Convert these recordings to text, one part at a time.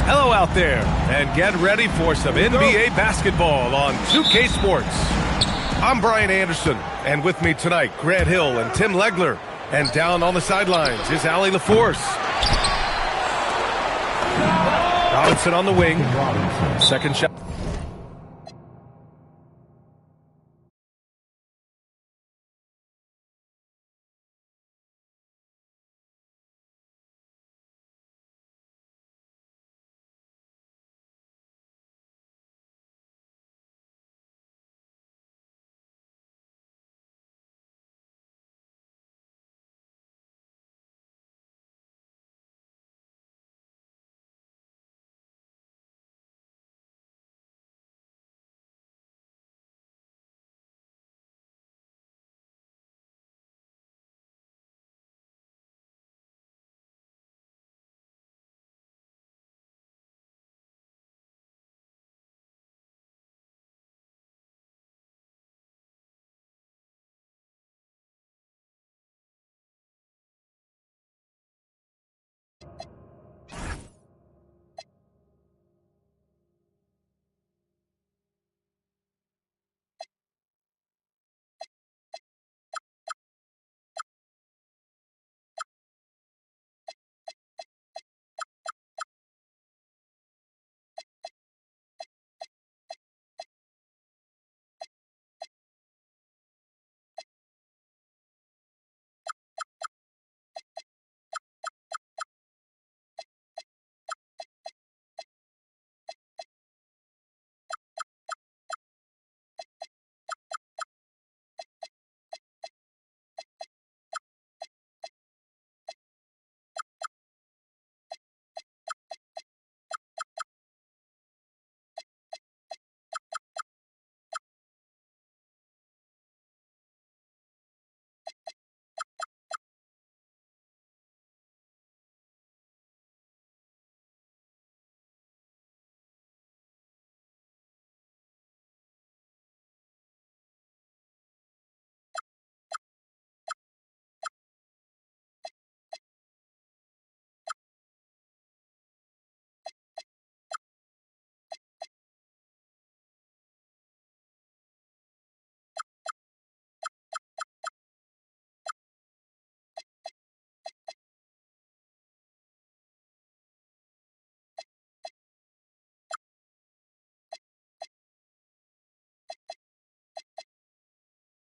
Hello out there, and get ready for some NBA basketball on 2K Sports. I'm Brian Anderson, and with me tonight, Grant Hill and Tim Legler. And down on the sidelines is Allie LaForce. Robinson on the wing. Second shot.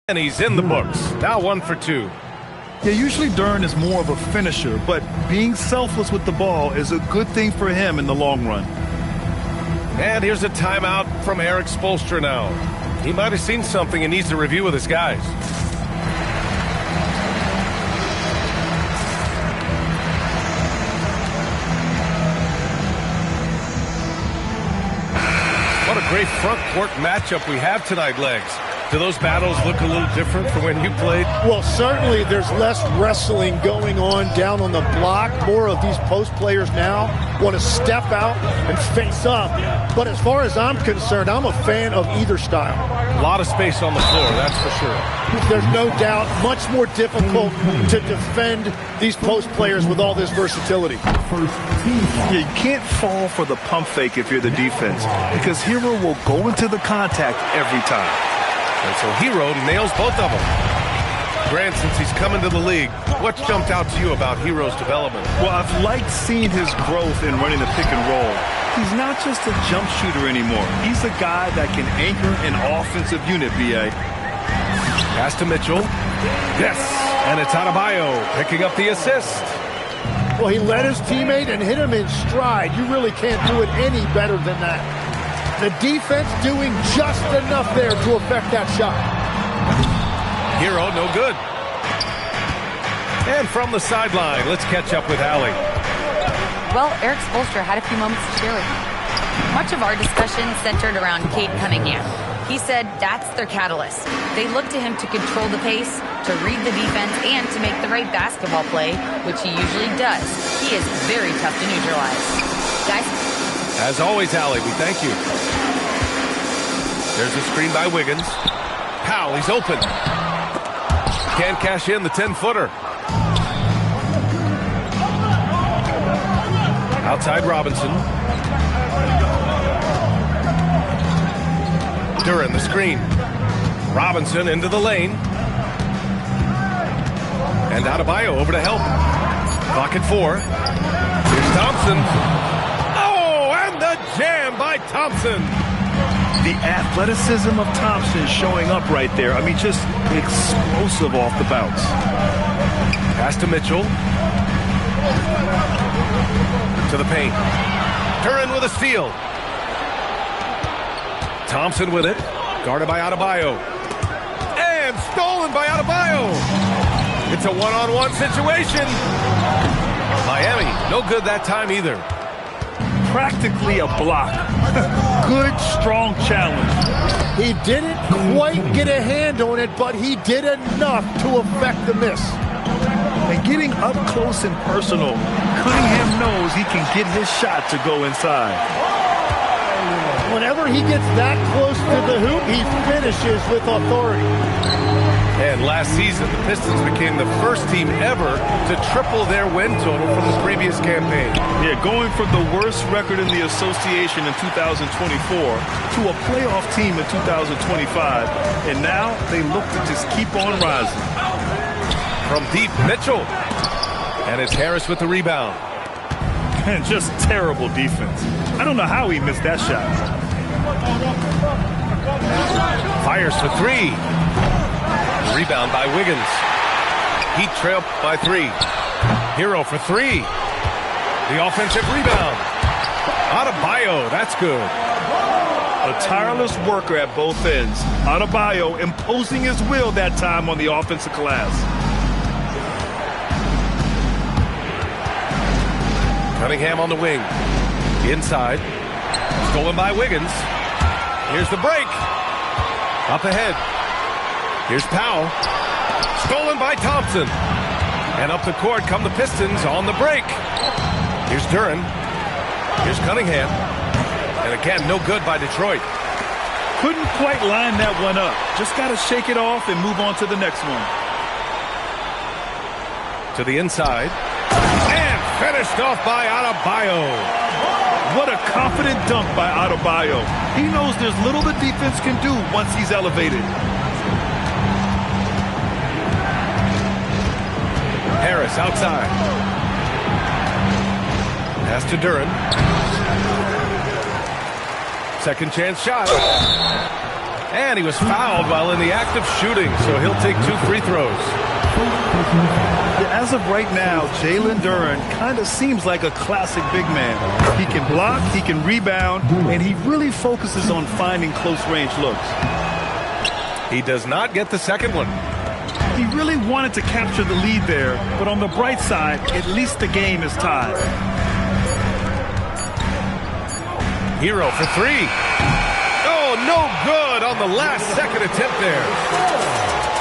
And he's in the books. Now 1 for 2. Yeah, usually Dern is more of a finisher, but being selfless with the ball is a good thing for him in the long run. And here's a timeout from Eric Spoelstra now. He might have seen something and needs to review with his guys. What a great front court matchup we have tonight, Legs. Do those battles look a little different from when you played? Well, certainly there's less wrestling going on down on the block. More of these post players now want to step out and face up. But as far as I'm concerned, I'm a fan of either style. A lot of space on the floor, that's for sure. There's no doubt much more difficult to defend these post players with all this versatility. Yeah, you can't fall for the pump fake if you're the defense, because Hero will go into the contact every time. And so Hero nails both of them. Grant, since he's come into the league, what's jumped out to you about Hero's development? Well, I've liked seeing his growth in running the pick and roll. He's not just a jump shooter anymore. He's a guy that can anchor an offensive unit, B.A. Pass to Mitchell. Yes, and it's Adebayo picking up the assist. Well, he led his teammate and hit him in stride. You really can't do it any better than that. The defense doing just enough there to affect that shot. Hero, no good. And from the sideline, let's catch up with Allie. Well, Eric Spoelstra had a few moments to share with me. Much of our discussion centered around Cade Cunningham. He said that's their catalyst. They look to him to control the pace, to read the defense, and to make the right basketball play, which he usually does. He is very tough to neutralize. Guys? As always, Allie, we thank you. There's a screen by Wiggins. Powell, he's open. Can't cash in the 10-footer. Outside Robinson. Duran, the screen. Robinson into the lane. And Adebayo over to help. Clock at 4. Here's Thompson. Oh, and the jam by Thompson. The athleticism of Thompson showing up right there. I mean, just explosive off the bounce. Pass to Mitchell. To the paint. Duran with a steal. Thompson with it. Guarded by Adebayo. And stolen by Adebayo. It's a one-on-one situation. Miami, no good that time either. Practically a block. Good, strong challenge. He didn't quite get a hand on it, but he did enough to affect the miss. And getting up close and personal, Cunningham knows he can get his shot to go inside. Whenever he gets that close to the hoop, he finishes with authority. And last season, the Pistons became the first team ever to triple their win total from the previous campaign. Yeah, going from the worst record in the association in 2024 to a playoff team in 2025. And now they look to just keep on rising. From deep, Mitchell. And it's Harris with the rebound. And just terrible defense. I don't know how he missed that shot. Fires for 3. Rebound by Wiggins. Heat trail by 3. Hero for 3. The offensive rebound. Adebayo, that's good. A tireless worker at both ends. Adebayo imposing his will that time on the offensive glass. Cunningham on the wing. Inside. Stolen by Wiggins. Here's the break. Up ahead. Here's Powell. Stolen by Thompson. And up the court come the Pistons on the break. Here's Duran. Here's Cunningham. And again, no good by Detroit. Couldn't quite line that one up. Just got to shake it off and move on to the next one. To the inside. And finished off by Adebayo. What a confident dunk by Adebayo. He knows there's little the defense can do once he's elevated. Harris outside. Pass to Duran. Second chance shot. And he was fouled while in the act of shooting, so he'll take 2 free throws. As of right now, Jalen Duran kind of seems like a classic big man. He can block, he can rebound, and he really focuses on finding close-range looks. He does not get the second one. He really wanted to capture the lead there, but on the bright side, at least the game is tied. Hero for 3. Oh, no good on the last second attempt there.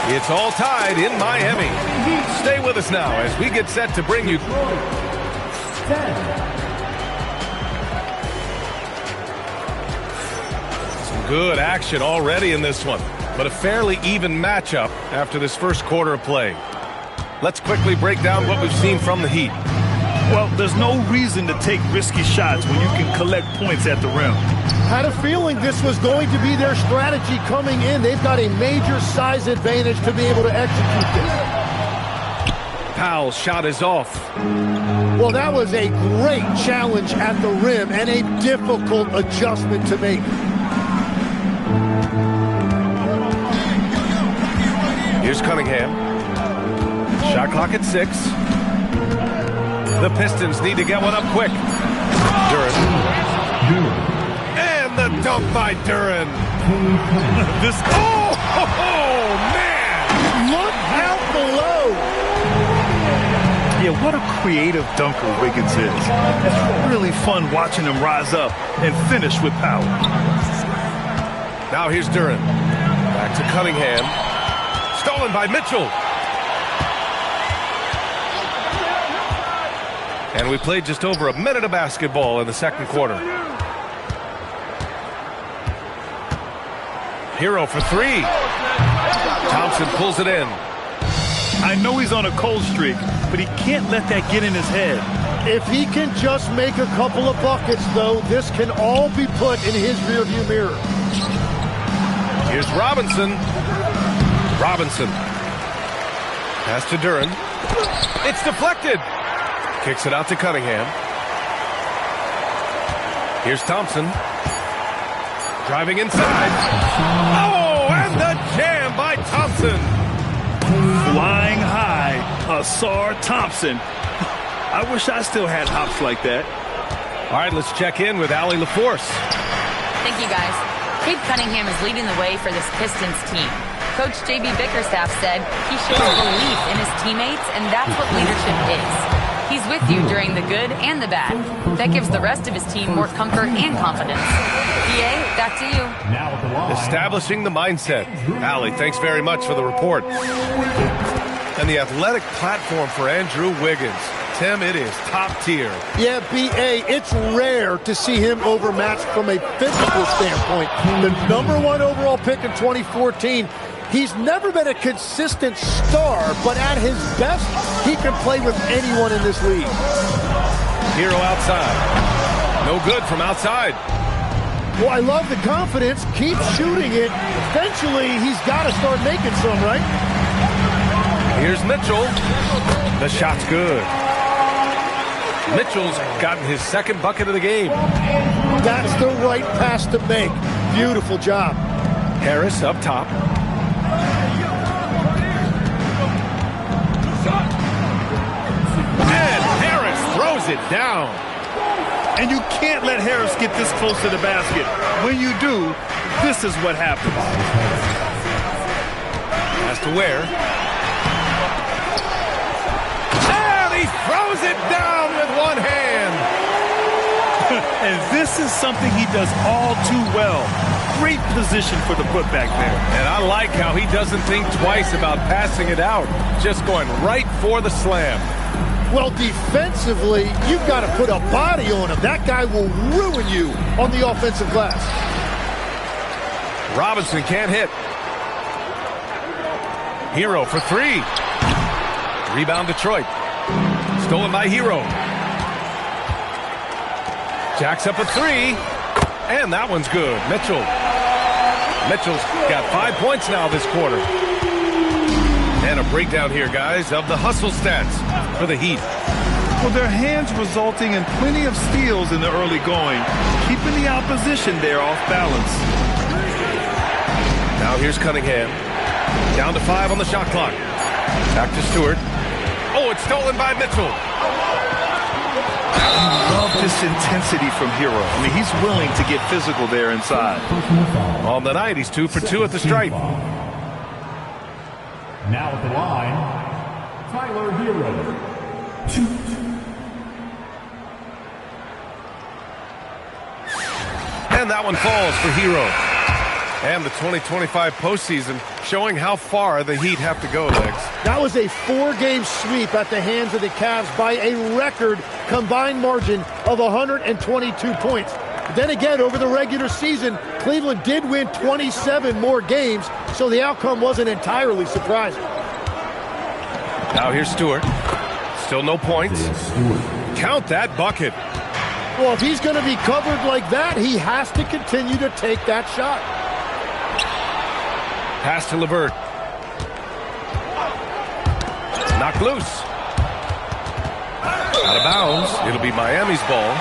It's all tied in Miami. Stay with us now as we get set to bring you some good action already in this one, but a fairly even matchup after this first quarter of play. Let's quickly break down what we've seen from the Heat. Well, there's no reason to take risky shots when you can collect points at the rim. Had a feeling this was going to be their strategy coming in. They've got a major size advantage to be able to execute this. Powell's shot is off. Well, that was a great challenge at the rim and a difficult adjustment to make. Here's Cunningham. Shot clock at 6. The Pistons need to get one up quick. Duran. And the dunk by Duran. Oh, man! Look out below! Yeah, what a creative dunker Wiggins is. It's really fun watching him rise up and finish with power. Now here's Duran. Back to Cunningham. Stolen by Mitchell. And we played just over a minute of basketball in the second quarter. Hero for 3. Thompson pulls it in. I know he's on a cold streak, but he can't let that get in his head. If he can just make a couple of buckets, though, this can all be put in his rearview mirror. Here's Robinson. Robinson. Pass to Duran. It's deflected. Kicks it out to Cunningham. Here's Thompson. Driving inside. Oh, and the jam by Thompson. Flying high, Asar Thompson. I wish I still had hops like that. All right, let's check in with Allie LaForce. Thank you, guys. Cade Cunningham is leading the way for this Pistons team. Coach J.B. Bickerstaff said he shows belief in his teammates, and that's what leadership is. He's with you during the good and the bad. That gives the rest of his team more comfort and confidence. PA, back to you. Now at the line. Establishing the mindset. Allie, thanks very much for the report. And the athletic platform for Andrew Wiggins. Tim, it is top tier. Yeah, B.A., it's rare to see him overmatched from a physical standpoint. The #1 overall pick in 2014. He's never been a consistent star, but at his best, he can play with anyone in this league. Hero outside. No good from outside. Well, I love the confidence. Keep shooting it. Eventually, he's got to start making some, right? Here's Mitchell. The shot's good. Mitchell's gotten his second bucket of the game. That's the right pass to make. Beautiful job. Harris up top. And Harris throws it down. And you can't let Harris get this close to the basket. When you do, this is what happens. Has to wear. And he throws it down with one hand. And this is something he does all too well. Great position for the putback there. And I like how he doesn't think twice about passing it out. Just going right for the slam. Well, defensively, you've got to put a body on him. That guy will ruin you on the offensive glass. Robinson can't hit. Hero for three. Rebound Detroit. Stolen by Hero. Jacks up a three. And that one's good. Mitchell's got 5 points now this quarter. And a breakdown here, guys, of the hustle stats for the Heat. Well, their hands resulting in plenty of steals in the early going, keeping the opposition there off balance. Now here's Cunningham. Down to 5 on the shot clock. Back to Stewart. Oh, it's stolen by Mitchell. I love this intensity from Hero. I mean, he's willing to get physical there inside. On the night, he's 2 for 2 at the stripe. Now at the line, Tyler Hero. And that one falls for Hero. And the 2025 postseason showing how far the Heat have to go, Legs. That was a 4-game sweep at the hands of the Cavs by a record combined margin of 122 points. Then again, over the regular season, Cleveland did win 27 more games, so the outcome wasn't entirely surprising. Now here's Stewart. Still no points. Count that bucket. Well, if he's going to be covered like that, he has to continue to take that shot. Pass to LeVert. Knocked loose. Out of bounds. It'll be Miami's ball.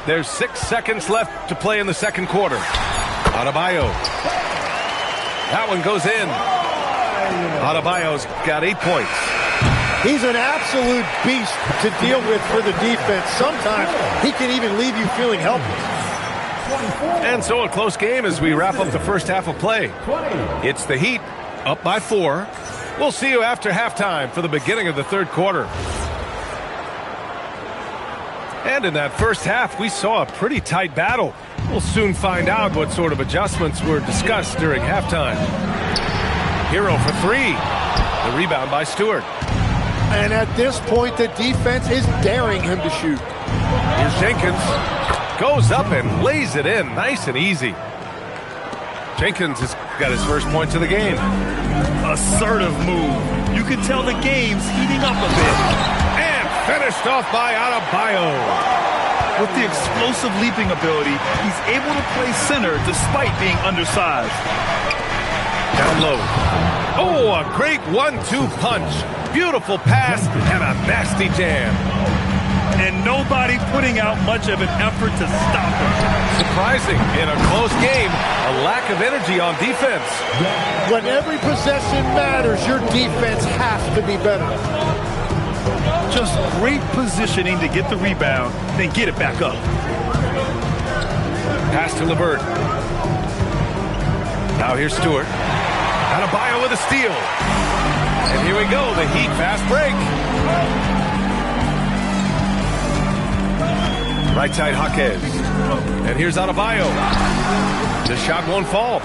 There's 6 seconds left to play in the second quarter. Adebayo. That one goes in. Adebayo's got 8 points. He's an absolute beast to deal with for the defense. Sometimes he can even leave you feeling helpless. And so a close game as we wrap up the first half of play. It's the Heat up by 4. We'll see you after halftime for the beginning of the third quarter. And in that first half, we saw a pretty tight battle. We'll soon find out what sort of adjustments were discussed during halftime. Hero for 3. The rebound by Stewart. And at this point, the defense is daring him to shoot. Here's Jenkins. Goes up and lays it in nice and easy. Jenkins has got his first points of the game. Assertive move. You can tell the game's heating up a bit. And finished off by Adebayo. With the explosive leaping ability, he's able to play center despite being undersized. Down low. Oh, a great 1-2 punch. Beautiful pass and a nasty jam. And nobody putting out much of an effort to stop him. Surprising, in a close game, a lack of energy on defense. When every possession matters, your defense has to be better. Just great positioning to get the rebound, then get it back up. Pass to LeVert. Now here's Stewart. Adebayo with a steal. And here we go, the Heat fast break. Right side, Jaquez. And here's Adebayo. The shot won't fall.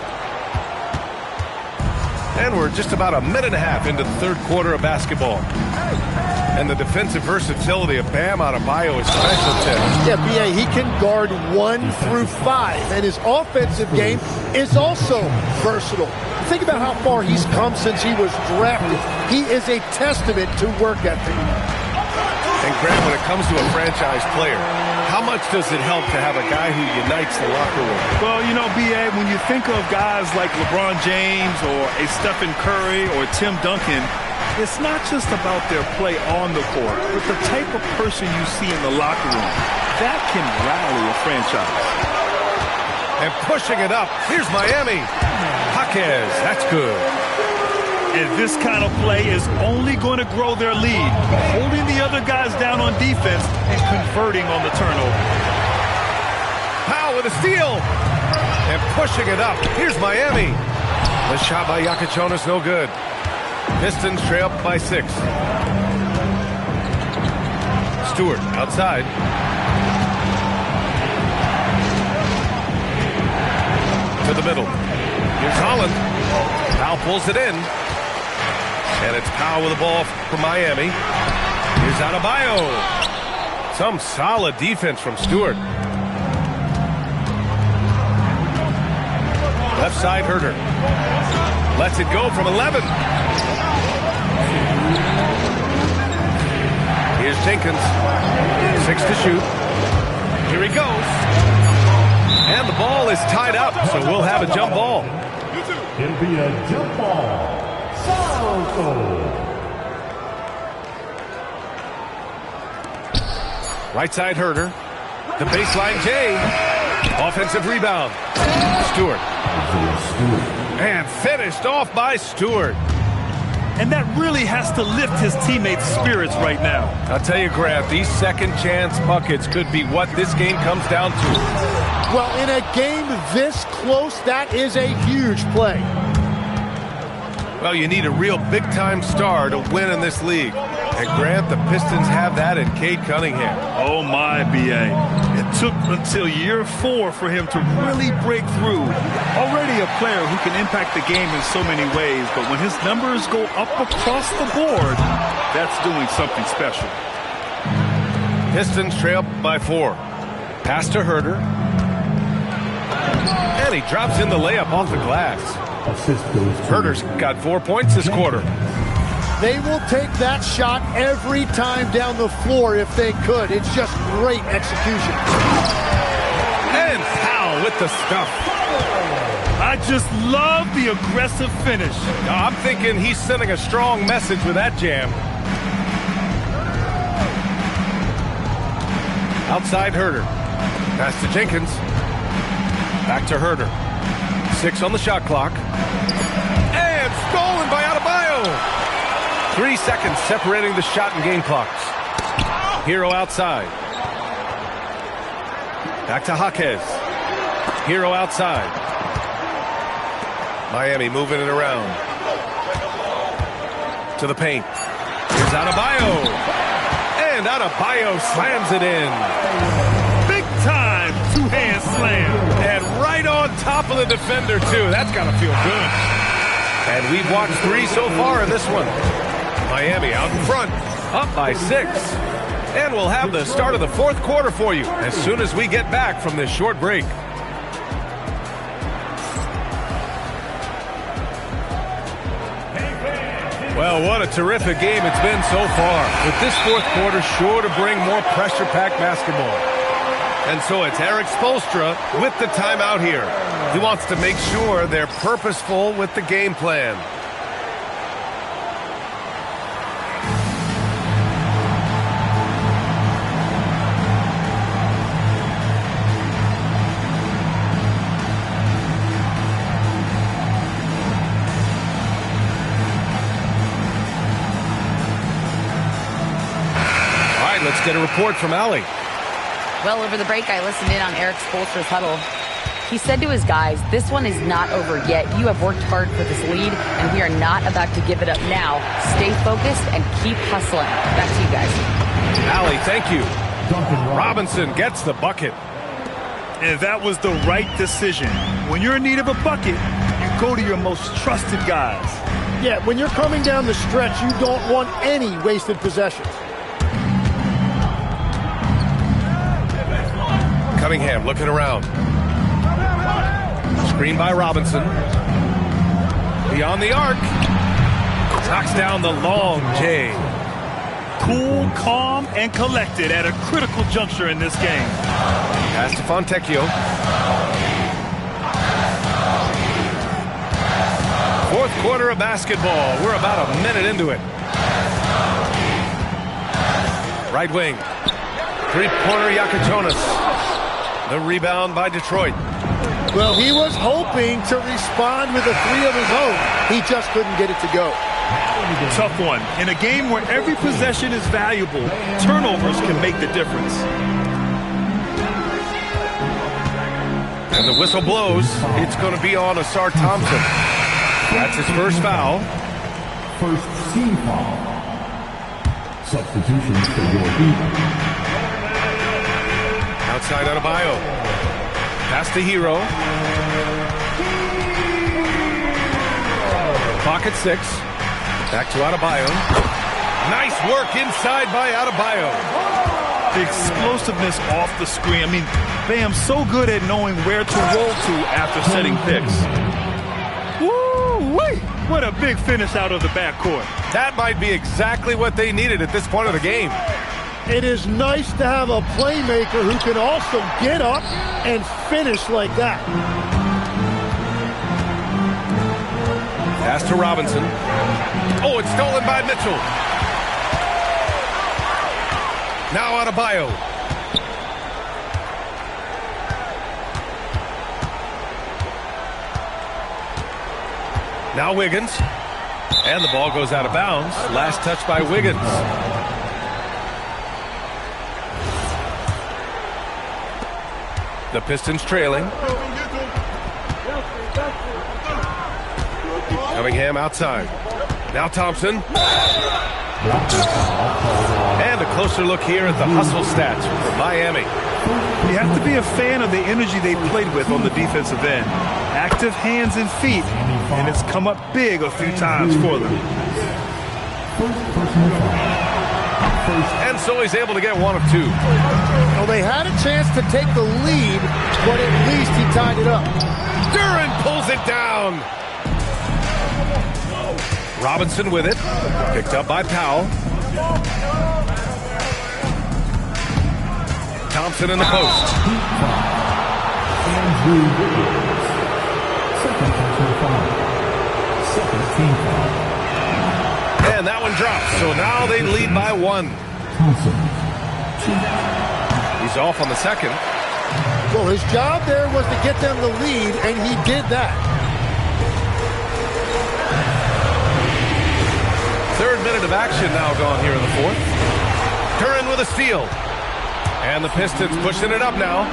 And we're just about a minute and a half into the third quarter of basketball. And the defensive versatility of Bam Adebayo is special, Tim. Yeah, B.A., he can guard 1 through 5, and his offensive game is also versatile. Think about how far he's come since he was drafted. He is a testament to work ethic. And Grant, when it comes to a franchise player, how much does it help to have a guy who unites the locker room? Well, you know, B.A., when you think of guys like LeBron James or a Stephen Curry or Tim Duncan, it's not just about their play on the court, but the type of person you see in the locker room. That can rally a franchise. And pushing it up, here's Miami. Jaquez, that's good. And this kind of play is only going to grow their lead, holding the other guys down on defense and converting on the turnover. Powell with a steal. And pushing it up, here's Miami. The shot by Iacochonis, no good. Pistons trail up by 6. Stewart outside. To the middle. Here's Holland. Powell pulls it in. And it's Powell with the ball for Miami. Here's Adebayo. Some solid defense from Stewart. Left side, Herter. Lets it go from 11. Here's Jenkins. 6 to shoot. Here he goes. And the ball is tied up, so we'll have a jump ball. It'll be a jump ball. Right side, Herter. The baseline, Jay. Offensive rebound. Stewart. And finished off by Stewart. And that really has to lift his teammates' spirits right now. I'll tell you, Grant, these second chance buckets could be what this game comes down to. Well, in a game this close, that is a huge play. Well, you need a real big-time star to win in this league. And Grant, the Pistons have that in Cade Cunningham. Oh, my, B.A. It took until year 4 for him to really break through. Already a player who can impact the game in so many ways, but when his numbers go up across the board, that's doing something special. Pistons trail by 4. Pass to Herter. And he drops in the layup off the glass. Herter's got 4 points this quarter. They will take that shot every time down the floor if they could. It's just great execution. And Powell with the stuff. I just love the aggressive finish. I'm thinking he's sending a strong message with that jam. Outside Herter. Pass to Jenkins. Back to Herter. 6 on the shot clock. And stolen by Adebayo. 3 seconds separating the shot and game clocks. Hero outside. Back to Jaquez. Hero outside. Miami moving it around. To the paint. Here's Adebayo. And Adebayo slams it in. Big time two-hand slam. And right on top of the defender, too. That's got to feel good. And we've watched 3 so far in this one. Miami out in front, up by 6. And we'll have the start of the fourth quarter for you as soon as we get back from this short break. Hey fans, Well, what a terrific game it's been so far. With this fourth quarter sure to bring more pressure-packed basketball. And so it's Eric Spoelstra with the timeout here. He wants to make sure they're purposeful with the game plan. Let's get a report from Allie. Well, over the break, I listened in on Eric Spoelstra's huddle. He said to his guys, this one is not over yet. You have worked hard for this lead, and we are not about to give it up now. Stay focused and keep hustling. Back to you guys. Allie, thank you. Robinson gets the bucket. And that was the right decision. When you're in need of a bucket, you go to your most trusted guys. Yeah, when you're coming down the stretch, you don't want any wasted possessions. Cunningham looking around. Screen by Robinson. Beyond the arc. Knocks down the long J. Cool, calm, and collected at a critical juncture in this game. Pass to Fontecchio. Fourth quarter of basketball. We're about a minute into it. Right wing. Three-pointer Yakutonis. The rebound by Detroit. Well, he was hoping to respond with a three of his own. He just couldn't get it to go. Tough one. In a game where every possession is valuable, turnovers can make the difference. And the whistle blows. It's going to be on Asar Thompson. That's his first foul. First team foul. Substitutions for your team. Outside Adebayo. Pass to Hero. Pocket 6. Back to Adebayo. Nice work inside by Adebayo. The explosiveness off the screen. I mean, Bam's so good at knowing where to roll to after setting picks. Woo-wee! What a big finish out of the backcourt. That might be exactly what they needed at this point of the game. It is nice to have a playmaker who can also get up and finish like that. Pass to Robinson. Oh, it's stolen by Mitchell. Now Adebayo. Now Wiggins. And the ball goes out of bounds. Last touch by Wiggins. The Pistons trailing. Cunningham outside. Now Thompson. And a closer look here at the hustle stats for Miami. You have to be a fan of the energy they played with on the defensive end. Active hands and feet, and it's come up big a few times for them. And so he's able to get one of two. Well, they had a chance to take the lead, but at least he tied it up. Duran pulls it down. Robinson with it. Picked up by Powell. Thompson in the post. And that one drops. So now they lead by one. He's off on the second. Well, his job there was to get them the lead, and he did that. Third minute of action now gone here in the fourth. Duran with a steal. And the Pistons pushing it up now.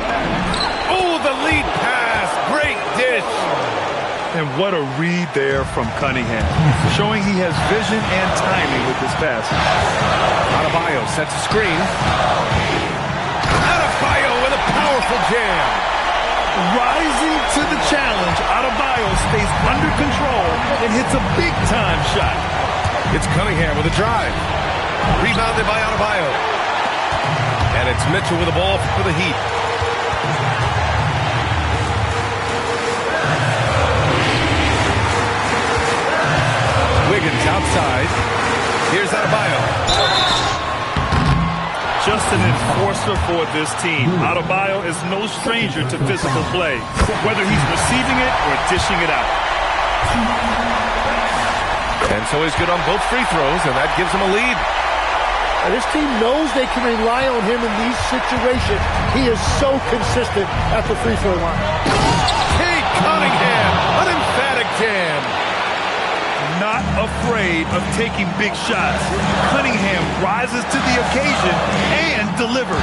Oh, the lead pass. Great dish. And what a read there from Cunningham. Showing he has vision and timing with his pass. Adebayo sets a screen. Adebayo with a powerful jam. Rising to the challenge, Adebayo stays under control and hits a big-time shot. It's Cunningham with a drive. Rebounded by Adebayo. And it's Mitchell with the ball for the Heat. Wiggins outside. an enforcer for this team. Adebayo is no stranger to physical play, whether he's receiving it or dishing it out. And so he's good on both free throws, and that gives him a lead. This team knows they can rely on him in these situations. He is so consistent at the free throw line. Kate Cunningham, an emphatic 10. Not afraid of taking big shots. Cunningham rises to the occasion and delivers.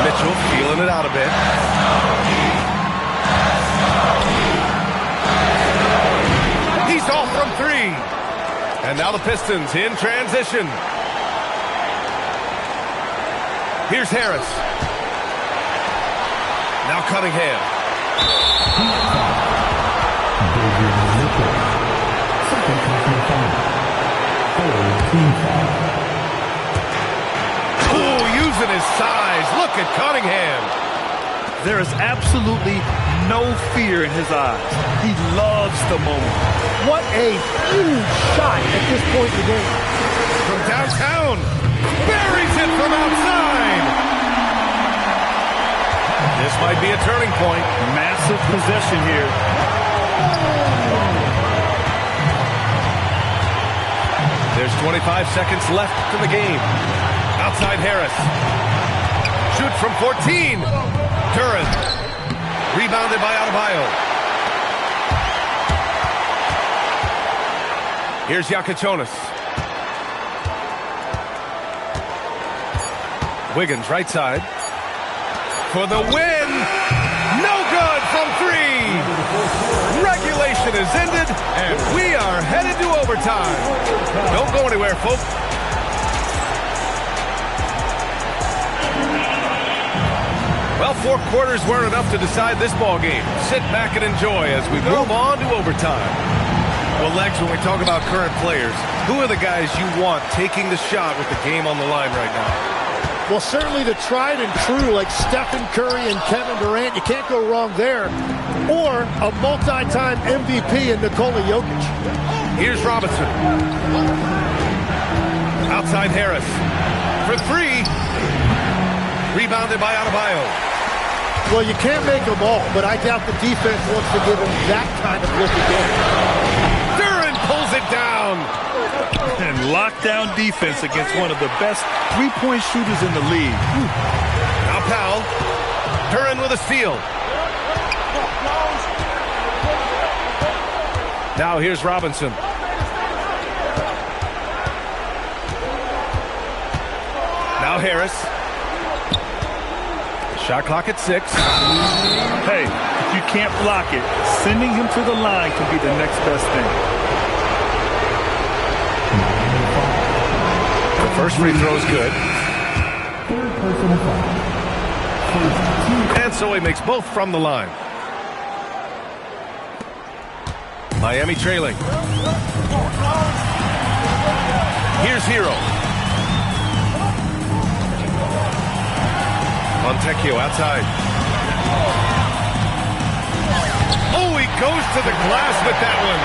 Mitchell feeling it out a bit. He's off from three. And now the Pistons in transition. Here's Harris. Now Cunningham. Oh, using his size. Look at Cunningham. There is absolutely no fear in his eyes. He loves the moment. What a huge shot at this point in the game. From downtown. Buries it from outside. This might be a turning point. Massive possession here. There's 25 seconds left in the game. Outside Harris. Shoot from 14. Duran. Rebounded by Adebayo. Here's Yakachonis. Wiggins right side. For the win. No good from three. Regulation is ended, and we are headed to overtime. Don't go anywhere, folks. Well, 4 quarters weren't enough to decide this ball game. Sit back and enjoy as we move on to overtime. Well, Legs, when we talk about current players, who are the guys you want taking the shot with the game on the line right now? Well, certainly the tried and true like Stephen Curry and Kevin Durant. You can't go wrong there. Or a multi-time MVP in Nikola Jokic. Here's Robinson. Outside Harris. For three. Rebounded by Adebayo. Well, you can't make them all, but I doubt the defense wants to give him that kind of look again. Duran pulls it down. And lockdown defense against one of the best three-point shooters in the league. Now Powell. Duran with a steal. Now here's Robinson. Now Harris. Shot clock at 6. Hey, if you can't block it, sending him to the line can be the next best thing. The first free throw is good. And so he makes both from the line. Miami trailing. Here's Hero. Montecchio outside. Oh, he goes to the glass with that one.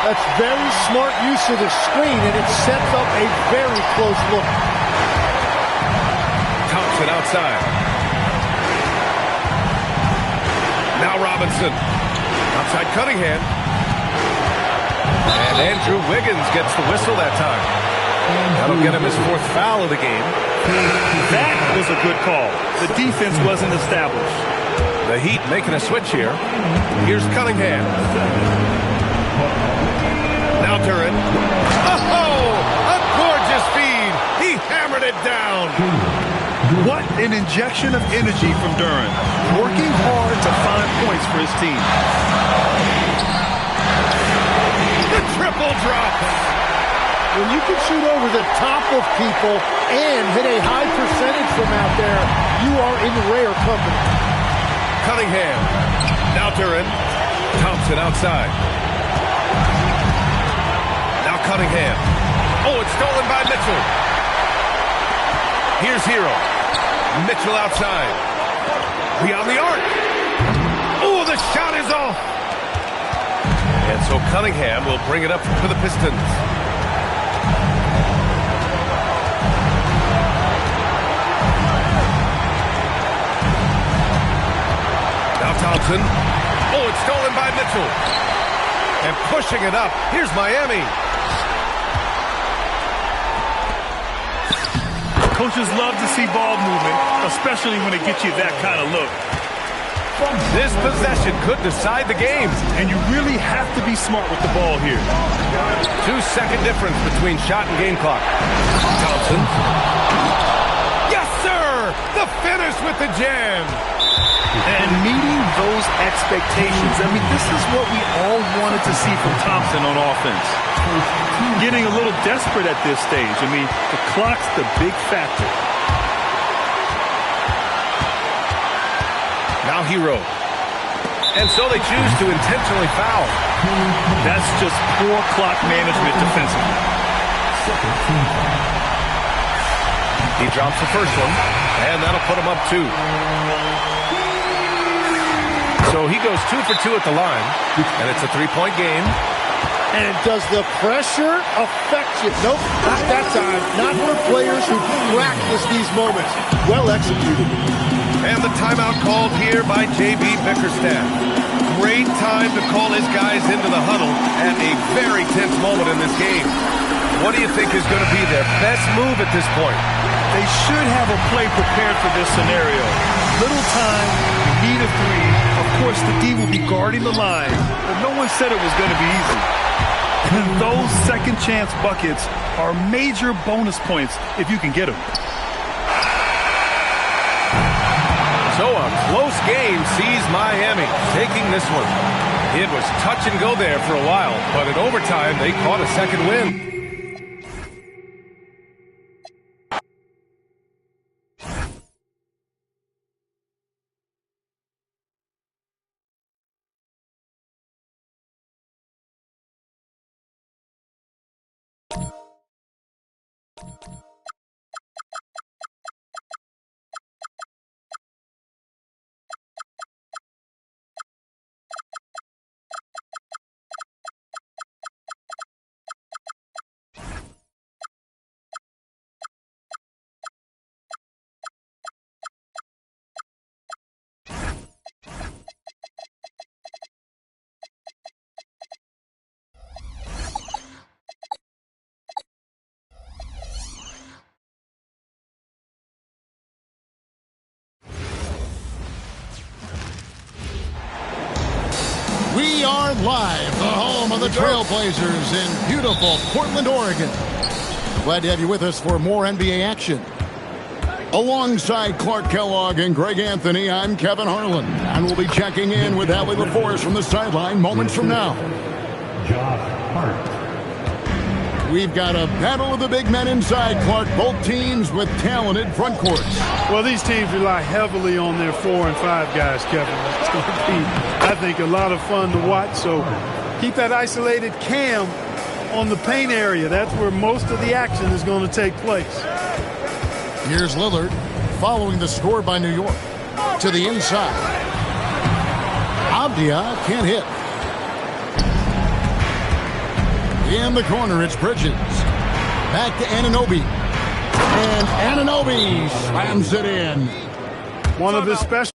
That's very smart use of the screen, and it sets up a very close look. Thompson outside. Now Robinson. Outside Cunningham. And Andrew Wiggins gets the whistle that time. That'll get him his 4th foul of the game. That was a good call. The defense wasn't established. The Heat making a switch here. Here's Cunningham. Now Duran. Oh, a gorgeous feed. He hammered it down. What an injection of energy from Duran. Working hard to find points for his team. The triple drop. When you can shoot over the top of people and hit a high percentage from out there, you are in rare company. Cunningham. Now Duran. Thompson outside. Now Cunningham. Oh, it's stolen by Mitchell. Here's Hero. Mitchell outside. Beyond the arc. Oh, the shot is off. And so Cunningham will bring it up for the Pistons. Thompson. Oh, it's stolen by Mitchell. And pushing it up. Here's Miami. Coaches love to see ball movement, especially when it gets you that kind of look. This possession could decide the game. And you really have to be smart with the ball here. 2-second difference between shot and game clock. Thompson. Yes, sir! The finish with the jam. And meeting those expectations, I mean, this is what we all wanted to see from Thompson on offense. Getting a little desperate at this stage. I mean, the clock's the big factor. Now Hero. And so they choose to intentionally foul. That's just poor clock management defensively. He drops the first one, and that'll put him up 2. So he goes 2 for 2 at the line, and it's a 3-point game. And does the pressure affect you? Nope, not that time. Not for players who practice these moments. Well executed. And the timeout called here by J.B. Bickerstaff. Great time to call his guys into the huddle at a very tense moment in this game. What do you think is going to be their best move at this point? They should have a play prepared for this scenario. Little time, need a 3. Of course, the D will be guarding the line, but no one said it was going to be easy. And those second chance buckets are major bonus points if you can get them. So a close game sees Miami taking this one. It was touch and go there for a while, but in overtime, they caught a second win. We are live, the home of the Trailblazers in beautiful Portland, Oregon. Glad to have you with us for more NBA action. Alongside Clark Kellogg and Greg Anthony, I'm Kevin Harlan, and we'll be checking in with Allie LaForce from the sideline moments from now. Josh Hart. We've got a battle of the big men inside, Clark. Both teams with talented front courts. Well, these teams rely heavily on their 4 and 5 guys, Kevin. It's going to be, I think, a lot of fun to watch. So keep that isolated cam on the paint area. That's where most of the action is going to take place. Here's Lillard following the score by New York. To the inside. Abdia can't hit. In the corner, it's Bridges. Back to Anunoby. And Anunoby slams it in. One of his special.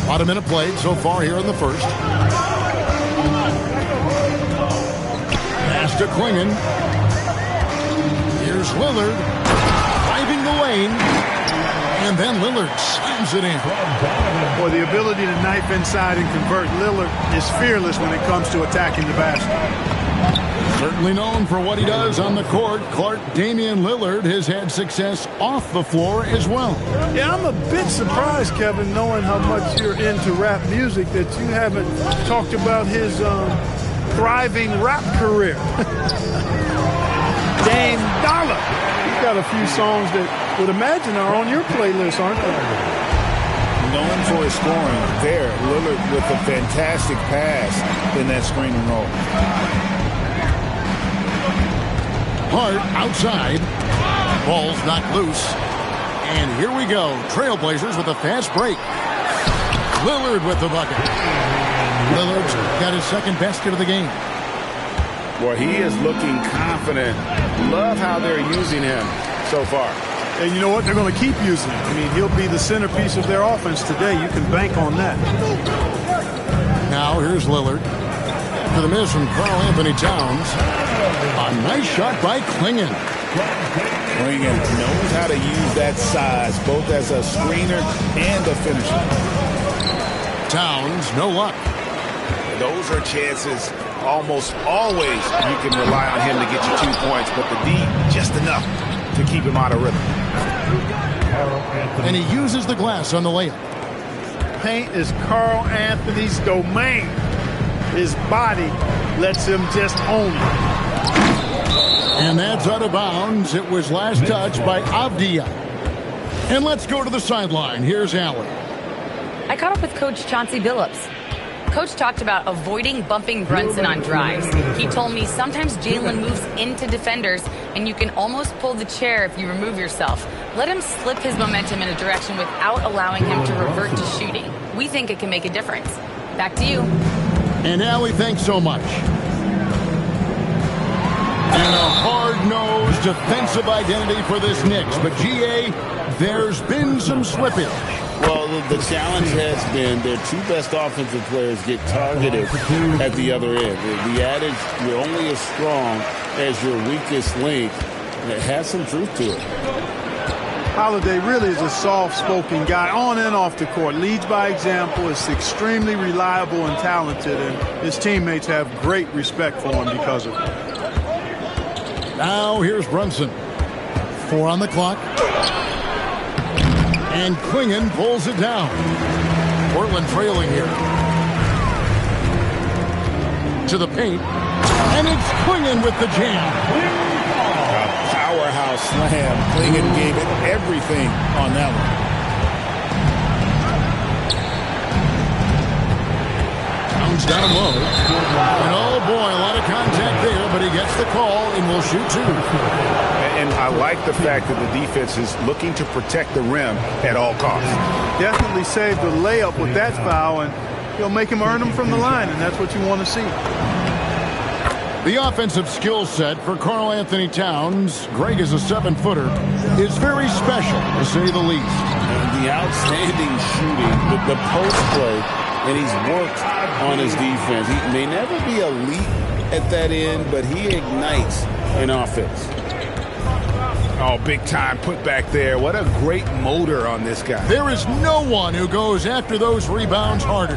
About a minute played so far here in the first. Pass to Klingon. Here's Lillard. Driving the lane. And then Lillard slams it in. Boy, the ability to knife inside and convert. Lillard is fearless when it comes to attacking the basket. Certainly known for what he does on the court, Damian Lillard has had success off the floor as well. Yeah, I'm a bit surprised, Kevin, knowing how much you're into rap music, that you haven't talked about his thriving rap career. Dame Dollar. He's got a few songs that would imagine are on your playlist, aren't they? Known for his scoring there, Lillard with a fantastic pass in that screen and roll. Hart outside. Ball's knocked loose. And here we go. Trailblazers with a fast break. Lillard with the bucket. Lillard's got his second basket of the game. Boy, he is looking confident. Love how they're using him so far. And you know what? They're going to keep using him. I mean, he'll be the centerpiece of their offense today. You can bank on that. Now here's Lillard. After the miss from Karl Anthony Towns. A nice shot by Klingon. Klingon knows how to use that size, both as a screener and a finisher. Towns, no luck. Those are chances almost always you can rely on him to get you 2 points, but the D just enough to keep him out of rhythm. And he uses the glass on the layup. Paint is Karl Anthony's domain. His body lets him just own it. And that's out of bounds. It was last touched by Avdia. And let's go to the sideline. Here's Allen. I caught up with Coach Chauncey Billups. Coach talked about avoiding bumping Brunson on drives. He told me sometimes Jalen moves into defenders, and you can almost pull the chair if you remove yourself. Let him slip his momentum in a direction without allowing him to revert to shooting. We think it can make a difference. Back to you. And Allie, thanks so much. And a hard-nosed defensive identity for this Knicks. But, G.A., there's been some slippage. Well, the challenge has been their two best offensive players get targeted at the other end. The adage, you're only as strong as your weakest link, it has some truth to it. Holiday really is a soft-spoken guy on and off the court. Leads by example, is extremely reliable and talented, and his teammates have great respect for him because of it. Now here's Brunson. 4 on the clock. And Klingon pulls it down. Portland trailing here. To the paint. And it's Klingon with the jam. A powerhouse slam. Klingon gave it everything on that one. Towns down low. And oh boy, a lot of contact there, but he gets the call and will shoot 2. And I like the fact that the defense is looking to protect the rim at all costs. Definitely saved the layup with that foul, and he'll make him earn them from the line, and that's what you want to see. The offensive skill set for Karl Anthony Towns, Greg is a 7-footer, is very special, to say the least. And the outstanding shooting, the post play, and he's worked on his defense. He may never be elite at that end, but he ignites an offense. Oh, big time put back there. What a great motor on this guy. There is no one who goes after those rebounds harder.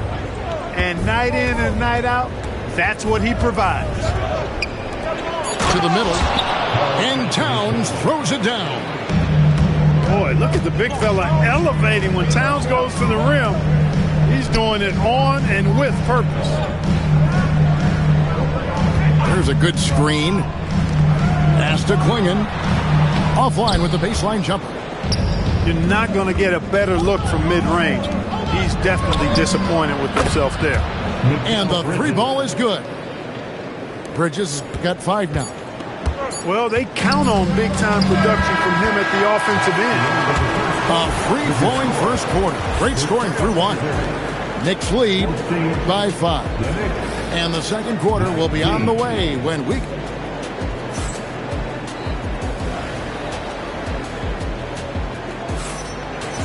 And night in and night out, that's what he provides. To the middle. And Towns throws it down. Boy, look at the big fella elevating. When Towns goes to the rim, he's doing it on and with purpose. There's a good screen. Pass to Klingon. Offline with the baseline jumper. You're not going to get a better look from mid-range. He's definitely disappointed with himself there. And the 3 ball is good. Bridges got 5 now. Well, they count on big-time production from him at the offensive end. A free-flowing first quarter. Great scoring through 1. Knicks lead by 5. And the second quarter will be on the way when we...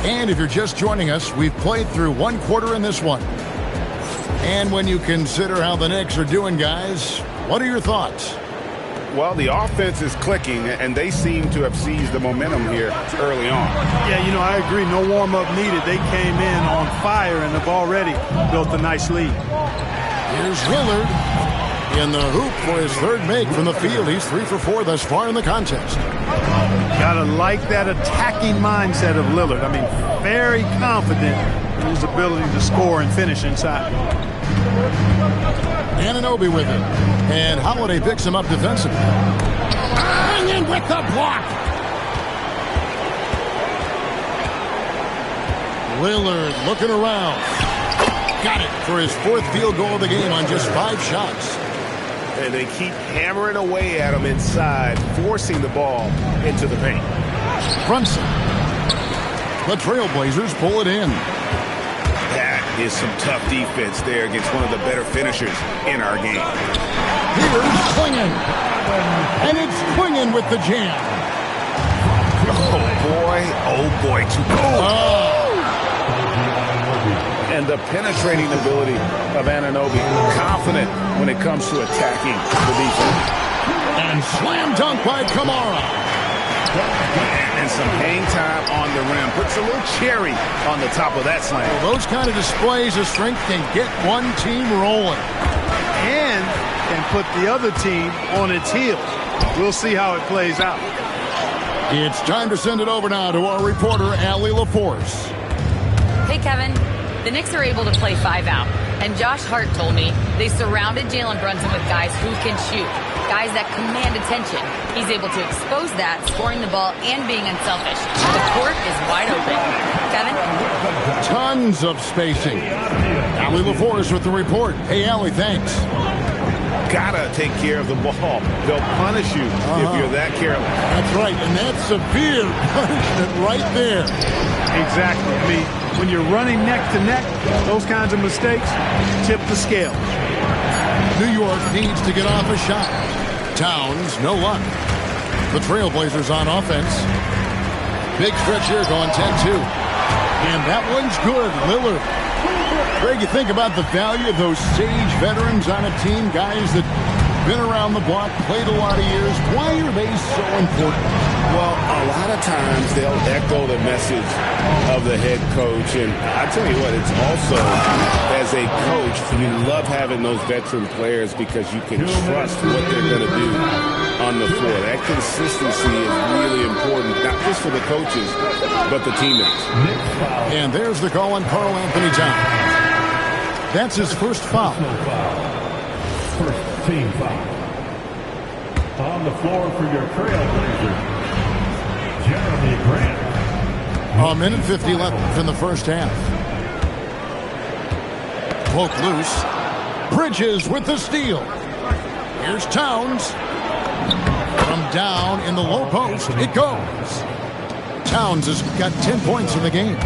And if you're just joining us, we've played through 1 quarter in this one. And when you consider how the Knicks are doing, guys, what are your thoughts? Well, the offense is clicking, and they seem to have seized the momentum here early on. Yeah, you know, I agree. No warm-up needed. They came in on fire and have already built a nice lead. Here's Lillard in the hoop for his third make from the field. He's 3 for 4 thus far in the contest. Gotta like that attacking mindset of Lillard. I mean, very confident in his ability to score and finish inside. Anunoby with it. And Holiday picks him up defensively. Hanging with the block. Lillard looking around. Got it for his 4th field goal of the game on just 5 shots. And they keep hammering away at him inside, forcing the ball into the paint. Brunson. The Trailblazers pull it in. That is some tough defense there against one of the better finishers in our game. Here's Klingon. And it's Klingon with the jam. Oh boy, to go. And the penetrating ability of Anunoby, confident when it comes to attacking the defense. And slam dunk by Kamara. And some hang time on the rim. Puts a little cherry on the top of that slam. Well, those kind of displays of strength can get one team rolling. And can put the other team on its heels. We'll see how it plays out. It's time to send it over now to our reporter, Allie LaForce. Hey, Kevin. The Knicks are able to play 5 out. And Josh Hart told me they surrounded Jalen Brunson with guys who can shoot, guys that command attention. He's able to expose that, scoring the ball and being unselfish. The court is wide open. Kevin? Tons of spacing. Allie LaForce with the report. Hey, Allie, thanks. Gotta take care of the ball. They'll punish you if you're that careless. That's right, and that's severe punishment right there. Exactly. I mean, when you're running neck to neck, those kinds of mistakes tip the scale. New York needs to get off a shot. Towns, no luck. The Trailblazers on offense. Big stretch here going 10-2. And that one's good. Lillard. Greg, you think about the value of those sage veterans on a team, guys that been around the block, played a lot of years. Why are they so important? Well, a lot of times they'll echo the message of the head coach. And I tell you what, it's also, as a coach, you love having those veteran players because you can trust what they're going to do on the floor. That consistency is really important, not just for the coaches, but the teammates. And there's the call on Karl Anthony Towns. That's his first foul. First team foul. On the floor for your Trailblazers, Jeremy Grant. A minute 50 left in the first half. Poke loose. Bridges with the steal. Here's Towns. From down in the low post, it goes. Towns has got 10 points in the game.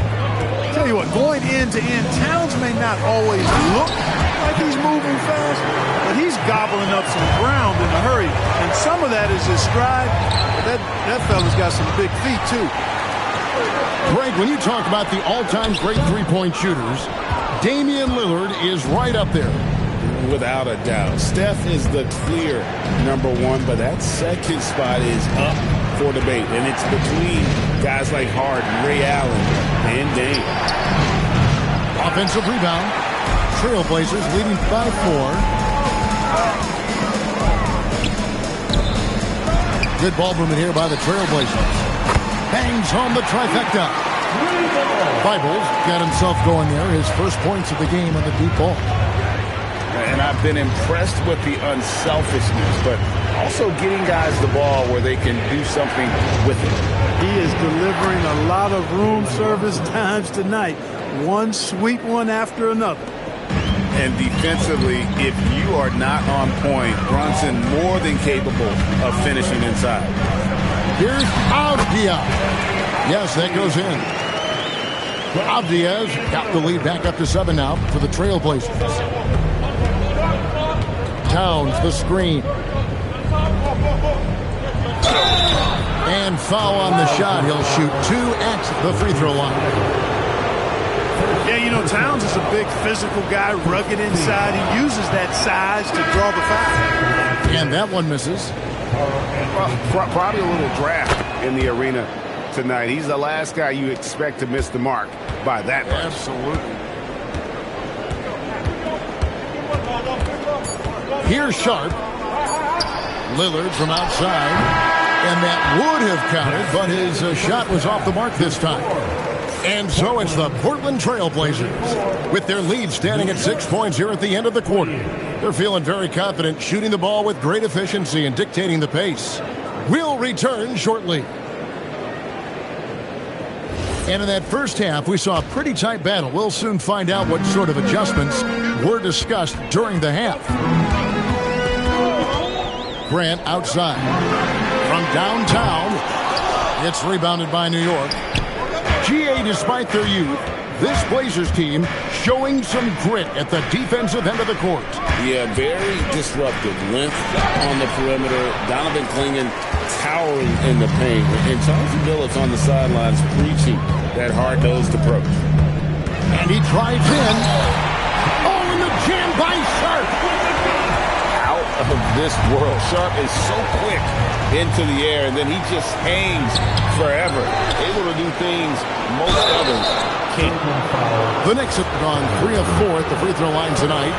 Tell you what, going end to end, Towns may not always look like he's moving fast, but he's gobbling up some ground in a hurry. And some of that is his stride. That fella's got some big feet, too. Greg, when you talk about the all-time great three-point shooters, Damian Lillard is right up there. Without a doubt. Steph is the clear number 1, but that second spot is up for debate. And it's between guys like Harden, Ray Allen, and Dame. Offensive rebound. Trailblazers leading 5-4. Good ball movement here by the Trailblazers. Bangs home the trifecta. Bibles got himself going there. His first points of the game on the deep ball. And I've been impressed with the unselfishness, but also getting guys the ball where they can do something with it. He is delivering a lot of room service times tonight. One sweet one after another. And defensively, if you are not on point, Brunson more than capable of finishing inside. Here's Avdia. Yes, that goes in. Avdia's got the lead back up to 7 now for the Trailblazers. Towns, the screen. And foul on the shot. He'll shoot 2 at the free throw line. Yeah, you know, Towns is a big physical guy, rugged inside. He uses that size to draw the foul. And that one misses. Well, probably a little draft in the arena tonight. He's the last guy you expect to miss the mark by that much. Absolutely. Here's Sharp. Lillard from outside. And that would have counted, but his shot was off the mark this time. And so it's the Portland Trail Blazers with their lead standing at 6 points here at the end of the quarter. They're feeling very confident, shooting the ball with great efficiency and dictating the pace. We'll return shortly. And in that first half, we saw a pretty tight battle. We'll soon find out what sort of adjustments were discussed during the half. Grant outside. From downtown, it's rebounded by New York. GA, despite their youth, this Blazers team showing some grit at the defensive end of the court. Yeah, very disruptive. Length on the perimeter. Donovan Clingan towering in the paint. And Charles Billups on the sidelines preaching that hard-nosed approach. And he drives in. Oh, and the jam by Sharp. Out of this world. Sharp is so quick into the air, and then he just hangs forever. Able to do things most others can't. The Knicks have gone 3 of 4 at the free throw line tonight.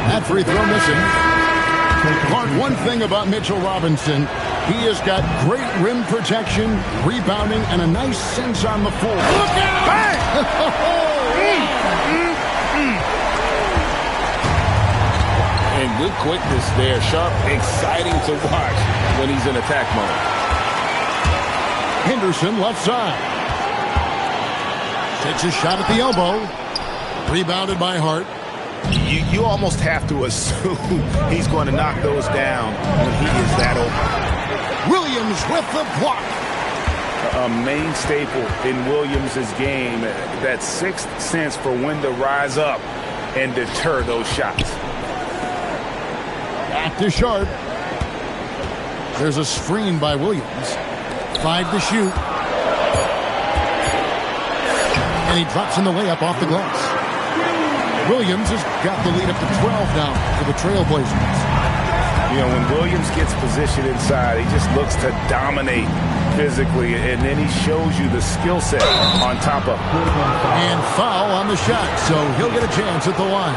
That free throw missing. Clark, one thing about Mitchell Robinson, he has got great rim protection, rebounding, and a nice sense on the floor. Look out! And good quickness there. Sharp, exciting to watch when he's in attack mode. Henderson left side. Takes a shot at the elbow. Rebounded by Hart. You almost have to assume he's going to knock those down when he is that open. Williams with the block. A main staple in Williams' game, that sixth sense for when to rise up and deter those shots. Back to Sharp. There's a screen by Williams. 5 to shoot. And he drops in the layup off the glass. Williams has got the lead up to 12 now for the Trailblazers. You know, when Williams gets positioned inside, he just looks to dominate physically, and then he shows you the skill set on top of it. And foul on the shot, so he'll get a chance at the line.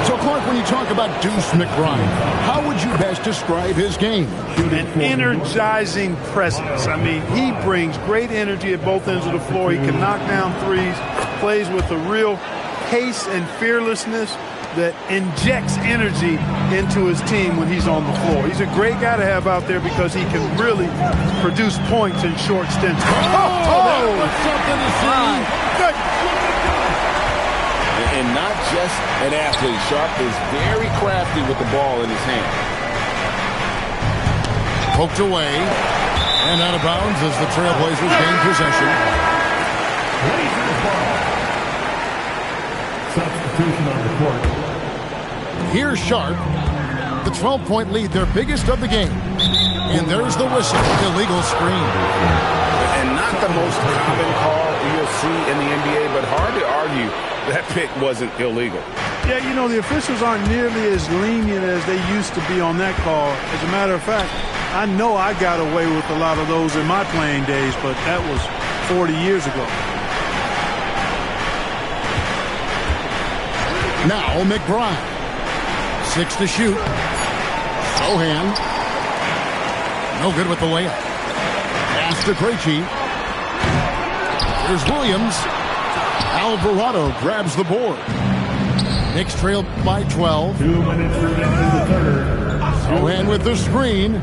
So, Clark, when you talk about Deuce McBride, how would you best describe his game? An energizing presence. I mean, he brings great energy at both ends of the floor. He can knock down threes, plays with a real pace and fearlessness that injects energy into his team when he's on the floor. He's a great guy to have out there because he can really produce points in short stints. That was something to see. Good. And not just an athlete. Sharp is very crafty with the ball in his hand. Poked away and out of bounds as the Trailblazers gain possession. Substitution on the court. Here's Sharp. The 12-point lead, their biggest of the game. And there's the whistle. Illegal screen. And not the most common call you'll see in the NBA, but hard to argue that pick wasn't illegal. Yeah, you know, the officials aren't nearly as lenient as they used to be on that call. As a matter of fact, I know I got away with a lot of those in my playing days, but that was 40 years ago. Now McBride. 6 to shoot. Sohan. No good with the layup. Pass to Krejci. Here's Williams. Alvarado grabs the board. Knicks trail by 12. 2 minutes remaining in the third. Sohan with the screen.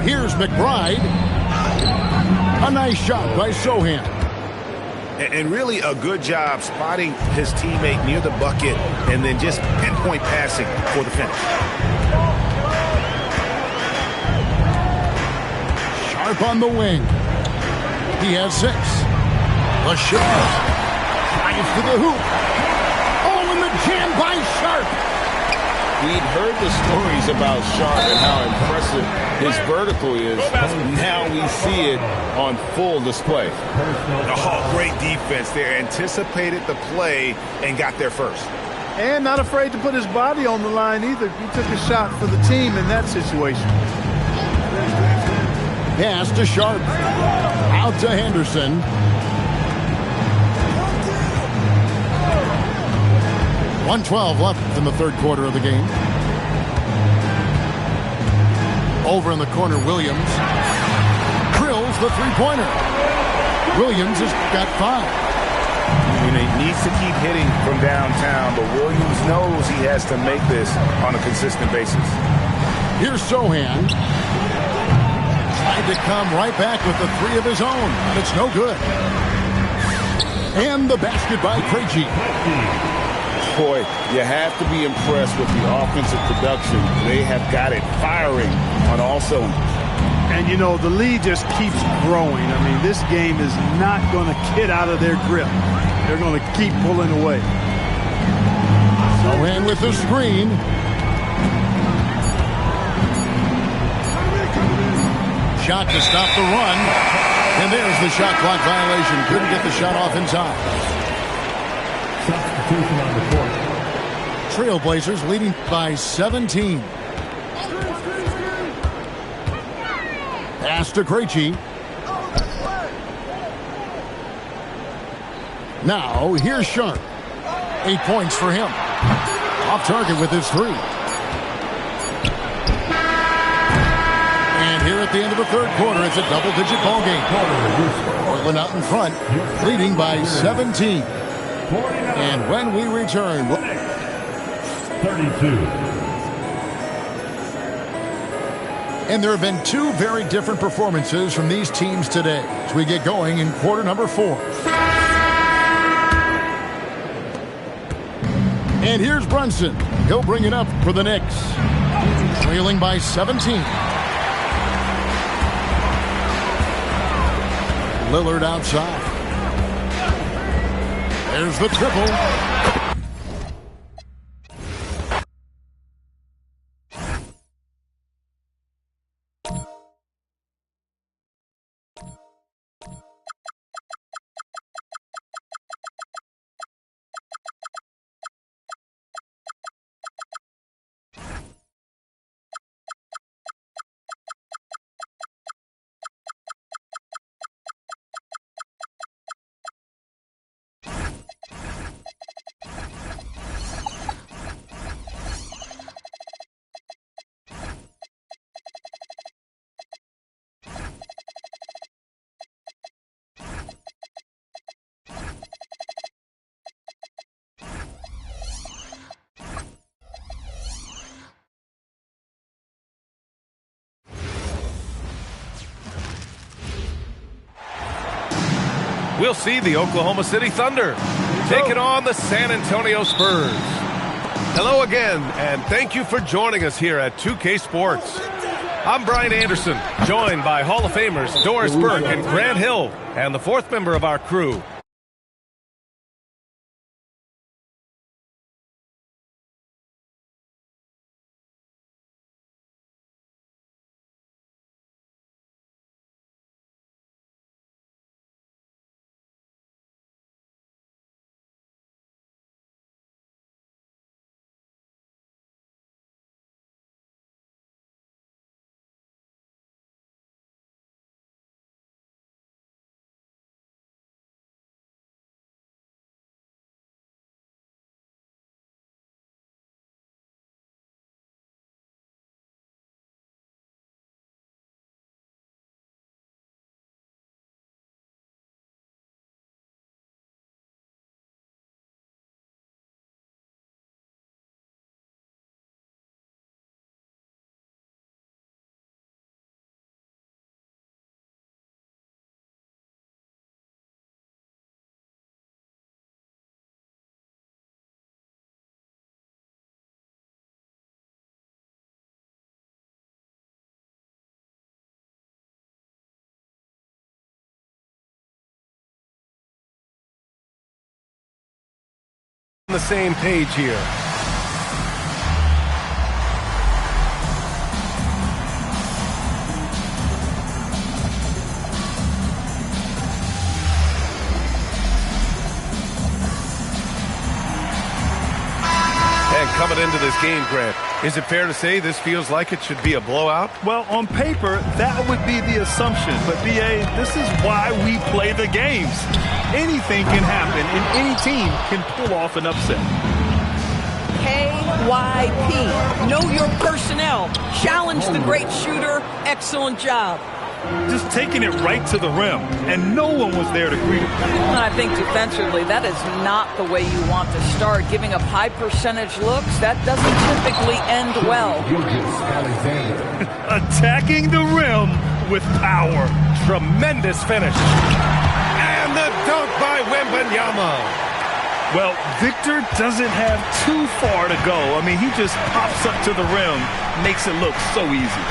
Here's McBride. A nice shot by Sohan. And really a good job spotting his teammate near the bucket and then just pinpoint passing for the finish. Sharp on the wing. He has 6. The shot. Drives to the hoop. Oh, and the jam by Sharp. We'd heard the stories about Sharp and how impressive his vertical is. Now we see it on full display. Oh, great defense there. Anticipated the play and got there first. And not afraid to put his body on the line either. He took a shot for the team in that situation. Pass to Sharp. Out to Henderson. .112 left in the third quarter of the game. Over in the corner, Williams drills the three-pointer. Williams has got 5. He needs to keep hitting from downtown, but Williams knows he has to make this on a consistent basis. Here's Sohan. Tried to come right back with the 3 of his own, but it's no good. And the basket by Krejci. Boy, you have to be impressed with the offensive production. They have got it firing on all cylinders. And, you know, the lead just keeps growing. I mean, this game is not going to get out of their grip. They're going to keep pulling away. Sohan with the screen. Shot to stop the run. And there's the shot clock violation. Couldn't get the shot off in time. Substitution on the court. Trailblazers leading by 17. Pass to Krejci. Now, here's Sharp. 8 points for him. Off target with his 3. And here at the end of the third quarter, it's a double-digit ball game. Portland out in front, leading by 17. And when we return, 32. And there have been 2 very different performances from these teams today as we get going in quarter number 4. And here's Brunson. He'll bring it up for the Knicks. Trailing by 17. Lillard outside. There's the triple. We'll see the Oklahoma City Thunder take it on the San Antonio Spurs. Hello again, and thank you for joining us here at 2K Sports. I'm Brian Anderson, joined by Hall of Famers Doris Burke and Grant Hill, and the 4th member of our crew, on the same page here. into this game, Grant. Is it fair to say this feels like it should be a blowout? Well, on paper, that would be the assumption. But, B.A., this is why we play the games. Anything can happen, and any team can pull off an upset. KYP. Know your personnel. Challenge the great shooter. Excellent job. Just taking it right to the rim, and no one was there to greet him. I think defensively, that is not the way you want to start. Giving up high percentage looks, that doesn't typically end well. Attacking the rim with power. Tremendous finish. And the dunk by Wembanyama. Well, Victor doesn't have too far to go. I mean, he just pops up to the rim, makes it look so easy.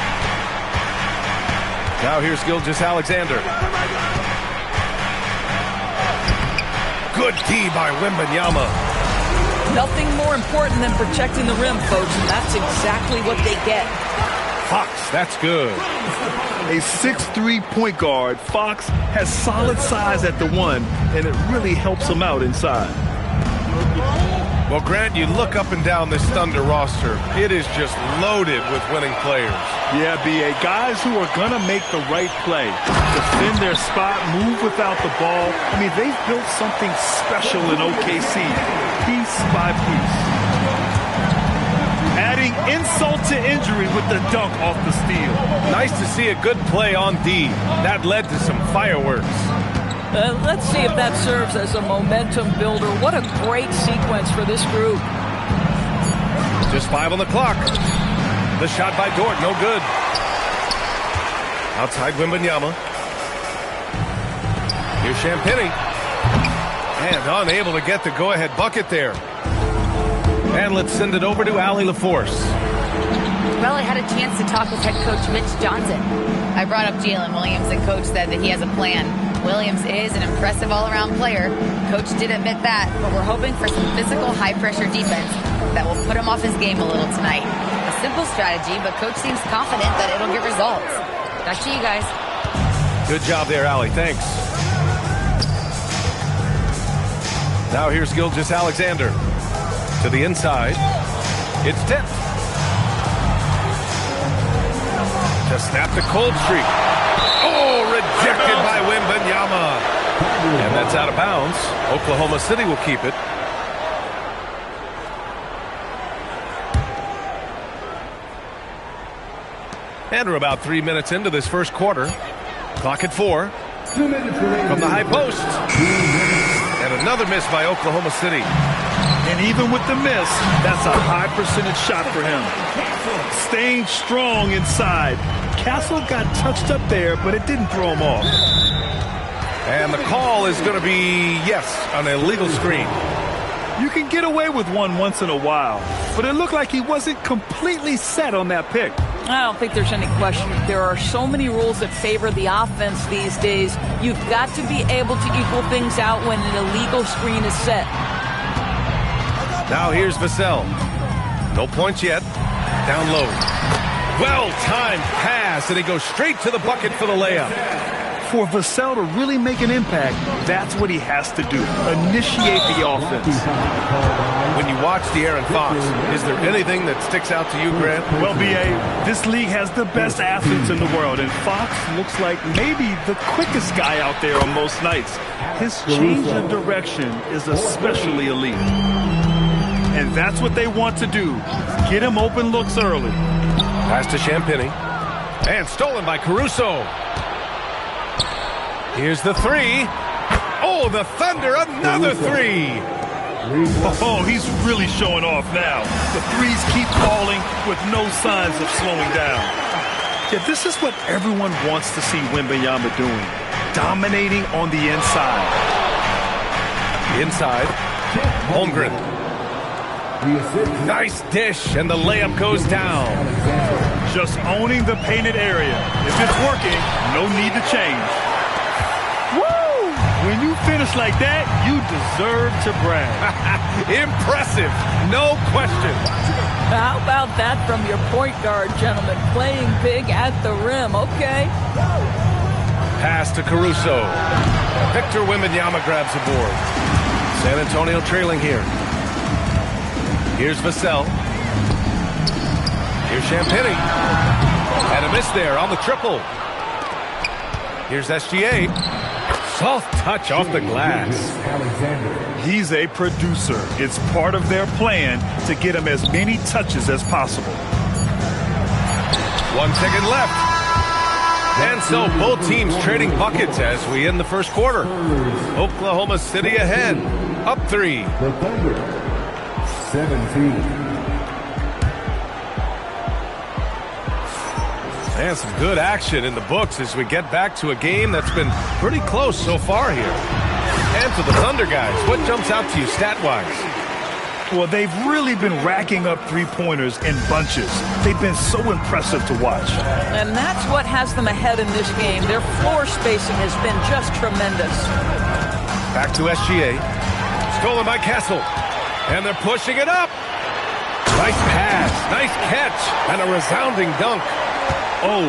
Now here's Gilgeous-Alexander. Good D by Wembanyama. Nothing more important than protecting the rim, folks, and that's exactly what they get. Fox, that's good. A 6'3" point guard, Fox has solid size at the one, and it really helps him out inside. Well, Grant, you look up and down this Thunder roster. It is just loaded with winning players. Yeah, B.A., guys who are going to make the right play, defend their spot, move without the ball. I mean, they've built something special in OKC, piece by piece. Adding insult to injury with the dunk off the steal. Nice to see a good play on D. That led to some fireworks. Let's see if that serves as a momentum builder. What a great sequence for this group. Just 5 on the clock. The shot by Dort, no good. Outside Wembanyama. Here's Champagnie. And unable to get the go-ahead bucket there. And let's send it over to Allie LaForce. Well, I had a chance to talk with head coach Mitch Johnson. I brought up Jalen Williams, and coach said that he has a plan. Williams is an impressive all-around player. Coach did admit that, but we're hoping for some physical, high-pressure defense that will put him off his game a little tonight. A simple strategy, but coach seems confident that it'll get results. Back to you guys. Good job there, Allie. Thanks. Now here's Gilgeous-Alexander. To the inside. It's tipped. To snap the cold streak. Oh, rejected by Wembanyama. And that's out of bounds. Oklahoma City will keep it. And we're about 3 minutes into this first quarter. Clock at 4. From the high post. And another miss by Oklahoma City. And even with the miss, that's a high percentage shot for him. Staying strong inside. Castle got touched up there, but it didn't throw him off. And the call is going to be, yes, an illegal screen. You can get away with one once in a while, but it looked like he wasn't completely set on that pick. I don't think there's any question. There are so many rules that favor the offense these days. You've got to be able to equal things out when an illegal screen is set. Now here's Vassell. No points yet. Down low. Well-timed pass, and he goes straight to the bucket for the layup. For Vassell to really make an impact, that's what he has to do. Initiate the offense. When you watch De'Aaron Fox, is there anything that sticks out to you, Grant? Well, B.A., this league has the best athletes in the world, and Fox looks like maybe the quickest guy out there on most nights. His change of direction is especially elite. And that's what they want to do. Get him open looks early. Pass to Champagnie. And stolen by Caruso. Here's the three. Oh, the Thunder, another three. Oh, he's really showing off now. The threes keep falling with no signs of slowing down. Yeah, this is what everyone wants to see Wembanyama doing. Dominating on the inside. Inside. Holmgren. Nice dish, and the layup goes down. Just owning the painted area. If it's working, no need to change. Woo! When you finish like that, you deserve to brag. Impressive, no question. How about that from your point guard, gentlemen? Playing big at the rim, okay? Pass to Caruso. Victor Wembanyama grabs the board. San Antonio trailing here. Here's Vassell. Here's Champagny. And a miss there on the triple. Here's SGA. Soft touch off the glass. He's a producer. It's part of their plan to get him as many touches as possible. 1 second left. And so both teams trading buckets as we end the first quarter. Oklahoma City ahead. Up 3. The Thunder, 17. And some good action in the books as we get back to a game that's been pretty close so far here. And for the Thunder guys, what jumps out to you stat-wise? Well, they've really been racking up three-pointers in bunches. They've been so impressive to watch. And that's what has them ahead in this game. Their floor spacing has been just tremendous. Back to SGA. Stolen by Kessel. And they're pushing it up. Nice pass, nice catch, and a resounding dunk. Oh,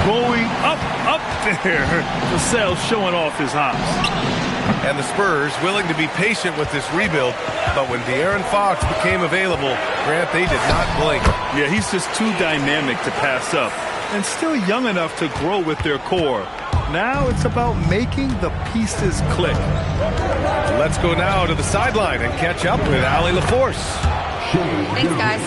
going up there. Vassell showing off his hops. And the Spurs willing to be patient with this rebuild, but when De'Aaron Fox became available, Grant, they did not blink. Yeah, he's just too dynamic to pass up, and still young enough to grow with their core. Now it's about making the pieces click. Let's go now to the sideline and catch up with Allie LaForce. Thanks, guys.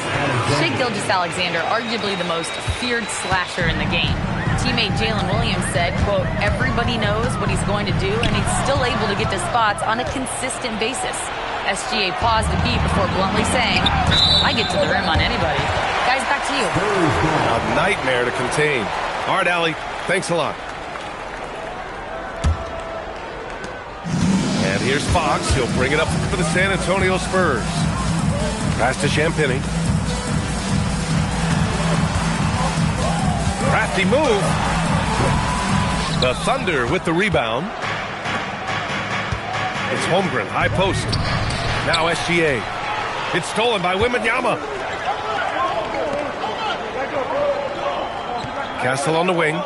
Shai Gilgeous-Alexander, arguably the most feared slasher in the game. Teammate Jalen Williams said, quote, everybody knows what he's going to do, and he's still able to get to spots on a consistent basis. SGA paused a beat before bluntly saying, I get to the rim on anybody. Guys, back to you. A nightmare to contain. All right, Allie, thanks a lot. And here's Fox. He'll bring it up for the San Antonio Spurs. Pass to Champagny. Crafty move. The Thunder with the rebound. It's Holmgren, high post. Now SGA. It's stolen by Wembanyama. Castle on the wing.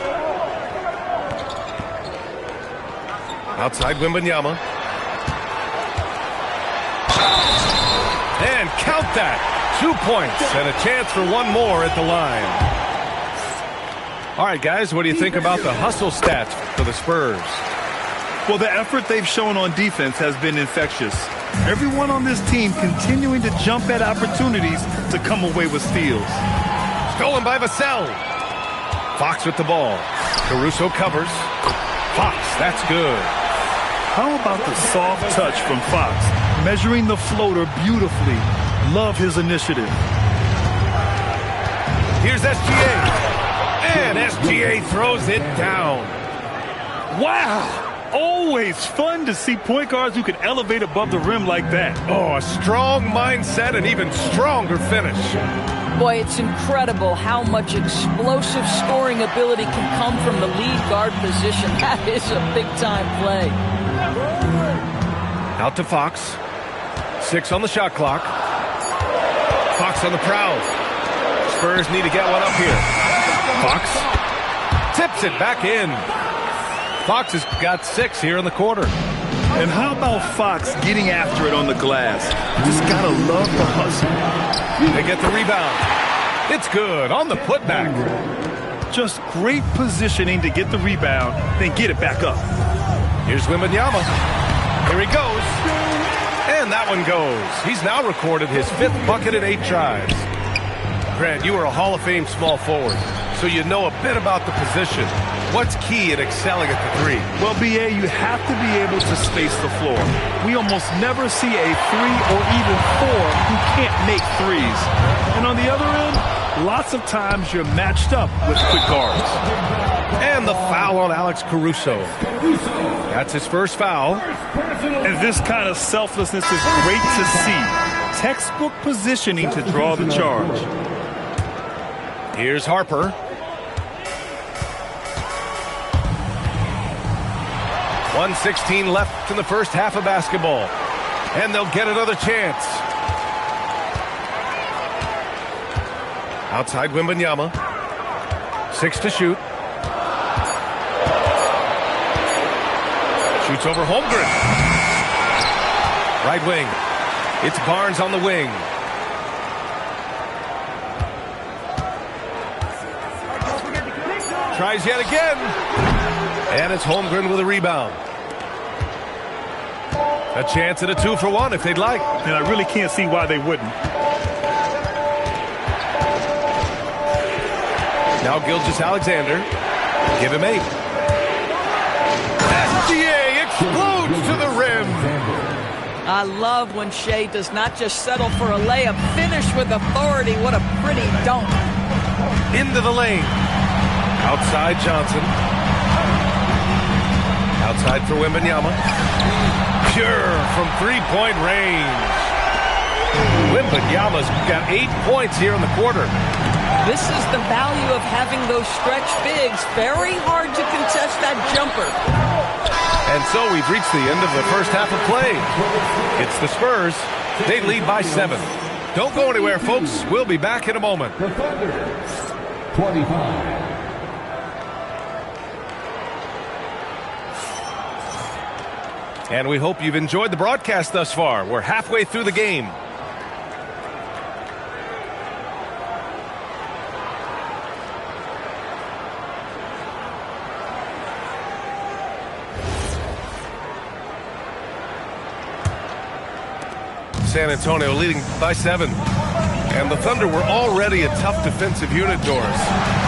Outside Wembanyama. And count that. 2 points and a chance for one more at the line. All right, guys, what do you think about the hustle stats for the Spurs? Well, the effort they've shown on defense has been infectious. Everyone on this team continuing to jump at opportunities to come away with steals. Stolen by Vassell. Fox with the ball. Caruso covers. Fox, that's good. How about the soft touch from Fox? Measuring the floater beautifully. Love his initiative. Here's SGA. And SGA throws it down. Wow! Always fun to see point guards who can elevate above the rim like that. Oh, a strong mindset and even stronger finish. Boy, it's incredible how much explosive scoring ability can come from the lead guard position. That is a big-time play. Out to Fox. 6 on the shot clock. Fox on the prowl. Spurs need to get one up here. Fox tips it back in. Fox has got 6 here in the quarter. And how about Fox getting after it on the glass? Just gotta love the hustle. They get the rebound. It's good on the putback. Just great positioning to get the rebound, then get it back up. Here's Wembanyama. Here he goes. And that one goes. He's now recorded his 5th bucket in 8 tries. Grant, you are a Hall of Fame small forward, so you know a bit about the position. What's key in excelling at the 3? Well, BA, you have to be able to space the floor. We almost never see a 3 or even 4 who can't make threes. And on the other end, lots of times you're matched up with quick guards. And the foul on Alex Caruso. That's his first foul. And this kind of selflessness is great to see. Textbook positioning to draw the charge. Here's Harper. 1:16 left in the first half of basketball. And they'll get another chance. Outside Wembanyama. 6 to shoot. Shoots over Holmgren. Right wing. It's Barnes on the wing. tries yet again. And it's Holmgren with a rebound. A chance at a 2-for-1 if they'd like. And I really can't see why they wouldn't. Now Gilgeous-Alexander. Give him 8. SGA explodes to the rim. I love when Shea does not just settle for a layup. Finish with authority. What a pretty dunk. Into the lane. Outside Johnson. Outside for Wembanyama. Pure from three-point range. Wembanyama's got 8 points here in the quarter. This is the value of having those stretch bigs. Very hard to contest that jumper. And so we've reached the end of the first half of play. It's the Spurs. They lead by 7. Don't go anywhere, folks. We'll be back in a moment. The Thunder, 25. And we hope you've enjoyed the broadcast thus far. We're halfway through the game. San Antonio leading by 7. And the Thunder were already a tough defensive unit, Doris.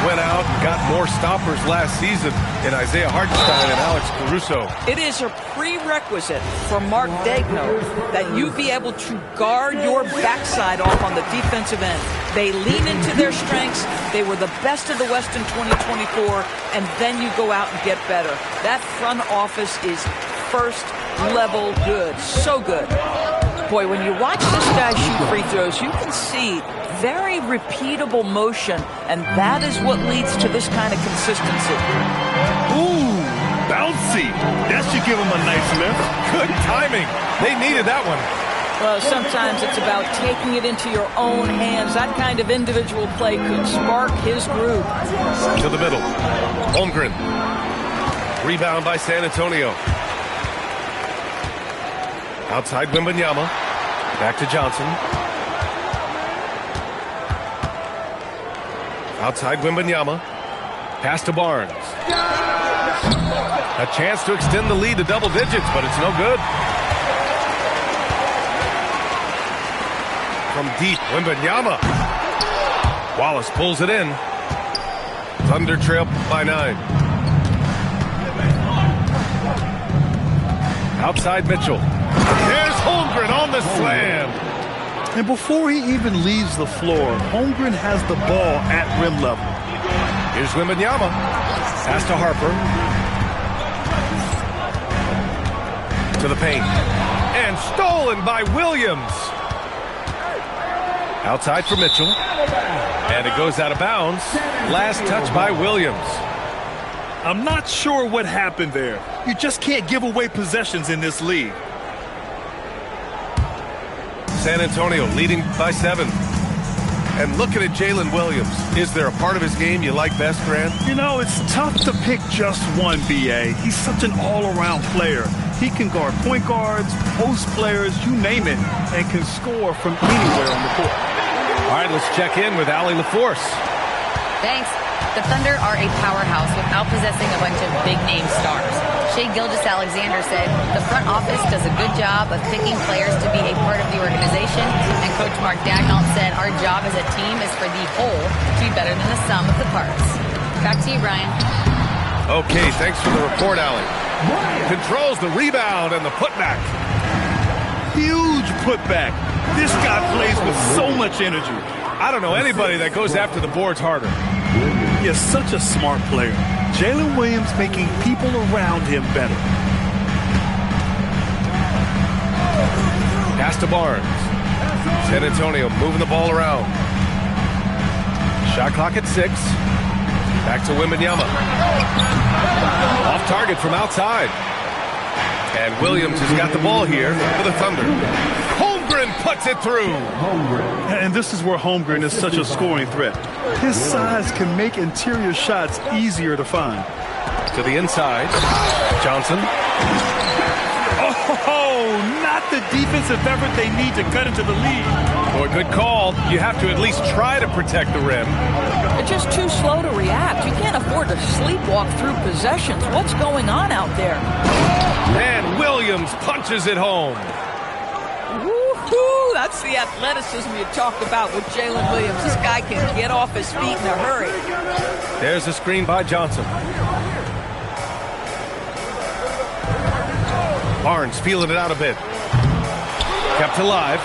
Went out and got more stoppers last season in Isaiah Hartenstein and Alex Caruso. It is a prerequisite for Mark Daigneault that you be able to guard your backside off on the defensive end. They lean into their strengths. They were the best of the West in 2024, and then you go out and get better. That front office is first level good. So good. Boy, when you watch this guy shoot free throws, you can see very repeatable motion, and that is what leads to this kind of consistency. Ooh, bouncy. That should give him a nice lift. Good timing. They needed that one. Well, sometimes it's about taking it into your own hands. That kind of individual play could spark his groove. To the middle. Holmgren. Rebound by San Antonio. Outside Wembanyama. Back to Johnson. Outside Wembanyama. Pass to Barnes. A chance to extend the lead to double digits, but it's no good. From deep, Wembanyama. Wallace pulls it in. Thunder trail by 9. Outside Mitchell. There's Holmgren on the slam. And before he even leaves the floor, Holmgren has the ball at rim level. Here's Wembanyama. Pass to Harper. To the paint. And stolen by Williams. Outside for Mitchell. And it goes out of bounds. Last touch by Williams. I'm not sure what happened there. You just can't give away possessions in this league. San Antonio leading by 7. And looking at Jalen Williams, is there a part of his game you like best, Grant? You know, it's tough to pick just one, B.A. He's such an all-around player. He can guard point guards, post players, you name it, and can score from anywhere on the court. All right, let's check in with Allie LaForce. Thanks. The Thunder are a powerhouse without possessing a bunch of big-name stars. Shea Gilgeous-Alexander said the front office does a good job of picking players to be a part of the organization, and Coach Mark Daigneault said our job as a team is for the whole to be better than the sum of the parts. Back to you, Brian. Okay, thanks for the report, Allie. Controls the rebound and the putback. Huge putback. This guy plays with so much energy. I don't know anybody that goes after the boards harder. He is such a smart player. Jalen Williams making people around him better. Pass to Barnes. San Antonio moving the ball around. Shot clock at 6. Back to Wembanyama. Off target from outside. And Williams has got the ball here for the Thunder. Holmgren puts it through. And this is where Holmgren is such a scoring threat. His size can make interior shots easier to find. To the inside. Johnson. Oh, not the defensive effort they need to cut into the lead. Boy, good call. You have to at least try to protect the rim. They're just too slow to react. You can't afford more to sleepwalk through possessions. What's going on out there? And Williams punches it home. Woo-hoo! That's the athleticism you talk about with Jalen Williams. This guy can get off his feet in a hurry. There's a screen by Johnson. Barnes feeling it out a bit. Kept alive.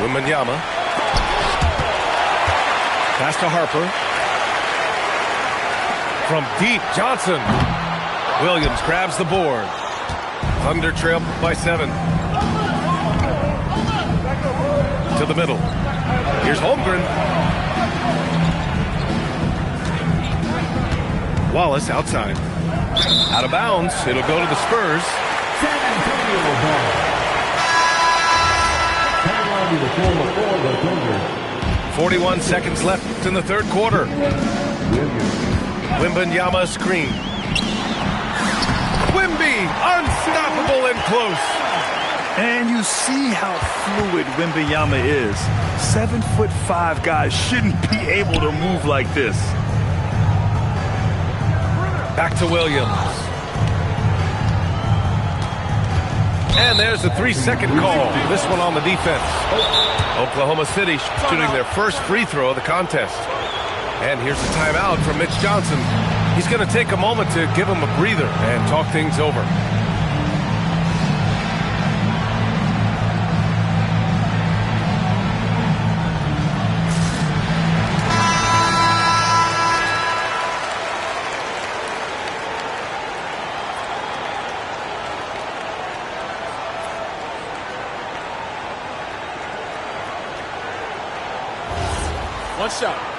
Wembanyama. Pass to Harper. From deep, Johnson. Williams grabs the board. Thunder trail by 7. To the middle. Here's Holmgren. Wallace outside. Out of bounds. It'll go to the Spurs. 41 seconds left in the third quarter. Wembanyama screen. Wemby, unstoppable and close. And you see how fluid Wembanyama is. 7'5" guys shouldn't be able to move like this. Back to Williams. And there's a 3-second call. This one on the defense. Oklahoma City shooting their first free throw of the contest. And here's a timeout from Mitch Johnson. He's going to take a moment to give him a breather and talk things over. One shot.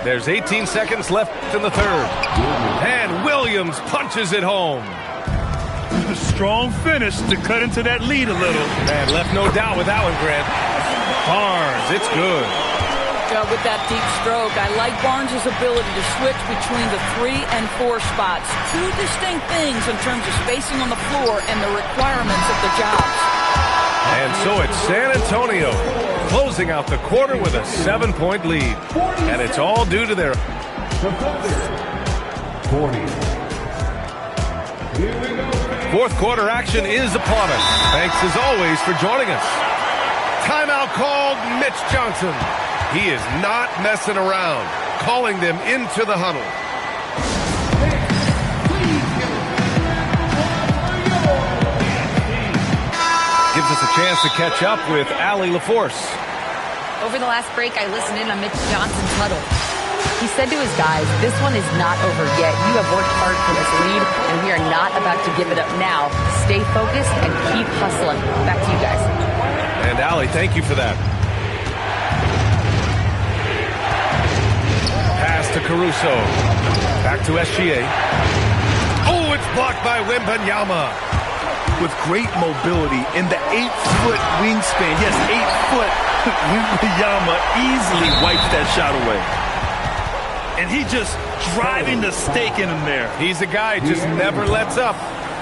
There's 18 seconds left in the third. And Williams punches it home. A strong finish to cut into that lead a little. And left no doubt with that one, Grant. Barnes, it's good. With that deep stroke, I like Barnes' ability to switch between the 3 and 4 spots. Two distinct things in terms of spacing on the floor and the requirements of the jobs. And so it's San Antonio closing out the quarter with a 7-point lead. And it's all due to their 40. fourth quarter action is upon us. Thanks as always for joining us. Timeout called Mitch Johnson. He is not messing around, calling them into the huddle. Gives us a chance to catch up with Allie LaForce. Over the last break, I listened in on Mitch Johnson's huddle. He said to his guys, this one is not over yet. You have worked hard for this lead, and we are not about to give it up now. Stay focused and keep hustling. Back to you guys. And Allie, thank you for that. Pass to Caruso. Back to SGA. Oh, it's blocked by Wembanyama. With great mobility in the 8-foot wingspan. Yes, 8 foot. Wembanyama easily wipes that shot away. And he just driving the stake in him there. He's a guy who just never lets up.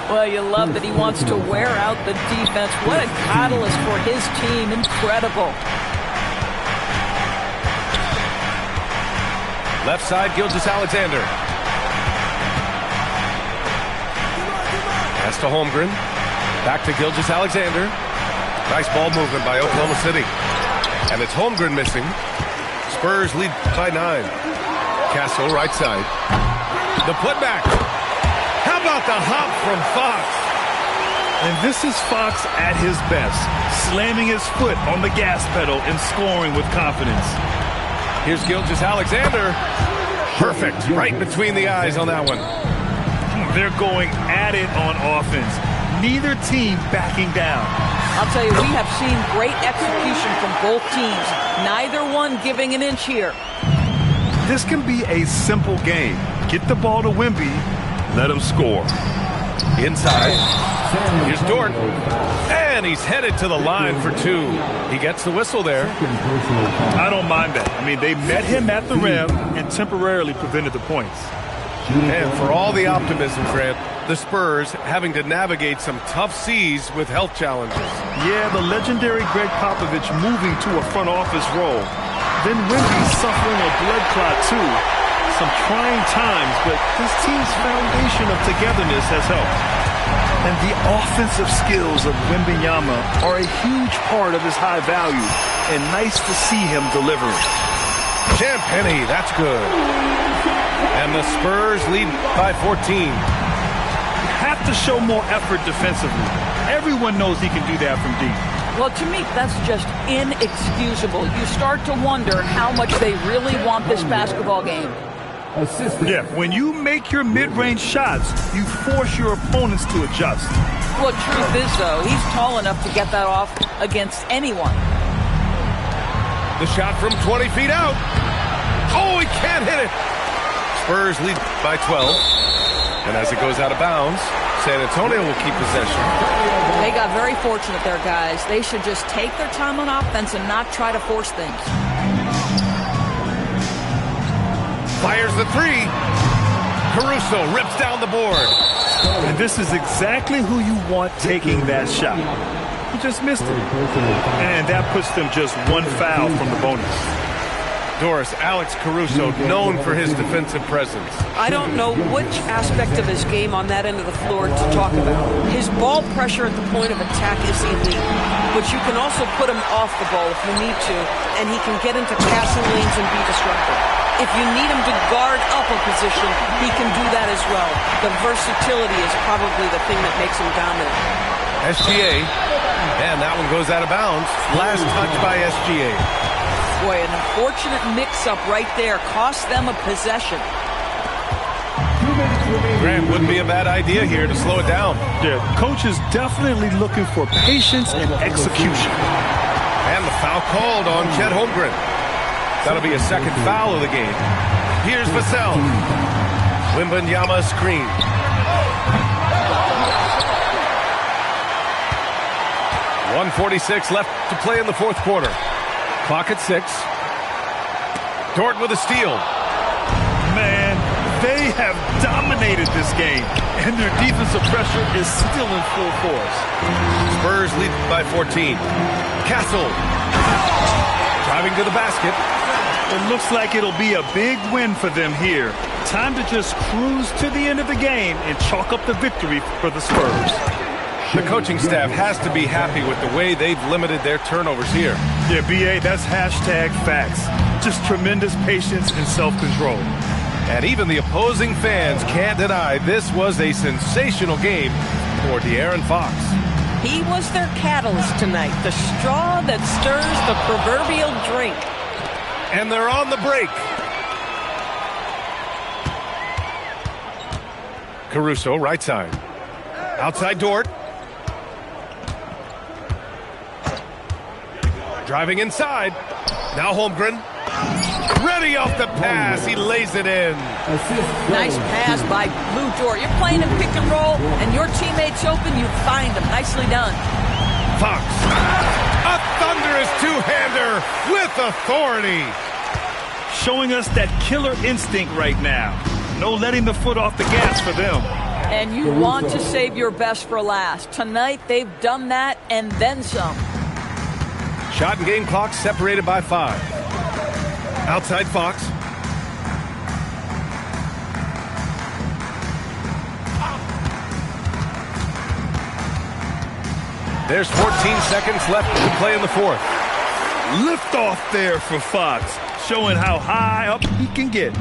Well, you love that he wants to wear out the defense. What a catalyst for his team. Incredible. Left side, Gilgeous-Alexander. Pass to Holmgren. Back to Gilgeous-Alexander. Nice ball movement by Oklahoma City. And it's Holmgren missing. Spurs lead by 9. Castle, right side. The putback. How about the hop from Fox? And this is Fox at his best. Slamming his foot on the gas pedal and scoring with confidence. Here's Gilgeous-Alexander. Perfect. Right between the eyes on that one. They're going at it on offense. Neither team backing down. I'll tell you, we have seen great execution from both teams. Neither one giving an inch here. This can be a simple game. Get the ball to Wemby, let him score. Inside. Here's Dort. And he's headed to the line for two. He gets the whistle there. I don't mind that. I mean, they met him at the rim and temporarily prevented the points. And for all the optimism, Grant, the Spurs having to navigate some tough seas with health challenges. Yeah, the legendary Greg Popovich moving to a front office role. Then Wemby suffering a blood clot too. Some trying times, but this team's foundation of togetherness has helped. And the offensive skills of Wembanyama are a huge part of his high value, and nice to see him delivering. Champagny, that's good. And the Spurs lead by 14. Have to show more effort defensively. Everyone knows he can do that from deep. Well, to me, that's just inexcusable. You start to wonder how much they really want this basketball game. Yeah, when you make your mid-range shots, you force your opponents to adjust. Well, truth is, though, he's tall enough to get that off against anyone. The shot from 20 feet out. Oh, he can't hit it. Spurs lead by 12. And as it goes out of bounds, San Antonio will keep possession. They got very fortunate there, guys. They should just take their time on offense and not try to force things. Fires the three. Caruso rips down the board. And this is exactly who you want taking that shot. He just missed it. And that puts them just one foul from the bonus. Doris, Alex Caruso, known for his defensive presence. I don't know which aspect of his game on that end of the floor to talk about. His ball pressure at the point of attack is elite, but you can also put him off the ball if you need to, and he can get into passing lanes and be disruptive. If you need him to guard up a position, he can do that as well. The versatility is probably the thing that makes him dominant. SGA, and that one goes out of bounds. Last touch by SGA. Boy, an unfortunate mix-up right there cost them a possession. Grant, wouldn't be a bad idea here to slow it down. Yeah, coach is definitely looking for patience and execution. And the foul called on Chet Holmgren. That'll be a second foul of the game. Here's Vassell. Wembanyama screen. .146 left to play in the fourth quarter. Clock at 6. Dort with a steal. Man, they have dominated this game, and their defensive pressure is still in full force. Spurs lead by 14. Castle. Driving to the basket. It looks like it'll be a big win for them here. Time to just cruise to the end of the game and chalk up the victory for the Spurs. The coaching staff has to be happy with the way they've limited their turnovers here. Yeah, BA, that's hashtag facts. Just tremendous patience and self-control. And even the opposing fans can't deny this was a sensational game for De'Aaron Fox. He was their catalyst tonight, the straw that stirs the proverbial drink. And they're on the break. Caruso, right side. Outside Dort. Driving inside. Now Holmgren. Ready off the pass. He lays it in. Nice pass by Lou Dort. You're playing in pick and roll, and your teammate's open, you find him. Nicely done. Fox. A thunderous two-hander with authority. Showing us that killer instinct right now. No letting the foot off the gas for them. And you want to save your best for last. Tonight, they've done that and then some. Shot and game clock separated by 5. Outside Fox. There's 14 seconds left to play in the fourth. Lift off there for Fox, showing how high up he can get.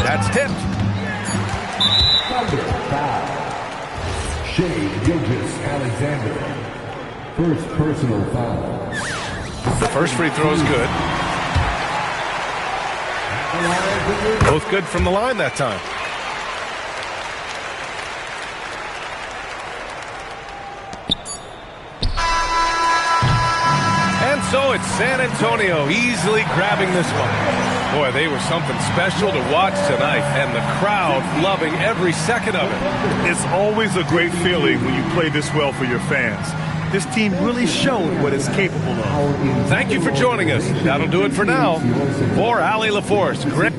That's tipped. Alexander. First personal foul. The first free throw is good. Both good from the line that time. And so it's San Antonio easily grabbing this one. Boy, they were something special to watch tonight, and the crowd loving every second of it. It's always a great feeling when you play this well for your fans. This team really showed what it's capable of. Thank you for joining us. That'll do it for now. For Allie LaForce, Greg.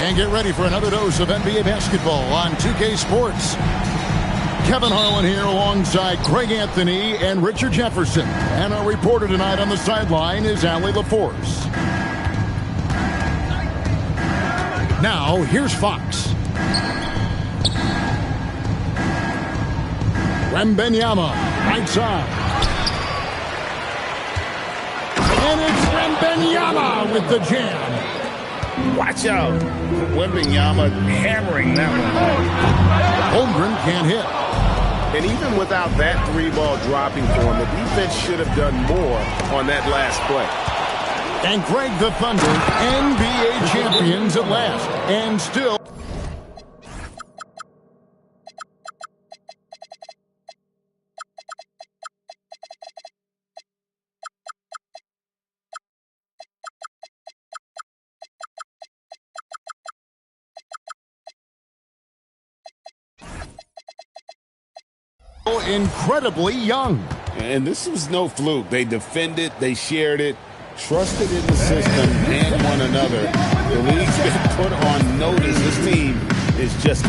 And get ready for another dose of NBA basketball on 2K Sports. Kevin Harlan here alongside Craig Anthony and Richard Jefferson. And our reporter tonight on the sideline is Allie LaForce. Now, here's Fox. Wembanyama, right side. And it's Wembanyama with the jam. Watch out. Wembanyama hammering that one. Holmgren can't hit. And even without that three-ball dropping for him, the defense should have done more on that last play. And Greg, the Thunder, NBA champions at last. And still... incredibly young. And this was no fluke. They defended, they shared it, trusted in the system and one another. The league's been put on notice. This team is just...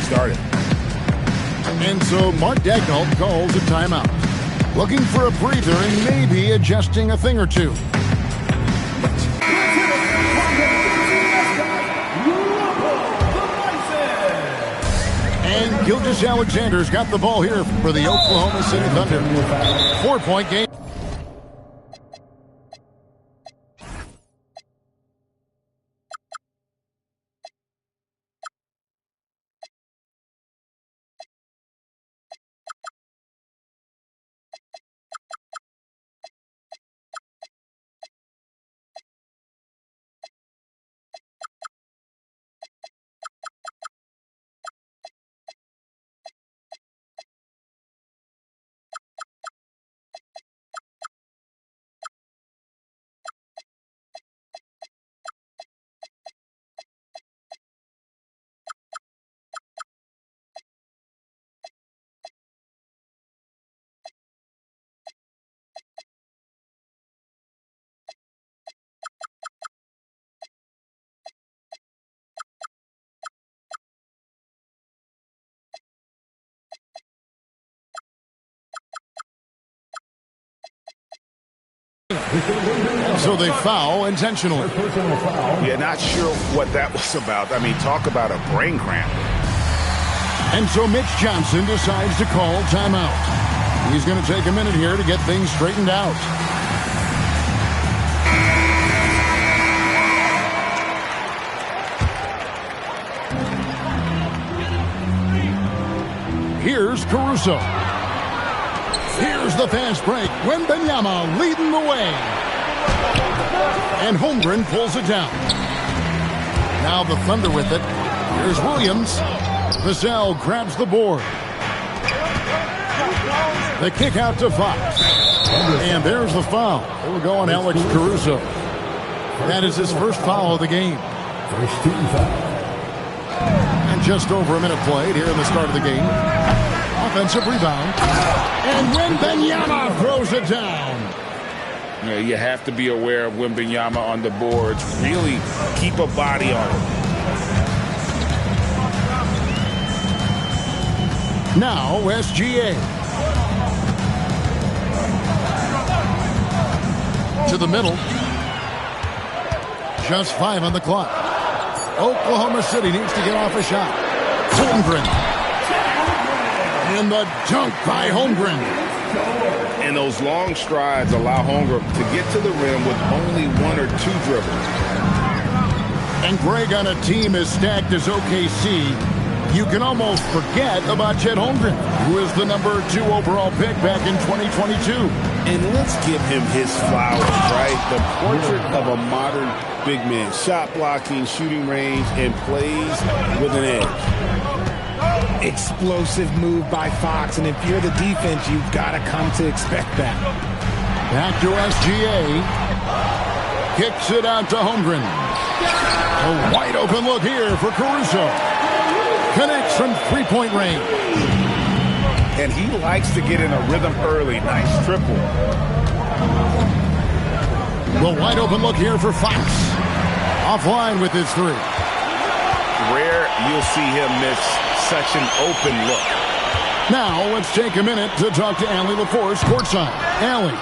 Started. And so Mark Daigneault calls a timeout. Looking for a breather and maybe adjusting a thing or two. And Gilgeous-Alexander's got the ball here for the Oklahoma City Thunder. 4-point game. So they foul intentionally. Yeah, not sure what that was about. I mean, talk about a brain cramp. And so Mitch Johnson decides to call timeout. He's going to take a minute here to get things straightened out. Here's Caruso. Here's the fast break. Wembanyama leading the way. And Holmgren pulls it down. Now the Thunder with it. Here's Williams. Vassell grabs the board. The kick out to Fox. And there's the foul. They will go on Alex Caruso. That is his first foul of the game. First team foul. And just over a minute played here in the start of the game. Offensive rebound. And Wembanyama throws it down. Yeah, you have to be aware of Wembanyama on the boards. Really keep a body on him. Now SGA. To the middle. Just 5 on the clock. Oklahoma City needs to get off a shot. Holmgren. And the dunk by Holmgren. And those long strides allow Holmgren to get to the rim with only 1 or 2 dribbles. And Greg, on a team as stacked as OKC, you can almost forget about Chet Holmgren, who is the number 2 overall pick back in 2022. And let's give him his flowers, right? The portrait of a modern big man. Shot blocking, shooting range, and plays with an edge. Explosive move by Fox, and if you're the defense, you've got to come to expect that. Back to SGA. Kicks it out to Holmgren. A wide open look here for Caruso. Connects from three-point range. And he likes to get in a rhythm early. Nice triple. The wide open look here for Fox. Offline with his 3. Rare you'll see him miss such an open look. Now let's take a minute to talk to Allie LaForce courtside. Allie.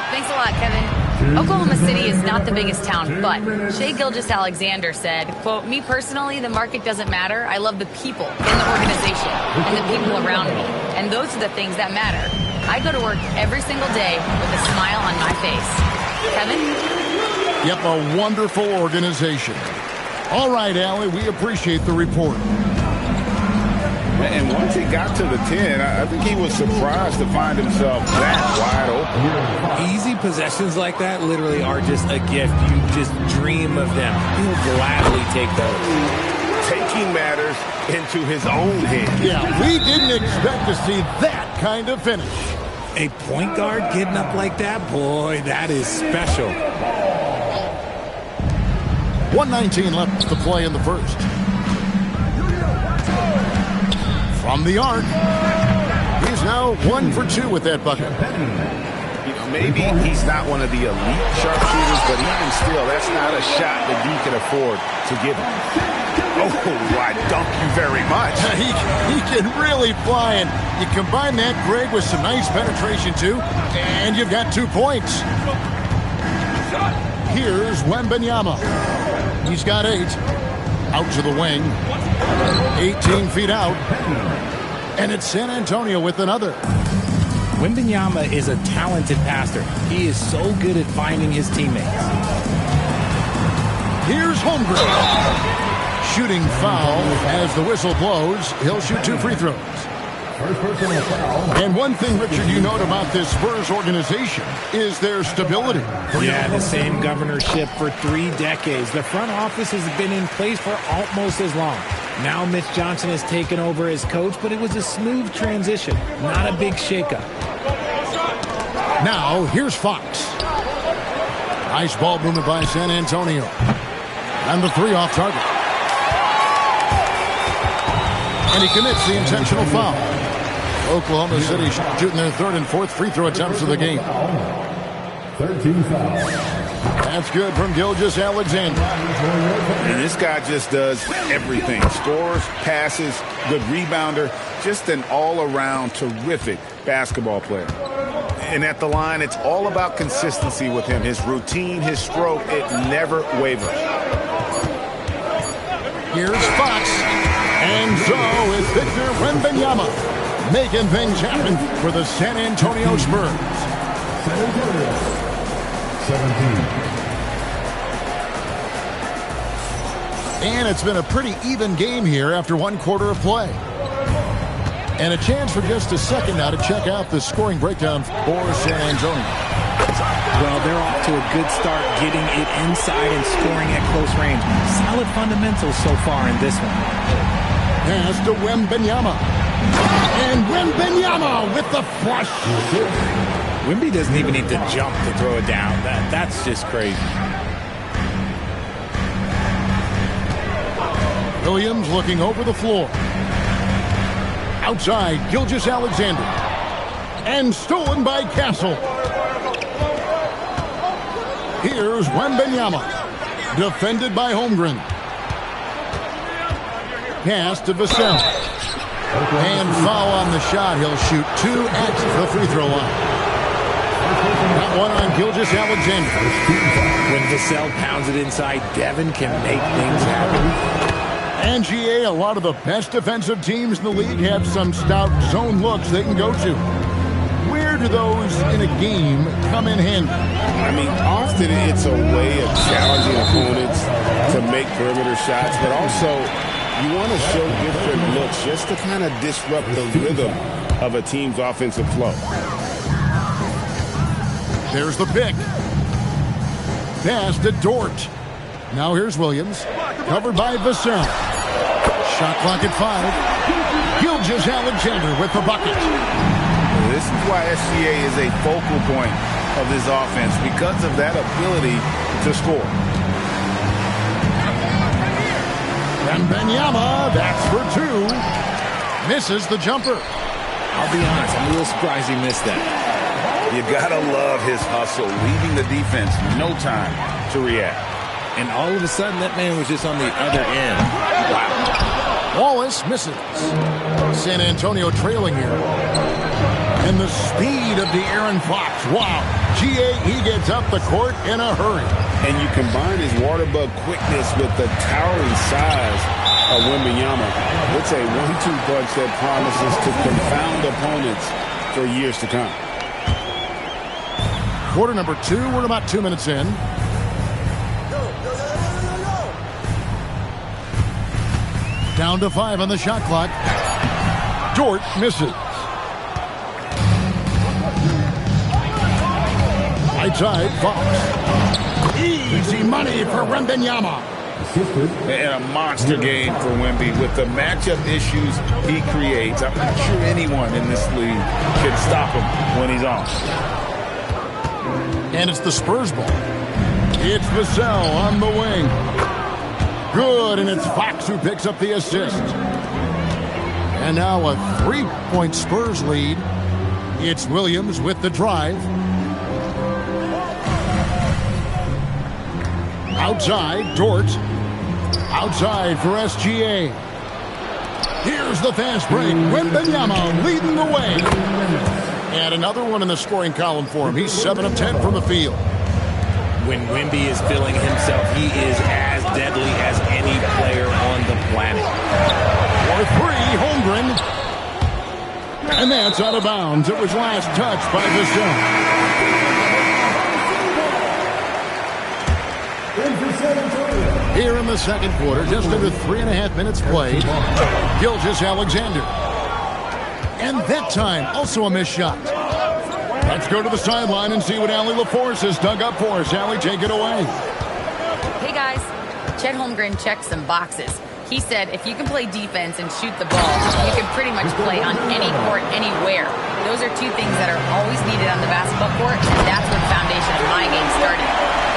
Thanks a lot, Kevin. Oklahoma City is not the biggest town, but Shai Gilgeous-Alexander said, quote, "Me personally, the market doesn't matter. I love the people in the organization and the people around me. And those are the things that matter. I go to work every single day with a smile on my face." Kevin? Yep, a wonderful organization. All right, Allie, we appreciate the report. And once he got to the 10, I think he was surprised to find himself that wide open. Easy possessions like that literally are just a gift. You just dream of them. He'll gladly take those. Taking matters into his own hands. Yeah, we didn't expect to see that kind of finish. A point guard getting up like that, boy, that is special. 1:19 left to play in the first. From the arc, he's now 1 for 2 with that bucket. You know, maybe he's not one of the elite sharpshooters, but even still, that's not a shot that you can afford to give him. Oh, I dunk you very much. He can really fly, and you combine that, Greg, with some nice penetration, too, and you've got 2 points. Here's Wembanyama. He's got 8. Out to the wing. 18 feet out. And it's San Antonio with another. Wembanyama is a talented passer. He is so good at finding his teammates. Here's Holmgren. Shooting foul as the whistle blows. He'll shoot 2 free throws. And one thing, Richard, you note about this Spurs organization is their stability. Yeah, the same governorship for 3 decades. The front office has been in place for almost as long. Now Mitch Johnson has taken over as coach, but it was a smooth transition, not a big shakeup. Now, here's Fox. Nice ball movement by San Antonio. And the 3 off target. And he commits the intentional foul. Oklahoma City shooting their 3rd and 4th free throw attempts of the game. 13 fouls. That's good from Gilgeous-Alexander. And this guy just does everything. Scores, passes, good rebounder. Just an all-around terrific basketball player. And at the line, it's all about consistency with him. His routine, his stroke, it never wavers. Here's Fox. And so is Victor Wembanyama, making things happen for the San Antonio Spurs. 17. And it's been a pretty even game here after 1 quarter of play. And a chance for just a second now to check out the scoring breakdown for San Antonio. Well, they're off to a good start getting it inside and scoring at close range. Solid fundamentals so far in this one. Pass to Wembanyama. And Wembanyama with the flush. Wemby doesn't even need to jump to throw it down. That's just crazy. Williams looking over the floor. Outside, Gilgeous-Alexander. And stolen by Castle. Here's Wembanyama. Defended by Holmgren. Pass to Vassell. And foul on the shot. He'll shoot 2 at the free throw line. That one on Gilgeous-Alexander. When Vassell pounds it inside, Devin can make things happen. And GA, a lot of the best defensive teams in the league have some stout zone looks they can go to. Where do those in a game come in handy? I mean, often it's a way of challenging opponents to make perimeter shots, but also you want to show different looks just to kind of disrupt the rhythm of a team's offensive flow. There's the pick. Pass to Dort. Now here's Williams. Covered by Vassell. Shot clock at 5. Gilgeous-Alexander with the bucket. This is why SGA is a focal point of this offense, because of that ability to score. Wembanyama, that's for 2. Misses the jumper. I'll be honest, I'm a little surprised he missed that. You gotta love his hustle, leaving the defense no time to react. And all of a sudden, that man was just on the other end. Wow. Wallace misses. San Antonio trailing here. And the speed of De'Aaron Fox. Wow. GA, he gets up the court in a hurry. And you combine his water bug quickness with the towering size of Wembanyama. It's a 1-2 punch that promises to confound opponents for years to come. Quarter number 2. We're about 2 minutes in. Down to 5 on the shot clock. Dort misses. Right side, Fox. Easy money for Wembanyama. And a monster game for Wemby with the matchup issues he creates. I'm not sure anyone in this league can stop him when he's on. And it's the Spurs ball. It's Vassell on the wing. Good, and it's Fox who picks up the assist. And now a 3-point Spurs lead. It's Williams with the drive. Outside, Dort. Outside for SGA. Here's the fast break. Wembanyama leading the way. And another one in the scoring column for him. He's 7 of 10 from the field. When Wemby is feeling himself, he is as deadly as any player on the planet. For 3, Holmgren. And that's out of bounds. It was last touched by Vassell. Here in the second quarter, just under 3.5 minutes played, Gilgeous-Alexander. And that time, also a missed shot. Let's go to the sideline and see what Allie LaForce has dug up for us. Allie, take it away. Hey, guys. Chet Holmgren checked some boxes. He said if you can play defense and shoot the ball, you can pretty much play on any court, anywhere. Those are 2 things that are always needed on the basketball court, and that's where the foundation of my game started.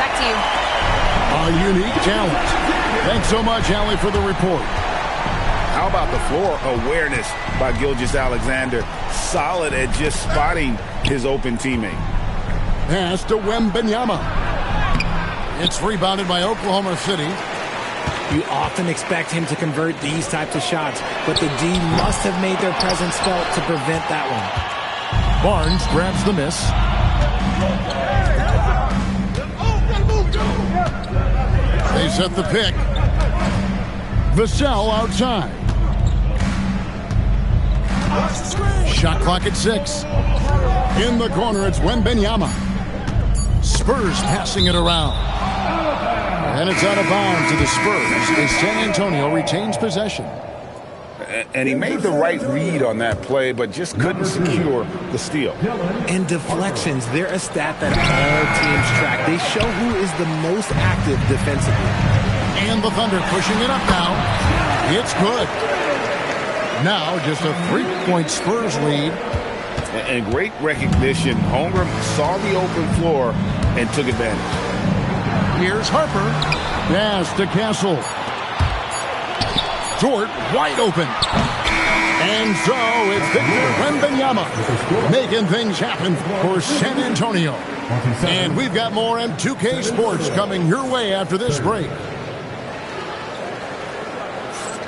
Back to you. A unique talent. Thanks so much, Allie, for the report. How about the floor awareness by Gilgeous-Alexander? Solid at just spotting his open teammate. Pass to Wembanyama. It's rebounded by Oklahoma City. You often expect him to convert these types of shots, but the D must have made their presence felt to prevent that one. Barnes grabs the miss. They set the pick. Vassell outside. Shot clock at 6. In the corner, it's Wembanyama. Spurs passing it around. And it's out of bounds to the Spurs as San Antonio retains possession. And he made the right read on that play, but just couldn't secure the steal. And deflections, they're a stat that all teams track. They show who is the most active defensively. And the Thunder pushing it up now. It's good. Now just a 3-point Spurs lead. And great recognition. Holmgren saw the open floor and took advantage. Here's Harper. Pass to Castle. Dort wide open. And so it's Victor Wembanyama making things happen for San Antonio. And we've got more M2K Sports coming your way after this break.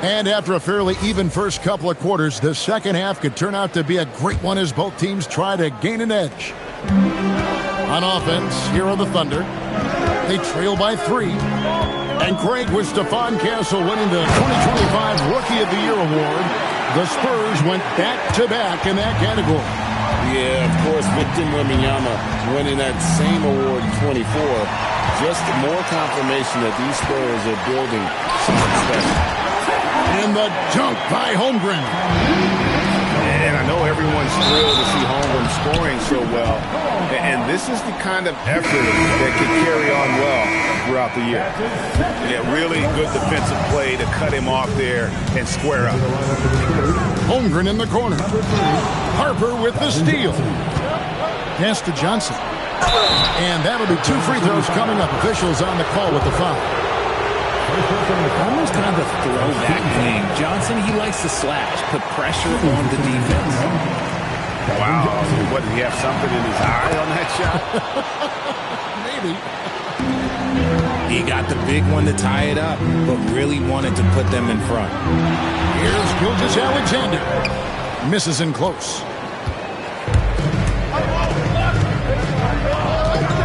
And after a fairly even first couple of quarters, the second half could turn out to be a great one as both teams try to gain an edge. On offense, here are the Thunder. They trail by 3. And Craig, with Stephon Castle winning the 2025 Rookie of the Year award, the Spurs went back-to-back in that category. Yeah, of course, Victor Wembanyama winning that same award in 24. Just more confirmation that these Spurs are building something special. And the dunk by Holmgren. And I know everyone's thrilled to see Holmgren scoring so well. And this is the kind of effort that can carry on well throughout the year. Yeah, really good defensive play to cut him off there and square up. Holmgren in the corner. Harper with the steal. Pass to Johnson. And that'll be 2 free throws coming up. Officials on the call with the foul. Almost kind of a throwback thing. Johnson, he likes to slash, put pressure on the defense. Wow. What, did he have something in his eye on that shot? Maybe. He got the big one to tie it up, but really wanted to put them in front. Here's Gilgeous-Alexander. Misses in close.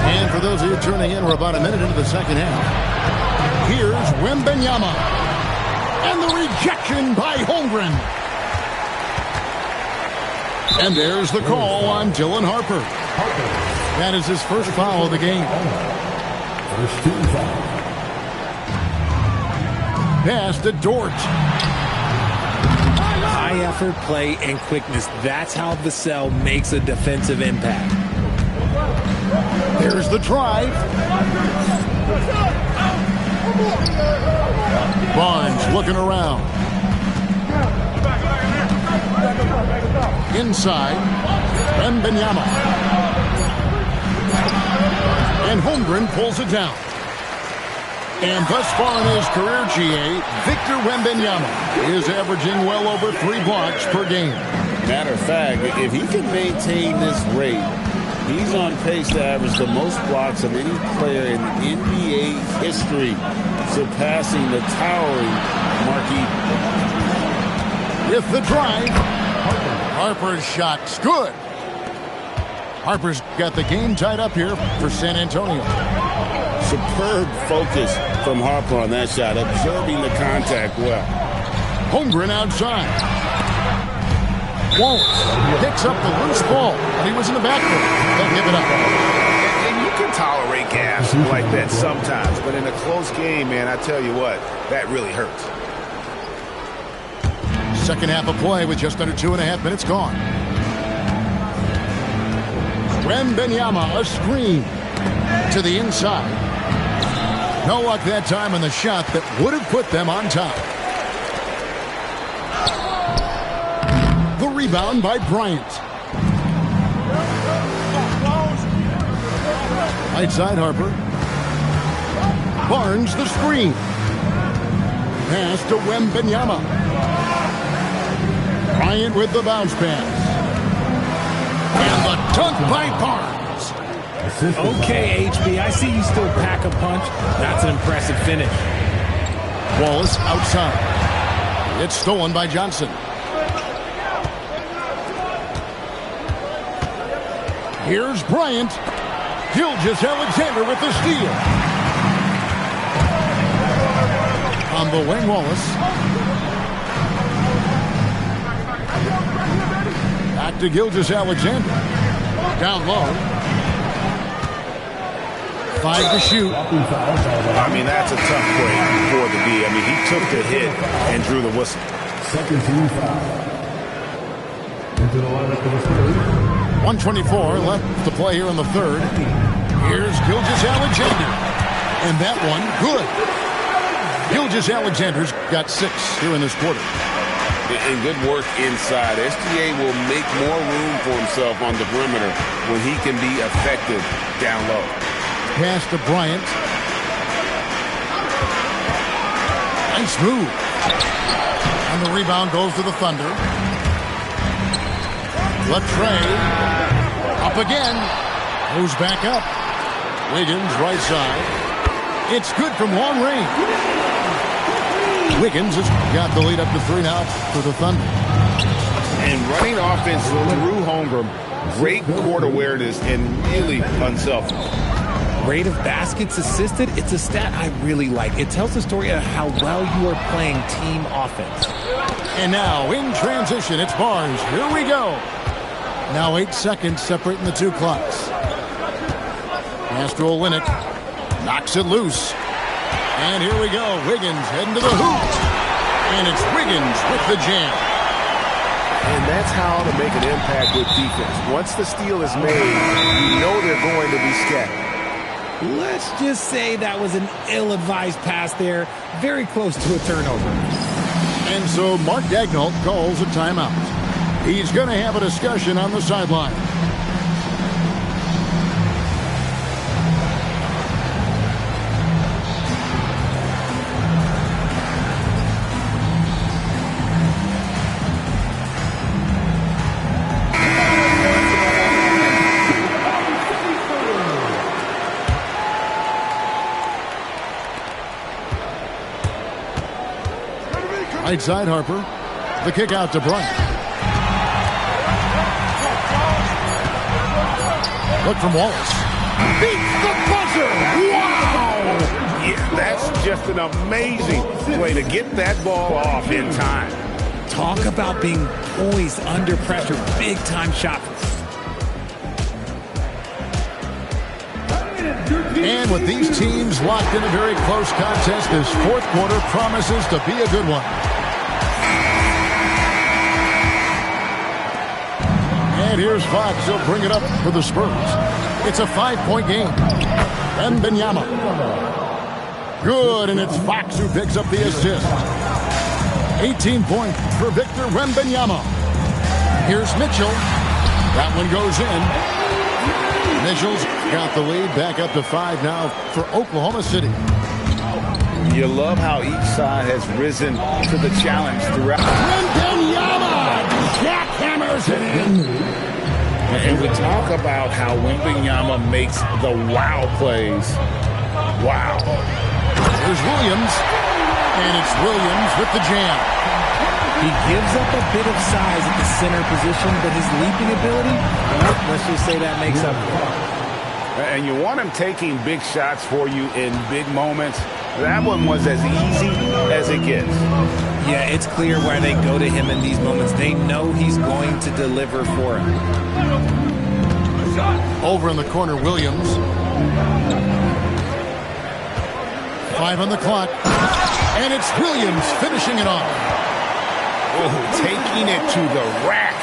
And for those of you tuning in, we're about a minute into the second half. Here's Wembanyama. And the rejection by Holmgren. And there's the call on Dylan Harper. That is his first foul of the game. First team foul. Pass to Dort. High effort play and quickness. That's how Vassell makes a defensive impact. There's the drive. Barnes looking around. Inside. Wembanyama. And Holmgren pulls it down. And thus far in his career, GA, Victor Wembanyama is averaging well over 3 blocks per game. Matter of fact, if he can maintain this rate, he's on pace to average the most blocks of any player in NBA history, surpassing the towering Marquis. With the drive, Harper's shot's good. Harper's got the game tied up here for San Antonio. Superb focus from Harper on that shot, observing the contact well. Holmgren outside. Wallace picks up the loose ball, and he was in the backcourt. They'll give it up. And you can tolerate gas like that sometimes, but in a close game, man, I tell you what, that really hurts. Second half of play with just under 2.5 minutes gone. Wembanyama, a screen to the inside. No luck that time on the shot that would have put them on top. The rebound by Bryant. Right side Harper. Barnes the screen. Pass to Wembanyama. Bryant with the bounce pass. And the dunk by Barnes. Okay, HB, I see you still pack a punch. That's an impressive finish. Wallace outside. It's stolen by Johnson. Here's Bryant. Gilgeous-Alexander with the steal. On the wing, Wallace. Back to Gilgeous-Alexander. Down low. 5 to shoot. I mean, that's a tough break for the D. I mean, he took the hit and drew the whistle. Second team foul. Into the lineup for the third. 1:24 left to play here in the third. Here's Gilgeous-Alexander. And that one, good. Gilgeous-Alexander's got 6 here in this quarter. And good work inside. SGA will make more room for himself on the perimeter when he can be effective down low. Pass to Bryant. Nice move. And the rebound goes to the Thunder. Latrey. Up again. Goes back up. Wiggins right side. It's good from long range. Wiggins has got the lead up to 3 now for the Thunder. And running offense through Holmgren. Great court awareness and really unselfish. Rate of baskets assisted, it's a stat I really like. It tells the story of how well you are playing team offense. And now in transition, it's Barnes. Here we go. Now 8 seconds separating the 2 clocks. Pass to Olynyk. Knocks it loose. And here we go. Wiggins heading to the hoop. And it's Wiggins with the jam. And that's how to make an impact with defense. Once the steal is made, you know they're going to be scattered. Let's just say that was an ill-advised pass there. Very close to a turnover. And so Mark Daigneault calls a timeout. He's going to have a discussion on the sideline. Right side, Harper. The kick out to Bryant. Look from Wallace. Beats the buzzer! Wow! Yeah, that's just an amazing way to get that ball off in time. Talk about being poised under pressure. Big time shot. And with these teams locked in a very close contest, this 4th quarter promises to be a good one. And here's Fox. He'll bring it up for the Spurs. It's a 5-point game. Wembanyama. Good, and it's Fox who picks up the assist. 18 points for Victor Wembanyama. Here's Mitchell. That one goes in. Mitchell's got the lead back up to 5 now for Oklahoma City. You love how each side has risen to the challenge throughout. Wembanyama jackhammers it in. And we talk about how Wembanyama makes the wow plays. Wow. Here's Williams. And it's Williams with the jam. He gives up a bit of size at the center position, but his leaping ability, well, let's just say that makes up for it. And you want him taking big shots for you in big moments. That one was as easy as it gets. Yeah, it's clear why they go to him in these moments. They know he's going to deliver for him. Over in the corner, Williams. 5 on the clock. And it's Williams finishing it off. Oh, taking it to the rack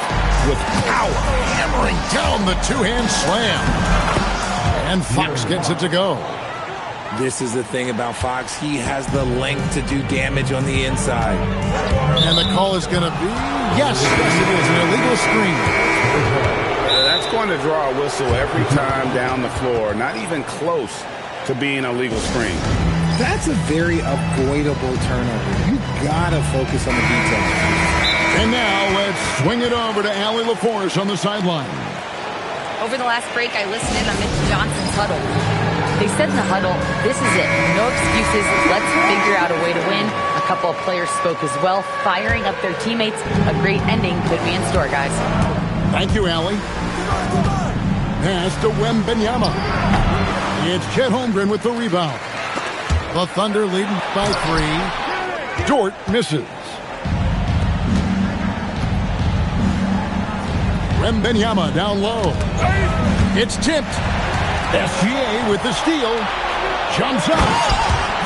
with power. Hammering down the 2-hand slam. And Fox gets it to go. This is the thing about Fox. He has the length to do damage on the inside. And the call is going to be, yes, it is, an illegal screen. That's going to draw a whistle every time down the floor. Not even close to being a legal screen. That's a very avoidable turnover. You gotta focus on the details. And now let's swing it over to Allie LaForce on the sideline. Over the last break, I listened in on Mitch Johnson's huddle. They said in the huddle, this is it. No excuses. Let's figure out a way to win. A couple of players spoke as well, firing up their teammates. A great ending could be in store, guys. Thank you, Allie. Pass to Wembanyama. It's Chet Holmgren with the rebound. The Thunder leading by 3. Dort misses. Wembanyama down low. It's tipped. SGA with the steal. Jumps up.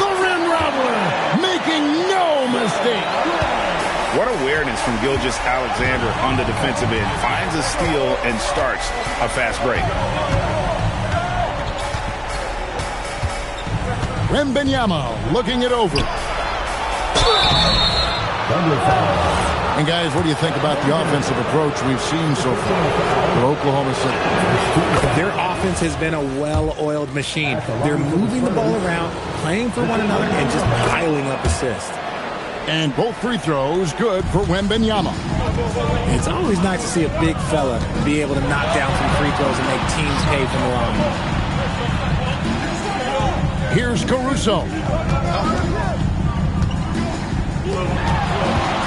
The rim robber making no mistake. What awareness from Gilgeous-Alexander on the defensive end. Finds a steal and starts a fast break. Wembanyama looking it over. And guys, what do you think about the offensive approach we've seen so far for Oklahoma City? Their offense has been a well-oiled machine. They're moving the ball around, playing for one another, and just piling up assists. And both free throws good for Wembanyama. It's always nice to see a big fella be able to knock down some free throws and make teams pay from the line. Here's Caruso.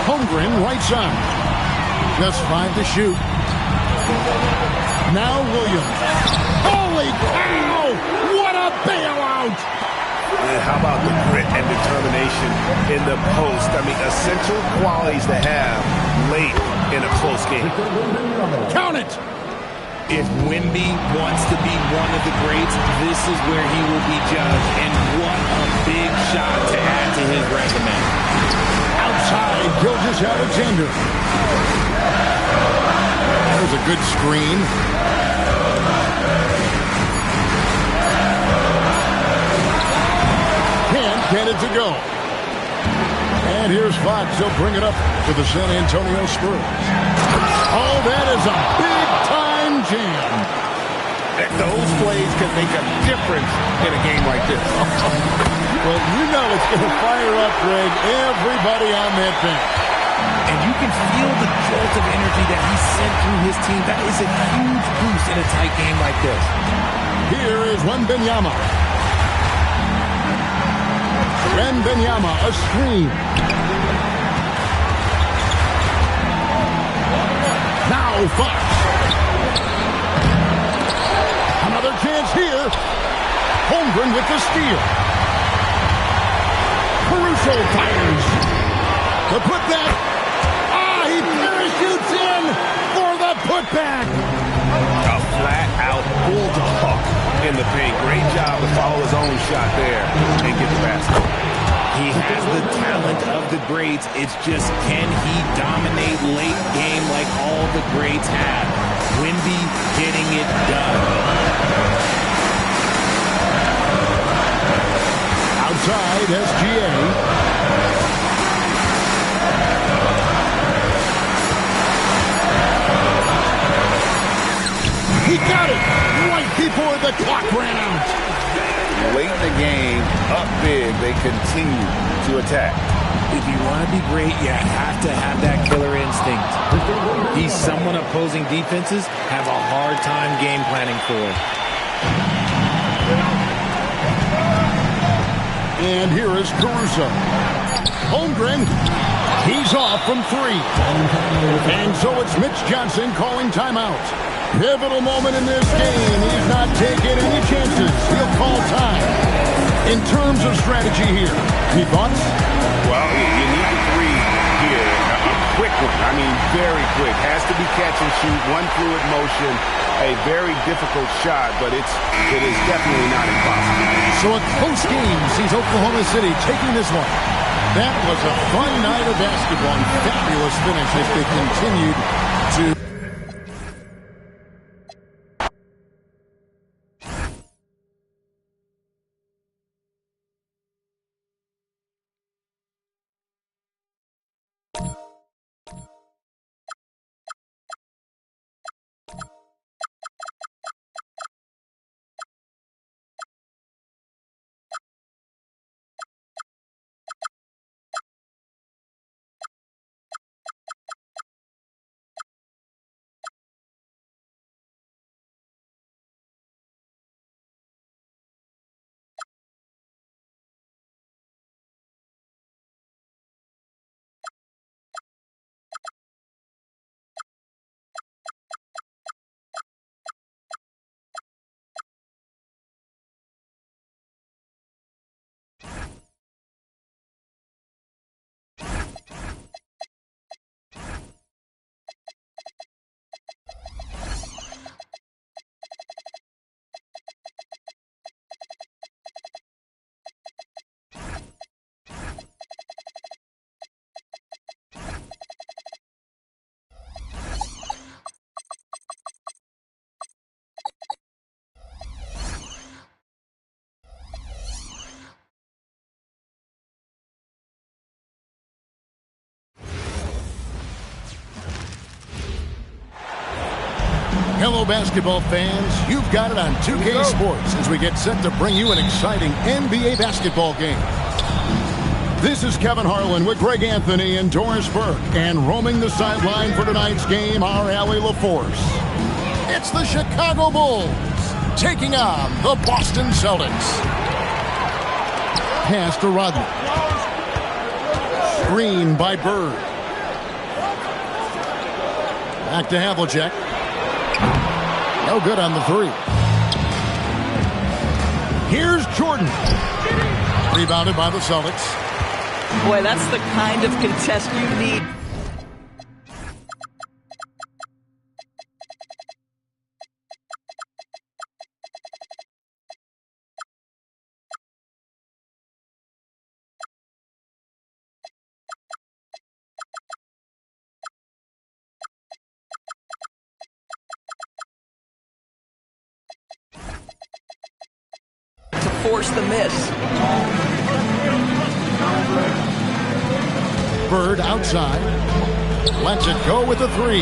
Holmgren right side. Just 5 to shoot. Now Williams. Holy cow! What a bailout! And how about the grit and determination in the post? I mean, essential qualities to have late in a close game. Count it! If Wemby wants to be one of the greats, this is where he will be judged. And what a big shot to add to his resume. Outside, Gilgeous-Alexander. That was a good screen. Can't get it to go. And here's Fox. He'll bring it up to the San Antonio Spurs. Oh, that is a big-time jam. Those plays can make a difference in a game like this. Well, you know it's going to fire up, Greg, everybody on that bench. And you can feel the jolt of energy that he sent through his team. That is a huge boost in a tight game like this. Here is Wembanyama. Wembanyama, a screen. Now Fox. Another chance here. Holmgren with the steal. Caruso fires. The putback. He parachutes in for the putback. A flat-out bulldog in the paint. Great job to follow his own shot there and get the basket. He has the talent of the greats. It's just, can he dominate late game like all the greats have? Wemby getting it done. Outside, SGA. He got it right before the clock ran out. Late in the game, up big, they continue to attack. If you want to be great, you have to have that killer instinct. He's someone opposing defenses have a hard time game planning for. And here is Caruso. Holmgren, he's off from 3. And so it's Mitch Johnson calling timeout. Pivotal moment in this game. He's not taking any chances. He'll call time. In terms of strategy here, any thoughts? Well, you need the 3 here. A quick one. I mean, very quick. Has to be catch and shoot. One fluid motion. A very difficult shot, but it is definitely not impossible. So a close game sees Oklahoma City taking this one. That was a fun night of basketball and fabulous finish as they continued to Hello, basketball fans. You've got it on 2K Sports as we get set to bring you an exciting NBA basketball game. This is Kevin Harlan with Greg Anthony and Doris Burke. And roaming the sideline for tonight's game, our Allie LaForce. It's the Chicago Bulls taking on the Boston Celtics. Pass to Rodman. Screen by Bird. Back to Havlicek. No good on the three. Here's Jordan. Rebounded by the Celtics. Boy, that's the kind of contest you need. Force the miss. Bird outside. Lets it go with the three.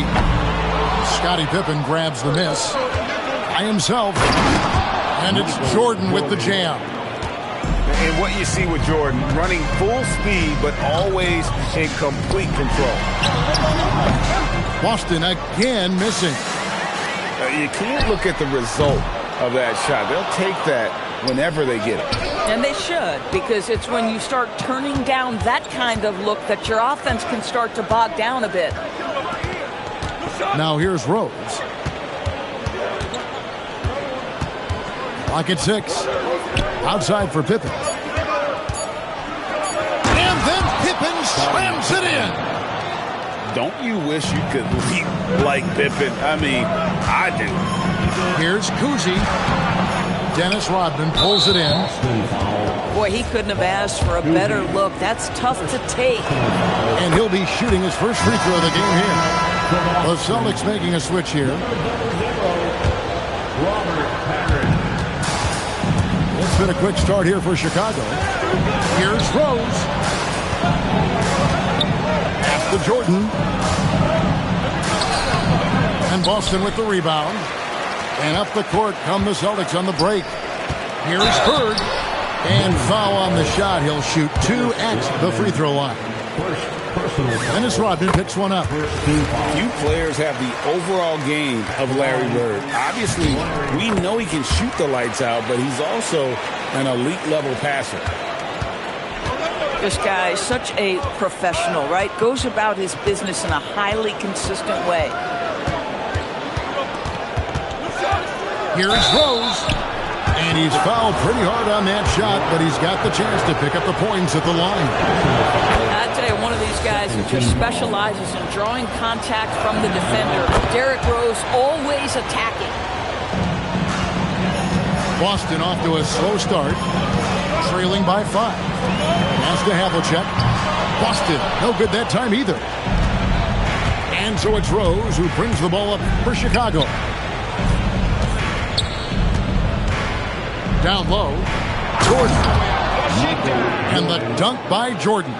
Scottie Pippen grabs the miss by himself. And it's Jordan with the jam. And what you see with Jordan, running full speed, but always in complete control. Boston again missing. You can't look at the result of that shot. They'll take that whenever they get it. And they should, because it's when you start turning down that kind of look that your offense can start to bog down a bit. Now here's Rose. Clock at 6. Outside for Pippen. And then Pippen slams it in. Don't you wish you could leap like Pippen? I mean, I do. Here's Kuzi. Dennis Rodman pulls it in. Boy, he couldn't have asked for a better look. That's tough to take. And he'll be shooting his first free throw of the game here. The Celtics making a switch here. It's been a quick start here for Chicago. Here's Rose. Pass to Jordan. And Boston with the rebound. And up the court come the Celtics on the break. Here's Bird. And foul on the shot. He'll shoot 2 at the free throw line. Dennis Rodman picks one up. Few players have the overall game of Larry Bird. Obviously, we know he can shoot the lights out, but he's also an elite level passer. This guy is such a professional, right? Goes about his business in a highly consistent way. Here's Rose. And he's fouled pretty hard on that shot, but he's got the chance to pick up the points at the line. I'd tell you, one of these guys who just specializes in drawing contact from the defender. Derrick Rose always attacking. Boston off to a slow start, trailing by 5. Pass to Havlicek. Boston, no good that time either. And so it's Rose who brings the ball up for Chicago. Down low, Jordan. And the dunk by Jordan.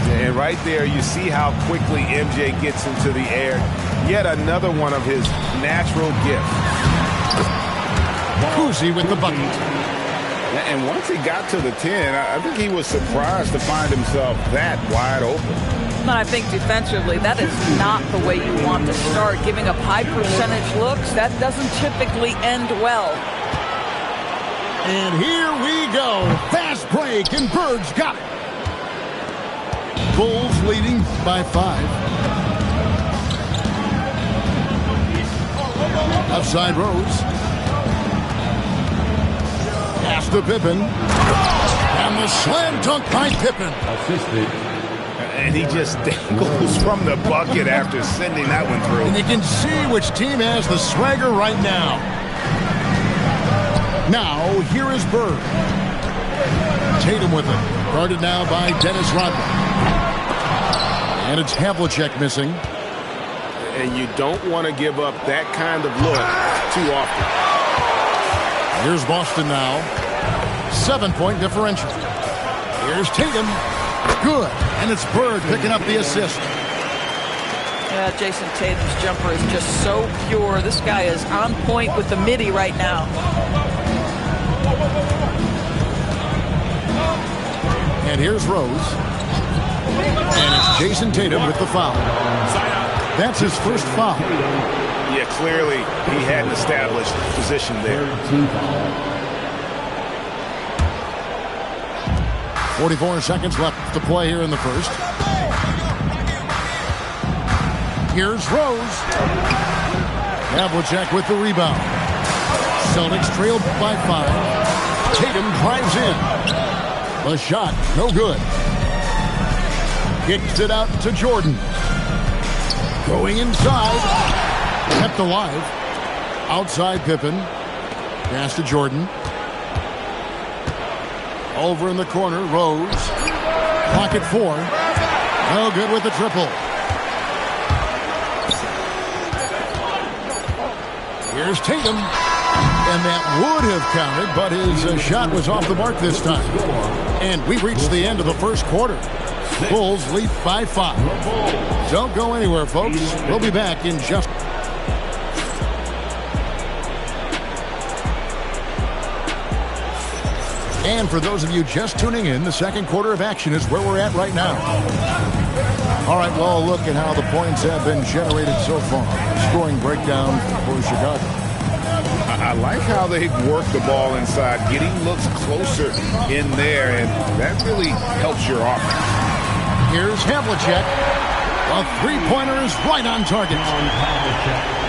And right there, you see how quickly MJ gets into the air. Yet another one of his natural gifts. Kuzi with the bucket. And once he got to the 10, I think he was surprised to find himself that wide open. I think defensively, that is not the way you want to start. Giving up high percentage looks, that doesn't typically end well. And here we go. Fast break, and Bird's got it. Bulls leading by 5. Outside Rose. Pass to Pippen. And the slam dunk by Pippen. And he just dangles from the bucket after sending that one through. And you can see which team has the swagger right now. Now, here is Bird. Tatum with it. Guarded now by Dennis Rodman. And it's Havlicek missing. And you don't want to give up that kind of look too often. Here's Boston now. 7-point differential. Here's Tatum. Good. And it's Bird picking up the assist. Jason Tatum's jumper is just so pure. This guy is on point with the midi right now. And here's Rose. And it's Jason Tatum with the foul. That's his first foul. Yeah, clearly he had an established position there. 44 seconds left to play here in the first. Here's Rose. Havlicek with the rebound. Celtics trailed by 5. Tatum drives in. The shot, no good. Kicks it out to Jordan. Going inside. Kept alive. Outside Pippen. Pass to Jordan. Over in the corner, Rose. Clock at 4. No good with the triple. Here's Tatum. And that would have counted, but his shot was off the mark this time. And we reached the end of the first quarter. Bulls lead by 5. Don't go anywhere, folks. We'll be back in just... And for those of you just tuning in, the second quarter of action is where we're at right now. All right, well, look at how the points have been generated so far. Scoring breakdown for Chicago. I like how they've worked the ball inside, getting looks closer in there, and that really helps your offense. Here's Havlicek. A three-pointer is right on target.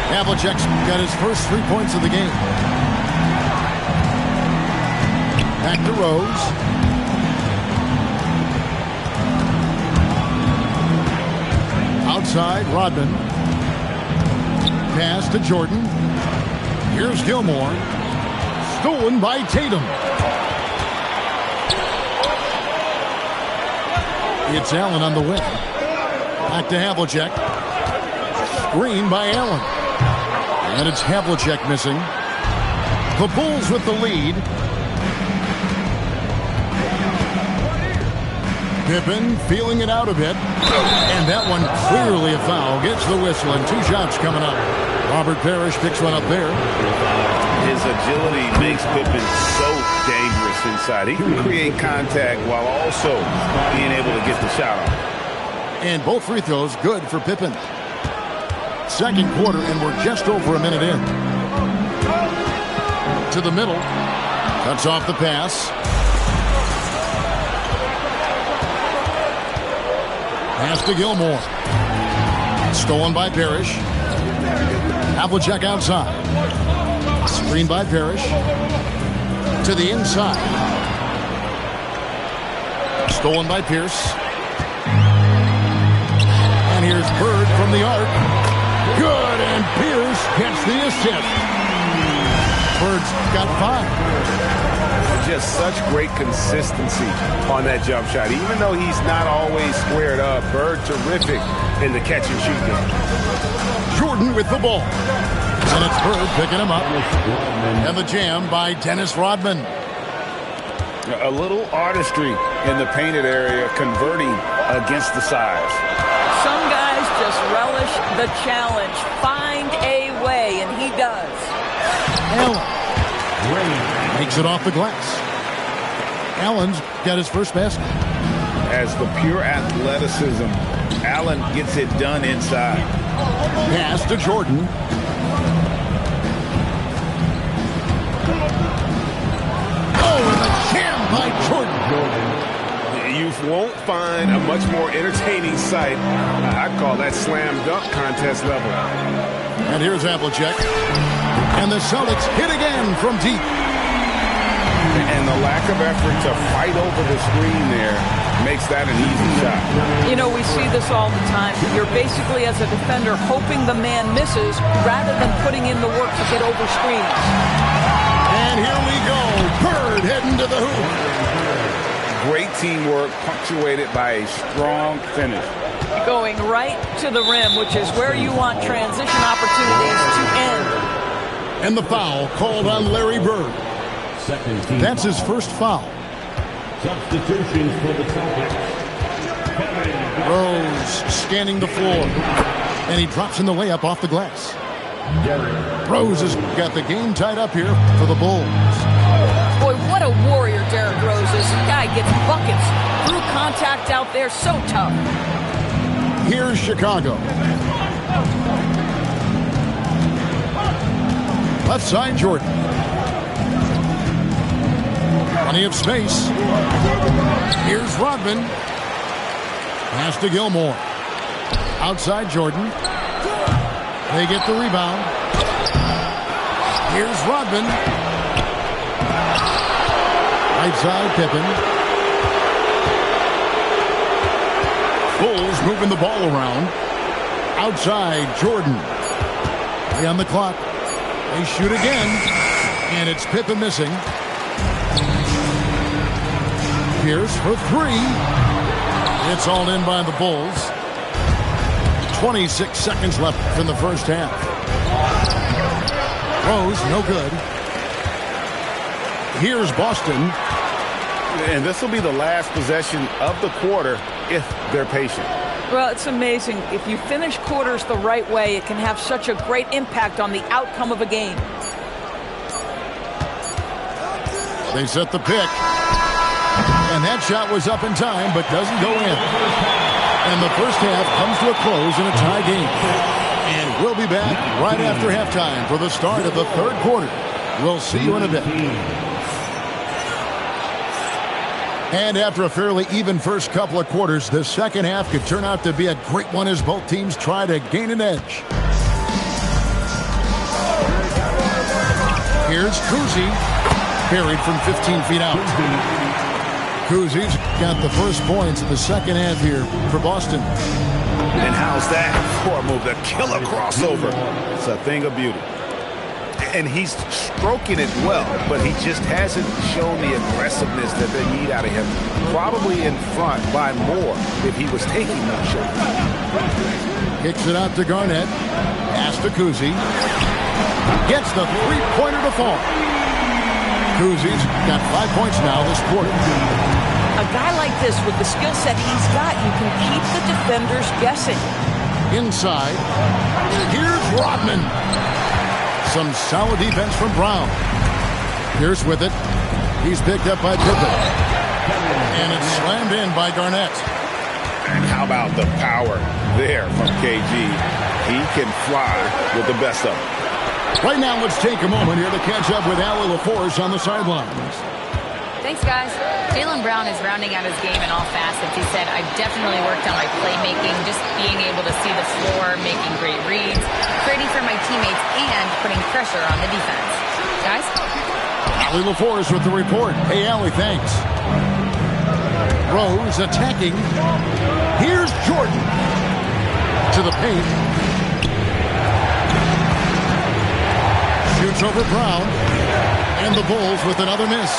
Havlicek's got his first 3 points of the game. Back to Rose. Outside, Rodman. Pass to Jordan. Here's Gilmore. Stolen by Tatum. It's Allen on the wing. Back to Havlicek. Screen by Allen. And it's Havlicek missing. The Bulls with the lead. Pippen feeling it out a bit. And that one clearly a foul. Gets the whistle and 2 shots coming up. Robert Parrish picks one up there. His agility makes Pippen so dangerous inside. He can create contact while also being able to get the shot off. And both free throws good for Pippen. Second quarter, and we're just over a minute in. To the middle. Cuts off the pass. Pass to Gilmore. Stolen by Parrish. Havlicek outside. Screen by Parrish. To the inside. Stolen by Pierce. And here's Bird from the arc. Good, and Pierce gets the assist. Bird's got 5. Just such great consistency on that jump shot. Even though he's not always squared up, Bird terrific in the catch and shoot game. Jordan with the ball. And it's Bird picking him up. And the jam by Dennis Rodman. A little artistry in the painted area, converting against the size. Some guys just relish the challenge. Find a way, and he does. Allen makes it off the glass. Allen's got his first basket. As the pure athleticism, Allen gets it done inside. Pass to Jordan. Oh, and the jam by Jordan. You won't find a much more entertaining sight. I'd call that slam dunk contest level. And here's Havlicek. And the Celtics hit again from deep. And the lack of effort to fight over the screen there makes that an easy shot. You know, we see this all the time. You're basically, as a defender, hoping the man misses rather than putting in the work to get over screens. And here we go. Bird heading to the hoop. Great teamwork punctuated by a strong finish. Going right to the rim, which is where you want transition opportunities to end. And the foul called on Larry Bird. That's his first foul. Substitutions for the Celtics. Rose scanning the floor. And he drops in the layup off the glass. Rose has got the game tied up here for the Bulls. Boy, what a warrior Derrick Rose is. This guy gets buckets through contact out there. So tough. Here's Chicago. Left side, Jordan. Plenty of space. Here's Rodman. Pass to Gilmore. Outside, Jordan. They get the rebound. Here's Rodman. Right side, Pippen. Bulls moving the ball around. Outside, Jordan. 3 on the clock. They shoot again. And it's Pippen missing. Pierce for 3. It's all in by the Bulls. 26 seconds left in the first half. Rose, no good. Here's Boston. And this will be the last possession of the quarter if they're patient. Well, it's amazing. If you finish quarters the right way, it can have such a great impact on the outcome of a game. They set the pick. And that shot was up in time, but doesn't go in. And the first half comes to a close in a tie game. And we'll be back right after halftime for the start of the third quarter. We'll see you in a bit. And after a fairly even first couple of quarters, the second half could turn out to be a great one as both teams try to gain an edge. Here's Kuzi, buried from 15 feet out. Kuzi's got the first points of the second half here for Boston. And how's that for a move? The killer crossover. It's a thing of beauty. And he's stroking it well, but he just hasn't shown the aggressiveness that they need out of him. Probably in front by more if he was taking more shots. Kicks it out to Garnett. Pass to Kuzi. Gets the three-pointer to fall. Kuzi's got 5 points now this quarter. A guy like this with the skill set he's got, you can keep the defenders guessing. Inside. Here's Rodman. Some solid defense from Brown. Pierce with it. He's picked up by Pippen. And it's slammed in by Garnett. And how about the power there from KG? He can fly with the best of them. Right now, let's take a moment here to catch up with Allie LaForce on the sidelines. Thanks, guys. Jaylen Brown is rounding out his game in all facets. He said, I've definitely worked on my playmaking, just being able to see the floor, making great reads, creating for my teammates, and putting pressure on the defense. Guys? Allie LaForce with the report. Hey, Allie, thanks. Rose attacking. Here's Jordan. To the paint. Shoots over Brown. And the Bulls with another miss.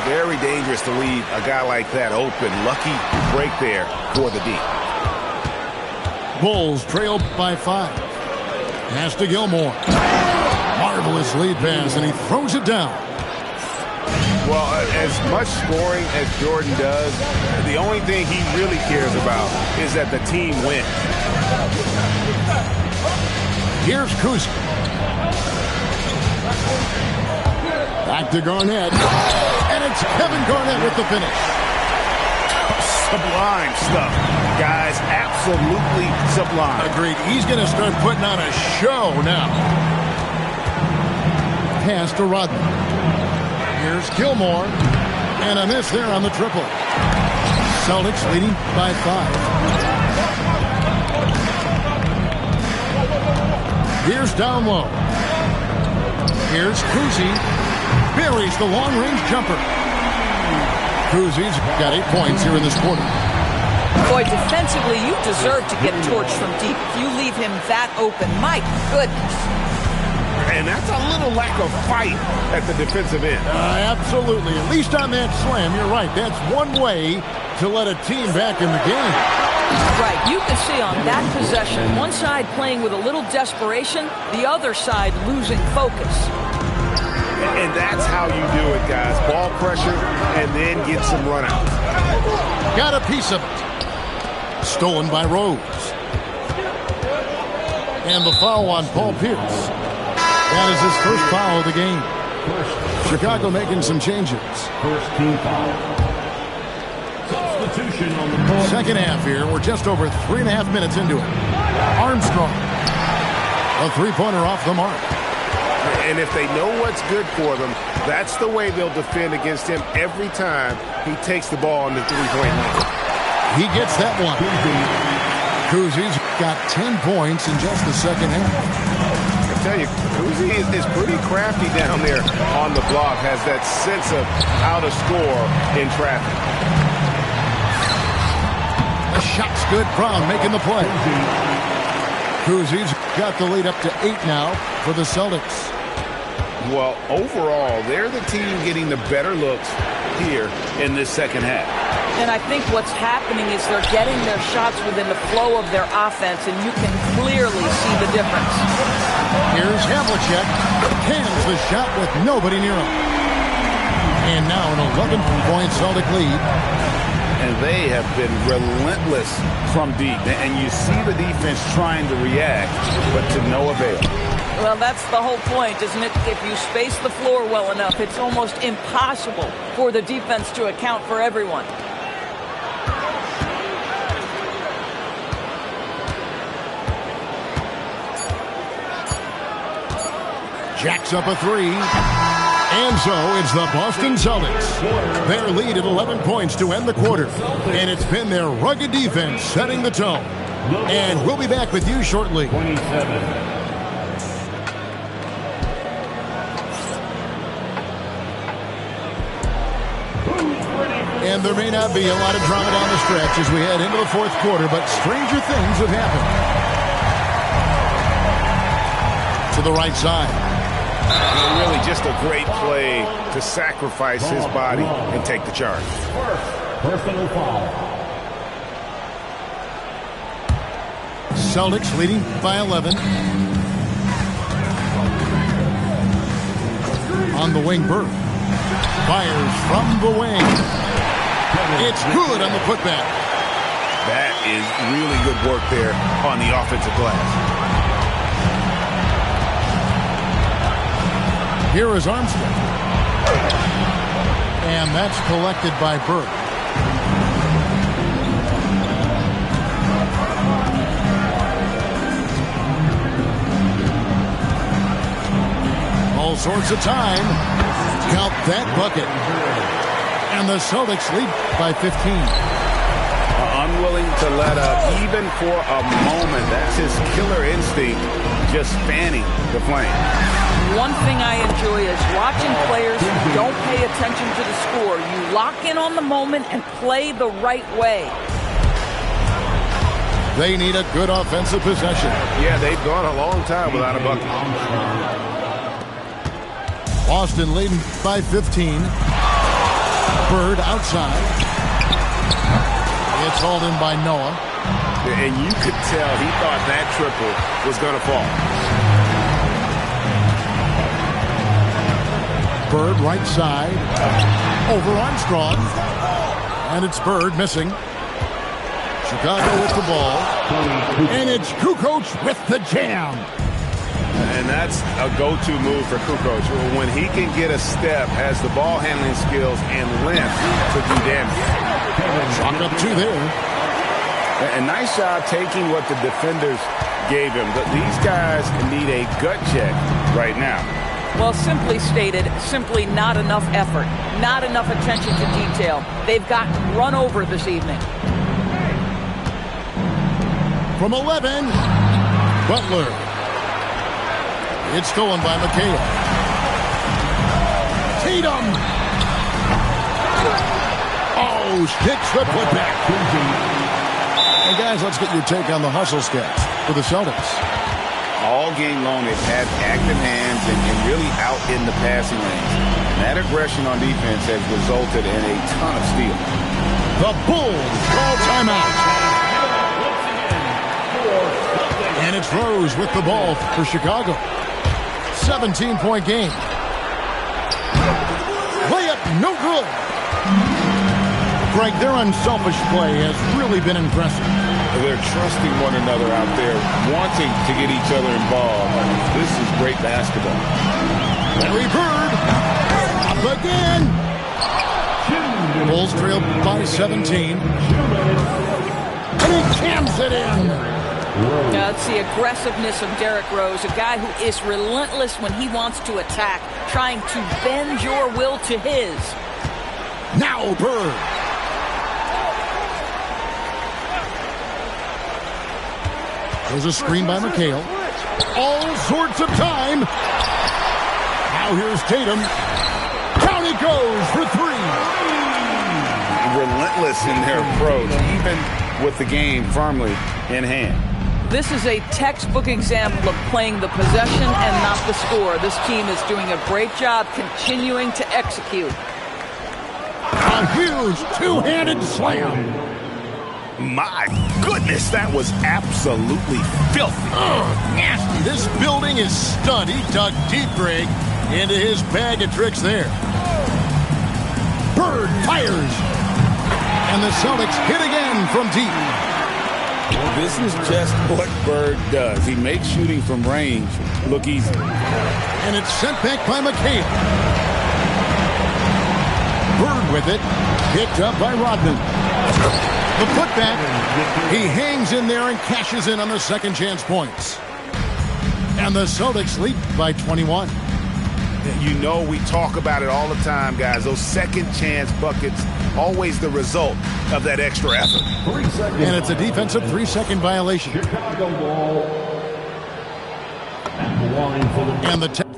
Very dangerous to leave a guy like that open. Lucky break there for the D. Bulls trail by 5. Pass to Gilmore. Marvelous lead pass, and he throws it down. Well, as much scoring as Jordan does, the only thing he really cares about is that the team wins. Here's Kuzi. Back to Garnett. And it's Kevin Garnett with the finish. Sublime stuff, guys. Absolutely sublime. Agreed. He's going to start putting on a show now. Pass to Rodman. Here's Gilmore. And a miss there on the triple. Celtics leading by 5. Here's down low. Here's Kuzi. Buries the long-range jumper. Kuzi's got 8 points here in this quarter. Boy, defensively, you deserve to get torched from deep. If you leave him that open, my goodness. And that's a little lack of fight at the defensive end. Absolutely. At least on that slam, you're right. That's one way to let a team back in the game. Right. You can see on that possession, one side playing with a little desperation, the other side losing focus. And that's how you do it, guys. Ball pressure and then get some run out. Got a piece of it. Stolen by Rose. And the foul on Paul Pierce. That is his first foul of the game. Chicago making some changes. First team foul. Substitution on the ball. Second half here. We're just over 3.5 minutes into it. Armstrong. A three-pointer off the mark. And if they know what's good for them, that's the way they'll defend against him every time he takes the ball in the three-point line. He gets that one. Kuzi's got 10 points in just the second half. I tell you, Kuzi is pretty crafty down there on the block, has that sense of how to score in traffic. The shot's good. Brown making the play. Kuzi's got the lead up to 8 now for the Celtics. Well, overall, they're the team getting the better looks here in this second half. And I think what's happening is they're getting their shots within the flow of their offense, and you can clearly see the difference. Here's Havlicek. Cans the shot with nobody near him. And now an 11-point Celtic lead. And they have been relentless from deep. And you see the defense trying to react, but to no avail. Well, that's the whole point, isn't it? If you space the floor well enough, it's almost impossible for the defense to account for everyone. Jacks up a three. And so it's the Boston Celtics. Their lead at 11 points to end the quarter. And it's been their rugged defense setting the tone. And we'll be back with you shortly. 27. And there may not be a lot of drama down the stretch as we head into the fourth quarter, but stranger things have happened. To the right side. Really just a great play to sacrifice his body and take the charge. Personal foul. Celtics leading by 11. On the wing, Burke. Fires from the wing. It's good on the putback. That is really good work there on the offensive glass. Here is Armstrong. And that's collected by Burke. All sorts of time. Count that bucket. And the Celtics lead by 15. Unwilling to let up even for a moment. That's his killer instinct, just fanning the flame. One thing I enjoy is watching players who don't pay attention to the score. You lock in on the moment and play the right way. They need a good offensive possession. Yeah, they've gone a long time without a bucket. Boston leading by 15. Bird outside. It's hauled in by Noah. And you could tell he thought that triple was going to fall. Bird right side. Over Armstrong. And it's Bird missing. Chicago with the ball. And it's Kukoc with the jam. And that's a go-to move for Kukoc. When he can get a step, has the ball handling skills and length to do damage. Chalk up two there. A nice job taking what the defenders gave him. But these guys need a gut check right now. Well, simply stated, simply not enough effort, not enough attention to detail. They've gotten run over this evening. From 11, Butler. It's stolen by McHale. Tatum. Oh, sticks the putback. And guys, let's get your take on the hustle sketch for the Celtics. All game long, they've had active hands and really out in the passing lanes. And that aggression on defense has resulted in a ton of steals. The Bulls call timeout. And it's Rose with the ball for Chicago. 17-point game. Layup, no good. Greg, their unselfish play has really been impressive. They're trusting one another out there, wanting to get each other involved. This is great basketball. Larry Bird. Up again. Bulls trail by 17. And he jams it in. That's the aggressiveness of Derrick Rose, a guy who is relentless when he wants to attack, trying to bend your will to his. Now Bird. There's a screen by McHale. All sorts of time. Now here's Tatum. Down he goes for three. Relentless in their approach, even with the game firmly in hand. This is a textbook example of playing the possession and not the score. This team is doing a great job continuing to execute. A huge two-handed slam. My goodness, that was absolutely filthy. Nasty. This building is stunned. He dug deep, Greg, into his bag of tricks there. Bird fires. And the Celtics hit again from deep. This is just what Bird does. He makes shooting from range look easy. And it's sent back by McHale. Bird with it. Picked up by Rodman. The putback. He hangs in there and cashes in on the second chance points. And the Celtics lead by 21. You know we talk about it all the time, guys. Those second chance buckets, always the result of that extra effort. And it's a defensive 3-second violation. Chicago ball at the line for the... And the...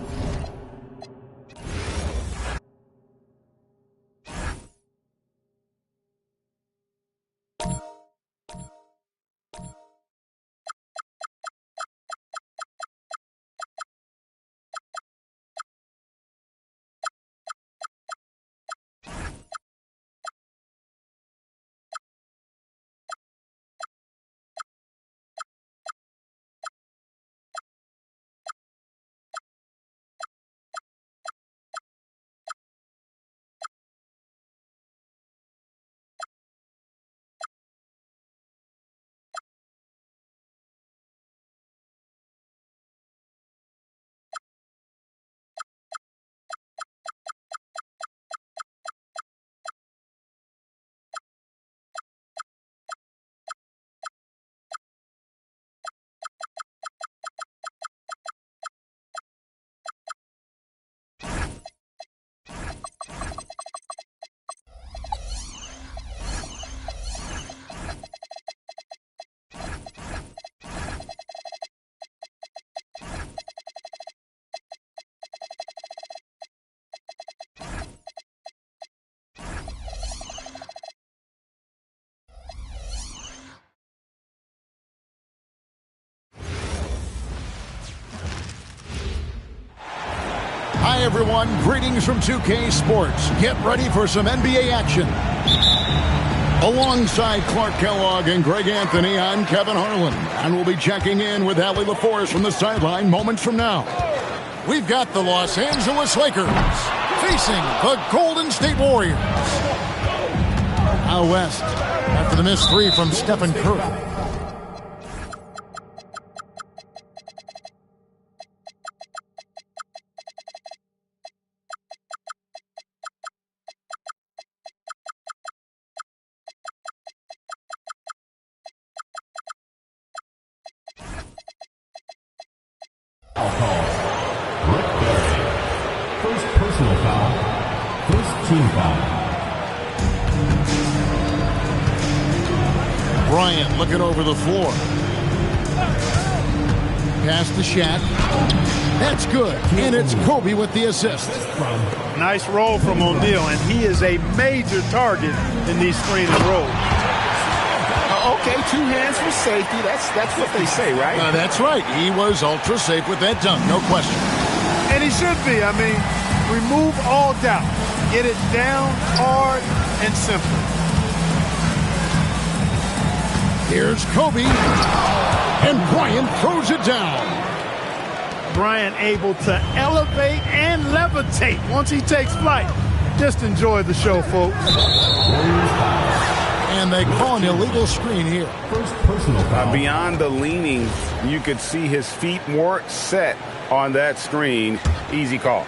Hi, everyone. Greetings from 2K Sports. Get ready for some NBA action. Alongside Clark Kellogg and Greg Anthony, I'm Kevin Harlan, and we'll be checking in with Allie LaForce from the sideline moments from now. We've got the Los Angeles Lakers facing the Golden State Warriors. Out west, after the missed three from Stephen Curry. Bryant looking over the floor. Pass to Shaq. That's good. And it's Kobe with the assist. Nice roll from O'Neal, and he is a major target in these screen and rolls. Okay, 2 hands for safety. That's what they say, right? That's right. He was ultra safe with that dunk, no question. And he should be. I mean, remove all doubt. Get it down hard and simple. Here's Kobe. And Bryant throws it down. Bryant able to elevate and levitate once he takes flight. Just enjoy the show, folks. And they call an illegal screen here. First personal foul. Beyond the leaning, you could see his feet weren't set on that screen. Easy call.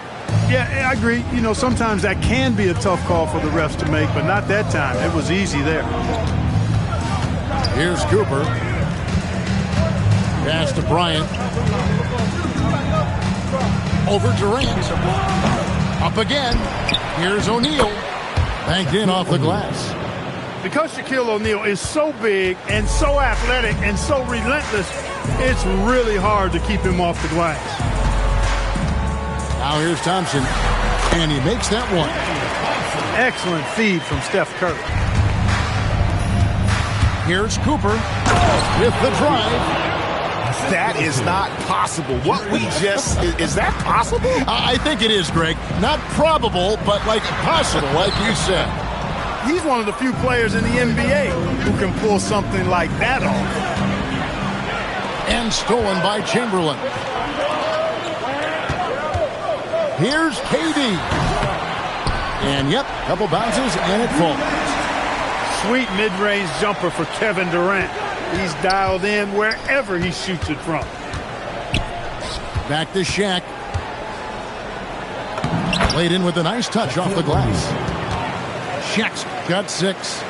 Yeah, I agree. You know, sometimes that can be a tough call for the refs to make, but not that time. It was easy there. Here's Cooper. Pass to Bryant. Over Durant. Up again. Here's O'Neal. Banked in off the glass. Because Shaquille O'Neal is so big and so athletic and so relentless, it's really hard to keep him off the glass. Now here's Thompson. And he makes that one. Excellent feed from Steph Curry. Here's Cooper with the drive. That is not possible. What we just, is that possible? I think it is, Greg. Not probable, but like possible, like you said. He's one of the few players in the NBA who can pull something like that off. And stolen by Chamberlain. Here's KD. And yep, couple bounces and it falls. Sweet mid-range jumper for Kevin Durant. He's dialed in wherever he shoots it from. Back to Shaq. Laid in with a nice touch off the glass. Shaq's got 6.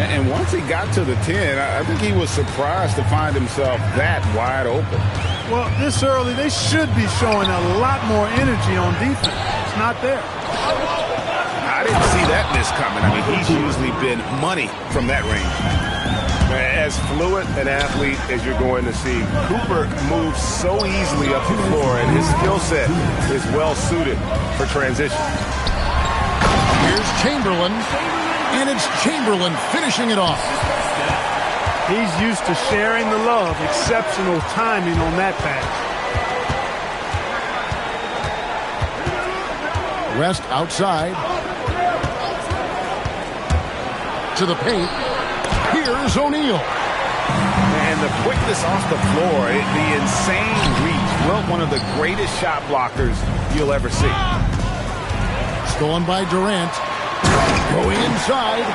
And once he got to the 10, I think he was surprised to find himself that wide open. Well, this early, they should be showing a lot more energy on defense. It's not there. I didn't see that miss coming. I mean, he's usually been money from that range. As fluid an athlete as you're going to see, Cooper moves so easily up the floor, and his skill set is well suited for transition. Here's Chamberlain, and it's Chamberlain finishing it off. He's used to sharing the love. Exceptional timing on that pass. West outside. To the paint. Here's O'Neal. And the quickness off the floor, the insane reach. Well, one of the greatest shot blockers you'll ever see. Stolen by Durant. Going inside.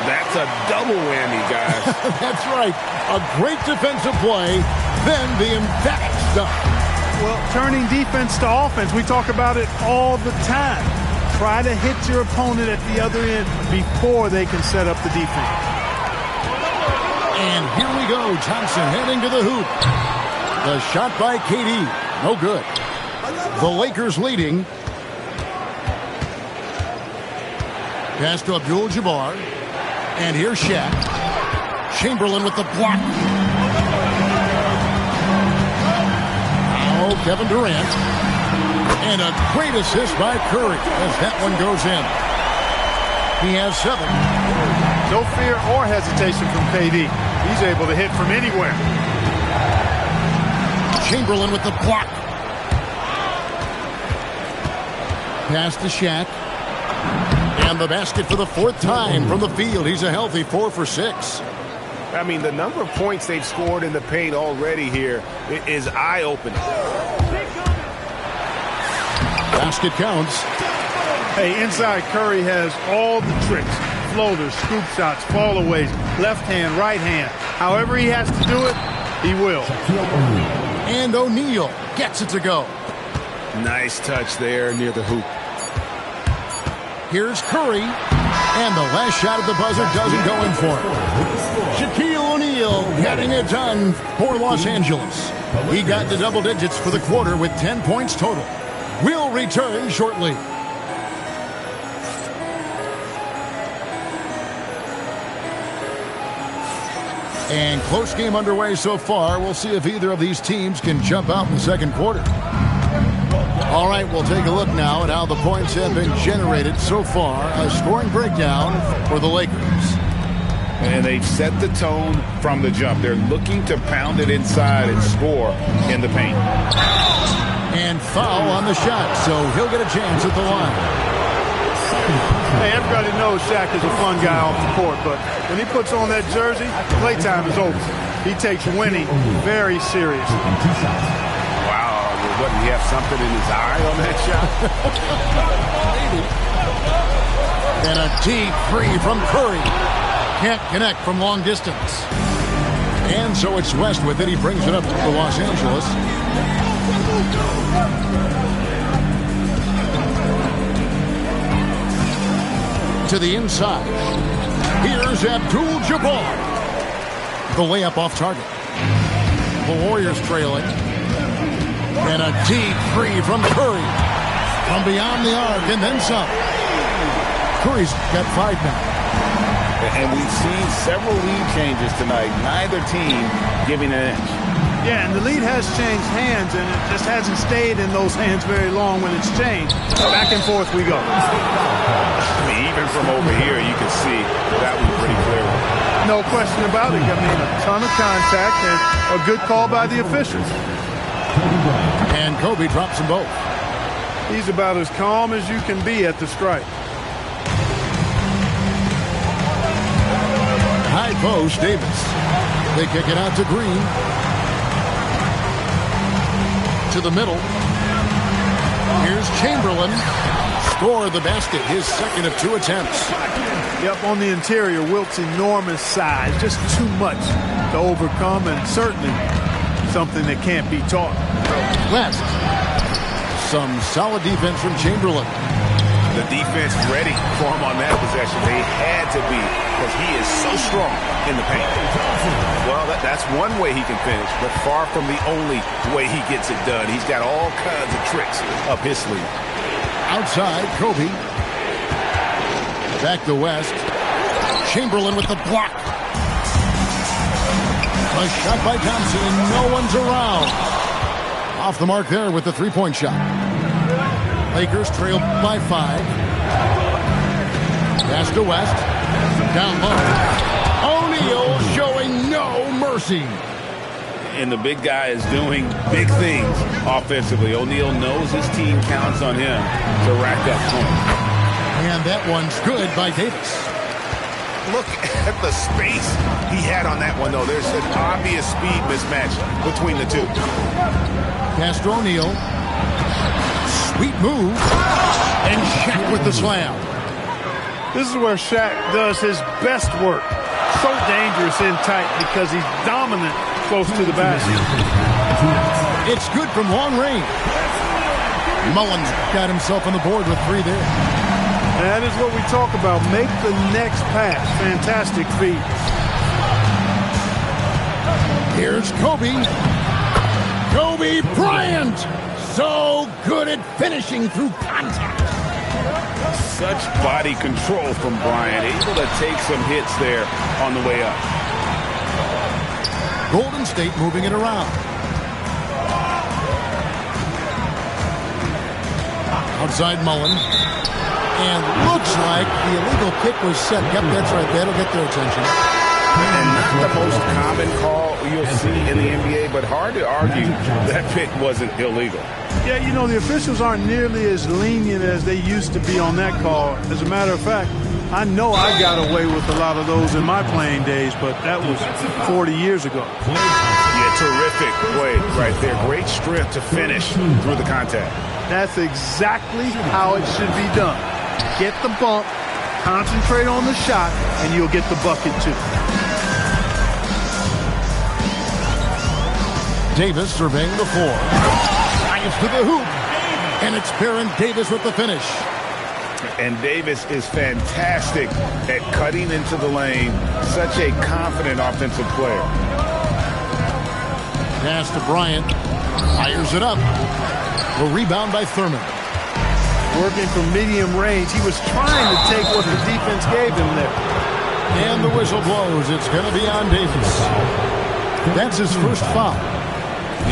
That's a double whammy, guys. That's right. A great defensive play, then the emphatic stuff. Well, turning defense to offense, we talk about it all the time. Try to hit your opponent at the other end before they can set up the defense. And here we go. Thompson heading to the hoop. The shot by KD. No good. The Lakers leading. Pass to Abdul-Jabbar. And here's Shaq. Chamberlain with the block. Now Kevin Durant. And a great assist by Curry as that one goes in. He has 7. No fear or hesitation from KD. He's able to hit from anywhere. Chamberlain with the block. Pass to Shaq. And the basket for the 4th time from the field. He's a healthy 4 for 6. I mean, the number of points they've scored in the paint already here is eye-opening. Basket counts. Hey, inside Curry has all the tricks. Floaters, scoop shots, fallaways, left hand, right hand. However he has to do it, he will. And O'Neal gets it to go. Nice touch there near the hoop. Here's Curry. And the last shot at the buzzer doesn't go in for him. Shaquille O'Neal getting it done for Los Angeles. He got to double digits for the quarter with 10 points total. We'll return shortly. And close game underway so far. We'll see if either of these teams can jump out in the second quarter. All right, we'll take a look now at how the points have been generated so far. A scoring breakdown for the Lakers. And they've set the tone from the jump. They're looking to pound it inside and score in the paint. And foul on the shot, so he'll get a chance at the line. Hey, everybody knows Shaq is a fun guy off the court, but when he puts on that jersey, playtime is over. He takes winning very seriously. Wow, what, did he have something in his eye on that shot? Maybe. And a deep three from Curry. Can't connect from long distance. And so it's West with it. He brings it up for Los Angeles. To the inside. Here's Abdul-Jabbar. The layup off target. The Warriors trailing. And a deep three from Curry. From beyond the arc and then some. Curry's got 5 now. And we've seen several lead changes tonight. Neither team giving an inch. Yeah, and the lead has changed hands, and it just hasn't stayed in those hands very long when it's changed. Back and forth we go. I mean, even from over here, you can see that was pretty clear. No question about it. I mean, a ton of contact and a good call by the officials. And Kobe drops them both. He's about as calm as you can be at the strike. High post, Davis. They kick it out to Green. To the middle. Here's Chamberlain. Score the basket, his second of 2 attempts. Yep, on the interior, Wilt's enormous size. Just too much to overcome, and certainly something that can't be taught. West. Some solid defense from Chamberlain. The defense ready for him on that possession. They had to be, because he is so strong in the paint. Well, that's one way he can finish, but far from the only way he gets it done. He's got all kinds of tricks up his sleeve. Outside, Kobe. Back to West. Chamberlain with the block. A shot by Thompson, and no one's around. Off the mark there with the three-point shot. Lakers trail by 5. Pass to West. Down low. O'Neal showing no mercy. And the big guy is doing big things offensively. O'Neal knows his team counts on him to rack up points. And that one's good by Davis. Look at the space he had on that one, though. There's an obvious speed mismatch between the two. Pass to O'Neal. Sweet move. And Shaq with the slam. This is where Shaq does his best work. So dangerous in tight because he's dominant close to the basket. It's good from long range. Mullins got himself on the board with 3 there. That is what we talk about. Make the next pass. Fantastic feat. Here's Kobe. Kobe Bryant. So good at finishing through contact. Such body control from Bryant. Able to take some hits there on the way up. Golden State moving it around. Outside Mullen. And looks like the illegal kick was set. Yep, that's right. That'll get their attention. And not the most common call you'll see in the NBA, but hard to argue that pick wasn't illegal. Yeah, you know, the officials aren't nearly as lenient as they used to be on that call. As a matter of fact, I know I got away with a lot of those in my playing days, but that was 40 years ago. Yeah, terrific play right there. Great strength to finish through the contact. That's exactly how it should be done. Get the bump, concentrate on the shot, and you'll get the bucket too. Davis surveying the floor. Drives to the hoop. And it's Baron Davis with the finish. And Davis is fantastic at cutting into the lane. Such a confident offensive player. Pass to Bryant. Fires it up. A rebound by Thurman. Working from medium range. He was trying to take what the defense gave him there. And the whistle blows. It's going to be on Davis. That's his first foul.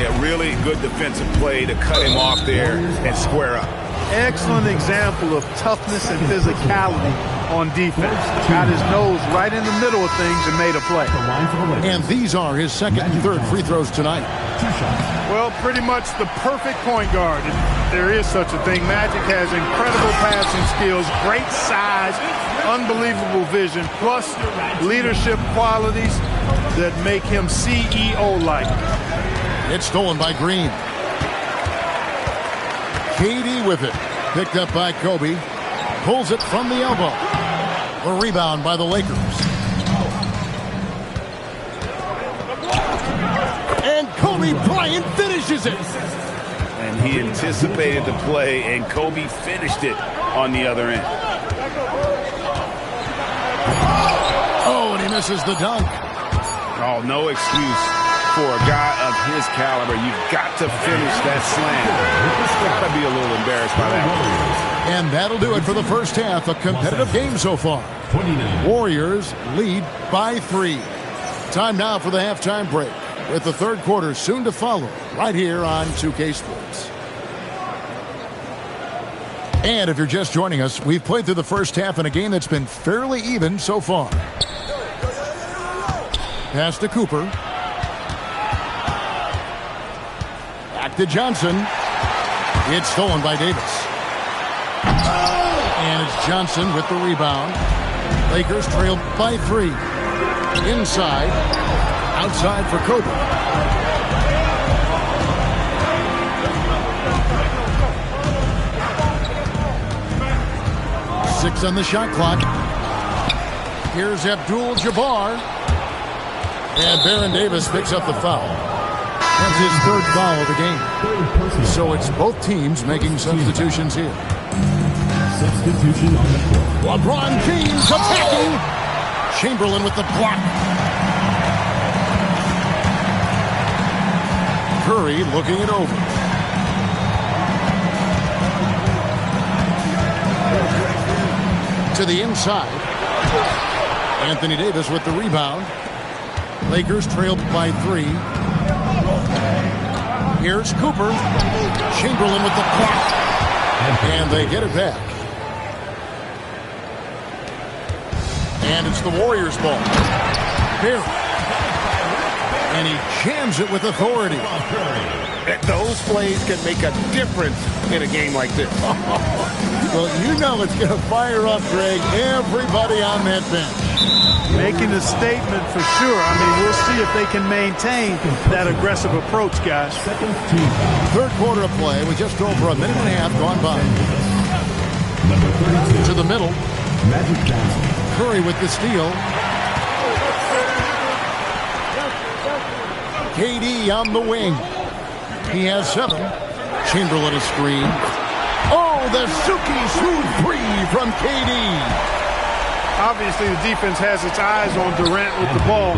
Yeah, really good defensive play to cut him off there and square up. Excellent example of toughness and physicality on defense. Got his nose right in the middle of things and made a play. And these are his second and third free throws tonight. Well, pretty much the perfect point guard. If there is such a thing. Magic has incredible passing skills, great size, unbelievable vision, plus leadership qualities that make him CEO-like. It's stolen by Green. KD with it. Picked up by Kobe. Pulls it from the elbow. The rebound by the Lakers. And Kobe Bryant finishes it. And he anticipated the play, and Kobe finished it on the other end. Oh, and he misses the dunk. Oh, no excuse for a guy of his caliber. You've got to finish that slam. Got to be a little embarrassed by that one. And that'll do it for the first half. A competitive game so far. Warriors lead by 3. Time now for the halftime break, with the third quarter soon to follow, right here on 2K Sports. And if you're just joining us, we've played through the first half in a game that's been fairly even so far. Pass to Cooper. Back to Johnson. It's stolen by Davis. And it's Johnson with the rebound. Lakers trail by 3. Inside. Outside for Kobe. Six on the shot clock. Here's Abdul-Jabbar. And Baron Davis picks up the foul. That's his third foul of the game. So it's both teams making substitutions here. Substitution on the court. LeBron James attacking. Chamberlain with the block. Curry looking it over. To the inside. Anthony Davis with the rebound. Lakers trailed by 3. Here's Cooper. Chamberlain with the block. And they get it back. And it's the Warriors' ball. Here. And he jams it with authority. Those plays can make a difference in a game like this. Well, you know it's going to fire up, Greg, everybody on that bench. Making a statement for sure. I mean, we'll see if they can maintain that aggressive approach, guys. Third quarter of play with just over a minute and a half gone by. To the middle. Curry with the steal. KD on the wing. He has 7. Chamberlain a screen. Oh, the Suki smooth 3 from KD. Obviously, the defense has its eyes on Durant with the ball,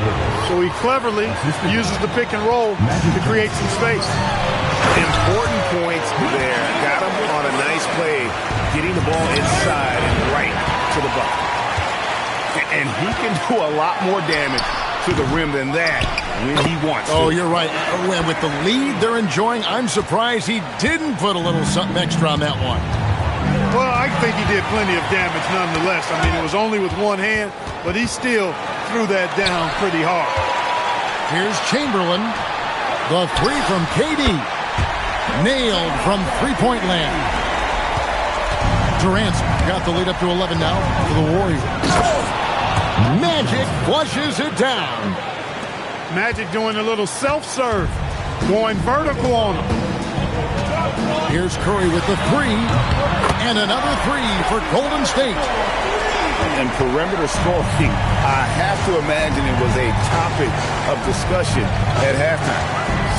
so he cleverly uses the pick and roll to create some space. Important points there. Got him on a nice play, getting the ball inside and right to the bucket. And he can do a lot more damage to the rim than that when he wants to. Oh, you're right. With the lead they're enjoying, I'm surprised he didn't put a little something extra on that one. Well, I think he did plenty of damage nonetheless. I mean, it was only with one hand, but he still threw that down pretty hard. Here's Chamberlain. The 3 from KD. Nailed from three-point land. Durant's got the lead up to 11 now for the Warriors. Magic flushes it down. Magic doing a little self-serve, going vertical on him. Here's Curry with the 3, and another 3 for Golden State. And perimeter scoring, I have to imagine it was a topic of discussion at halftime.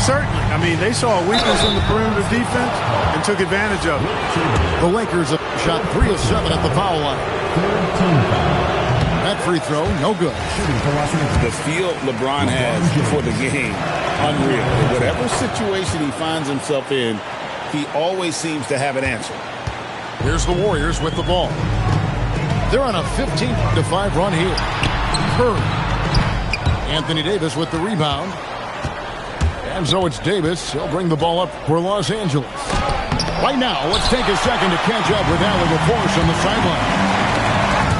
Certainly. I mean, they saw a weakness in the perimeter defense and took advantage of it. The Lakers have shot 3 of 7 at the foul line. That free throw, no good. The feel LeBron has for the game, unreal. Whatever situation he finds himself in, he always seems to have an answer. Here's the Warriors with the ball. They're on a 15-5 run here. Curry. Anthony Davis with the rebound. And so it's Davis. He'll bring the ball up for Los Angeles. Right now, let's take a second to catch up with Allie LaForce on the sideline.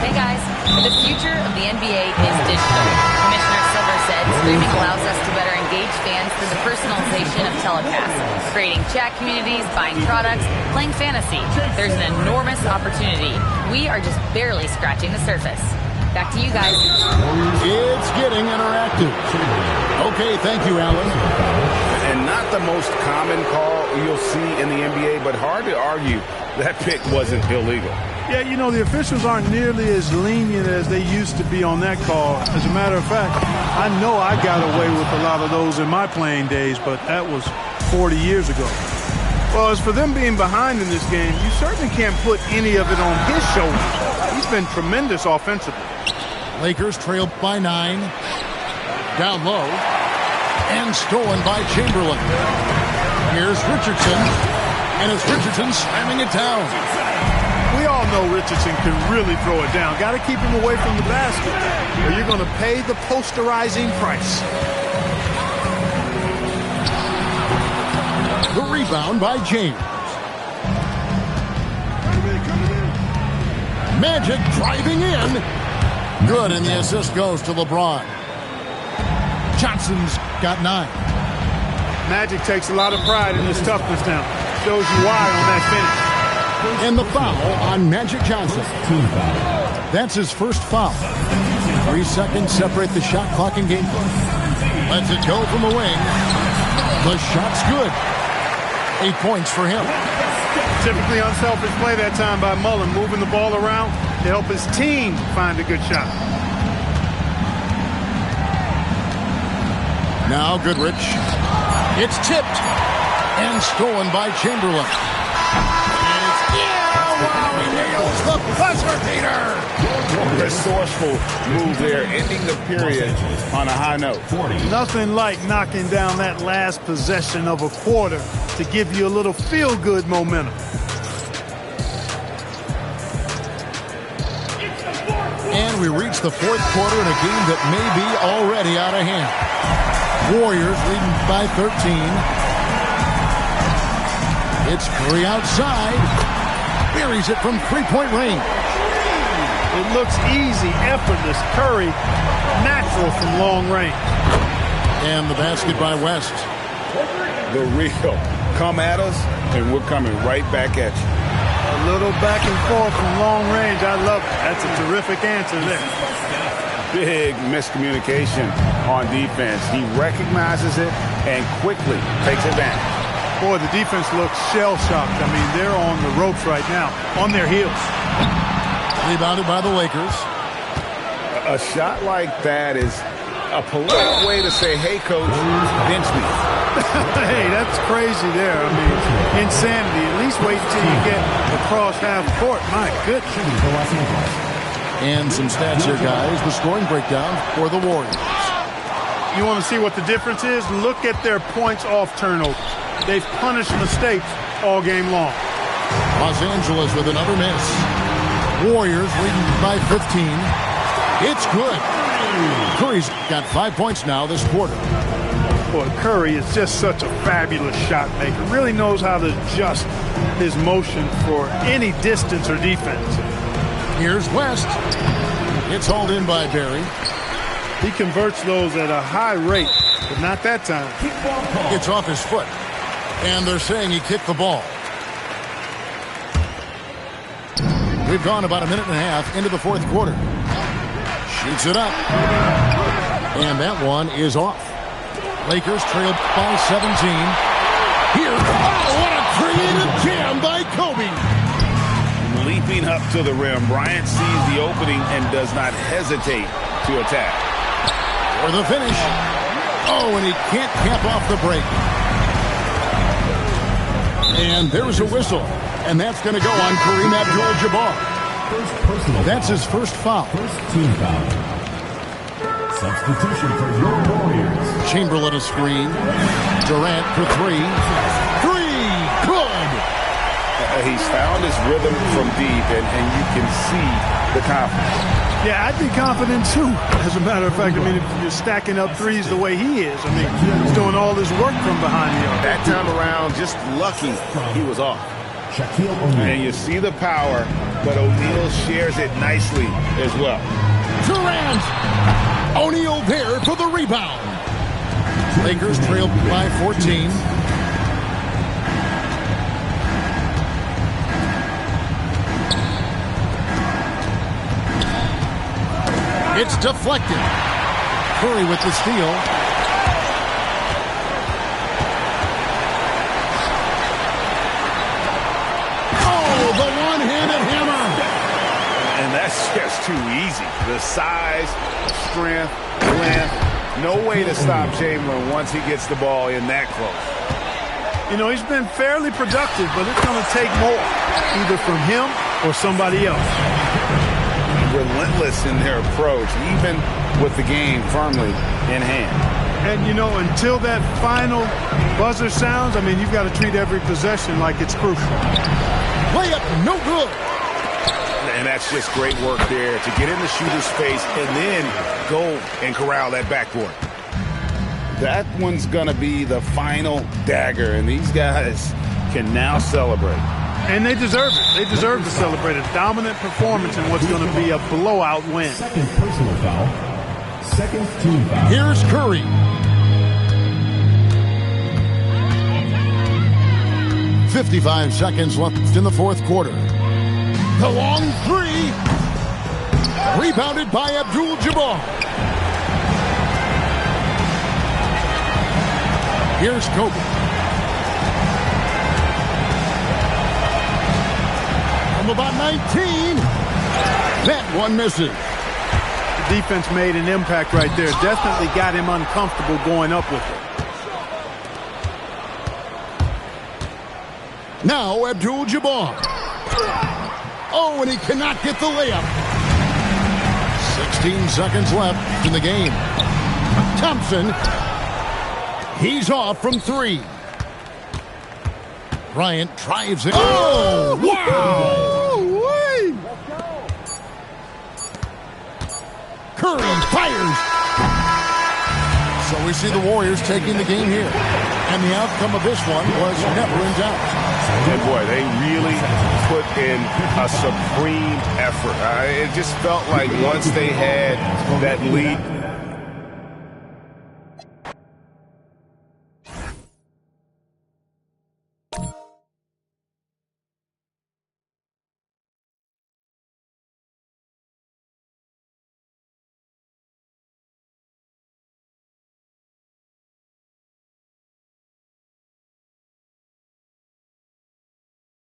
Hey guys, the future of the NBA is digital. Commissioner Silver said streaming allows us to better engage fans through the personalization of telecasts, creating chat communities, buying products, playing fantasy. There's an enormous opportunity. We are just barely scratching the surface. Back to you guys. It's getting interactive. Okay, thank you, Alan. And not the most common call you'll see in the NBA, but hard to argue that pick wasn't illegal. Yeah, you know, the officials aren't nearly as lenient as they used to be on that call. As a matter of fact, I know I got away with a lot of those in my playing days, but that was 40 years ago. Well, as for them being behind in this game, you certainly can't put any of it on his shoulders. He's been tremendous offensively. Lakers trail by 9. Down low. And stolen by Chamberlain. Here's Richardson. And it's Richardson slamming it down. We all know Richardson can really throw it down. Got to keep him away from the basket, or you're going to pay the posterizing price. The rebound by James. Magic driving in. Good, and the assist goes to LeBron. Johnson's got 9. Magic takes a lot of pride in his toughness now. Shows you why on that finish. And the foul on Magic Johnson. That's his first foul. 3 seconds separate the shot clock and game clock. Lets it go from the wing. The shot's good. 8 points for him. Typically unselfish play that time by Mullen, moving the ball around to help his team find a good shot. Now Goodrich. It's tipped and stolen by Chamberlain. Wow, he nails the buzzer beater. Resourceful move there, ending the period on a high note. Nothing like knocking down that last possession of a quarter to give you a little feel-good momentum. And we reach the fourth quarter in a game that may be already out of hand. Warriors leading by 13. It's Curry outside. Buries it from three-point range. It looks easy, effortless. Curry, natural from long range. And the basket by West. The real. Come at us, and we're coming right back at you. A little back and forth from long range. I love it. That's a terrific answer there. Big miscommunication on defense. He recognizes it and quickly takes advantage. Boy, the defense looks shell-shocked. I mean, they're on the ropes right now, on their heels. Rebounded by the Lakers. A shot like that is a polite way to say, hey, coach, bench me. Hey, that's crazy there. I mean, insanity. At least wait until you get across half court. My goodness. And some stats here, guys. The scoring breakdown for the Warriors. You want to see what the difference is? Look at their points off turnovers. They've punished mistakes all game long. Los Angeles with another miss. Warriors leading by 15. It's good. Curry's got 5 points now this quarter. Boy, Curry is just such a fabulous shot maker. Really knows how to adjust his motion for any distance or defense. Here's West. It's hauled in by Barry. He converts those at a high rate, but not that time. Gets off his foot. And they're saying he kicked the ball. We've gone about a minute and a half into the fourth quarter. Shoots it up. And that one is off. Lakers trail by 17. Here. Oh, what a creative jam by Kobe. Leaping up to the rim, Bryant sees the opening and does not hesitate to attack. For the finish. Oh, and he can't cap off the break. And there's a whistle. And that's going to go on Kareem Abdul-Jabbar. That's his first foul. First team foul. Substitution for your Warriors. Chamberlain a screen. Durant for 3. 3! Good! He's found his rhythm from deep, and you can see the confidence. Yeah, I'd be confident too. As a matter of fact, I mean, if you're stacking up threes the way he is, I mean, he's doing all his work from behind the arc. That time around, just lucky he was off. And you see the power, but O'Neal shares it nicely as well. Durant! O'Neal there for the rebound. Lakers trail by 14. It's deflected. Curry with the steal. That's just too easy. The size, strength, length. No way to stop Chamberlain once he gets the ball in that close. You know, he's been fairly productive, but it's going to take more, either from him or somebody else. Relentless in their approach, even with the game firmly in hand. And, you know, until that final buzzer sounds, I mean, you've got to treat every possession like it's crucial. Layup, no good. And that's just great work there to get in the shooter's face and then go and corral that backboard. That one's going to be the final dagger, and these guys can now celebrate. And they deserve it. They deserve to celebrate a dominant performance in what's going to be a blowout win. Second personal foul. Second team foul. Here's Curry. "55 seconds left in the fourth quarter. The long three. Rebounded by Abdul-Jabbar. Here's Kobe. From about 19. That one misses. The defense made an impact right there. Definitely got him uncomfortable going up with it. Now Abdul-Jabbar. Oh, and he cannot get the layup. 16 seconds left in the game. Thompson. He's off from three. Bryant drives it. Oh, wow! Curry fires. So we see the Warriors taking the game here. And the outcome of this one was never in doubt. And boy, they really put in a supreme effort. It just felt like once they had that lead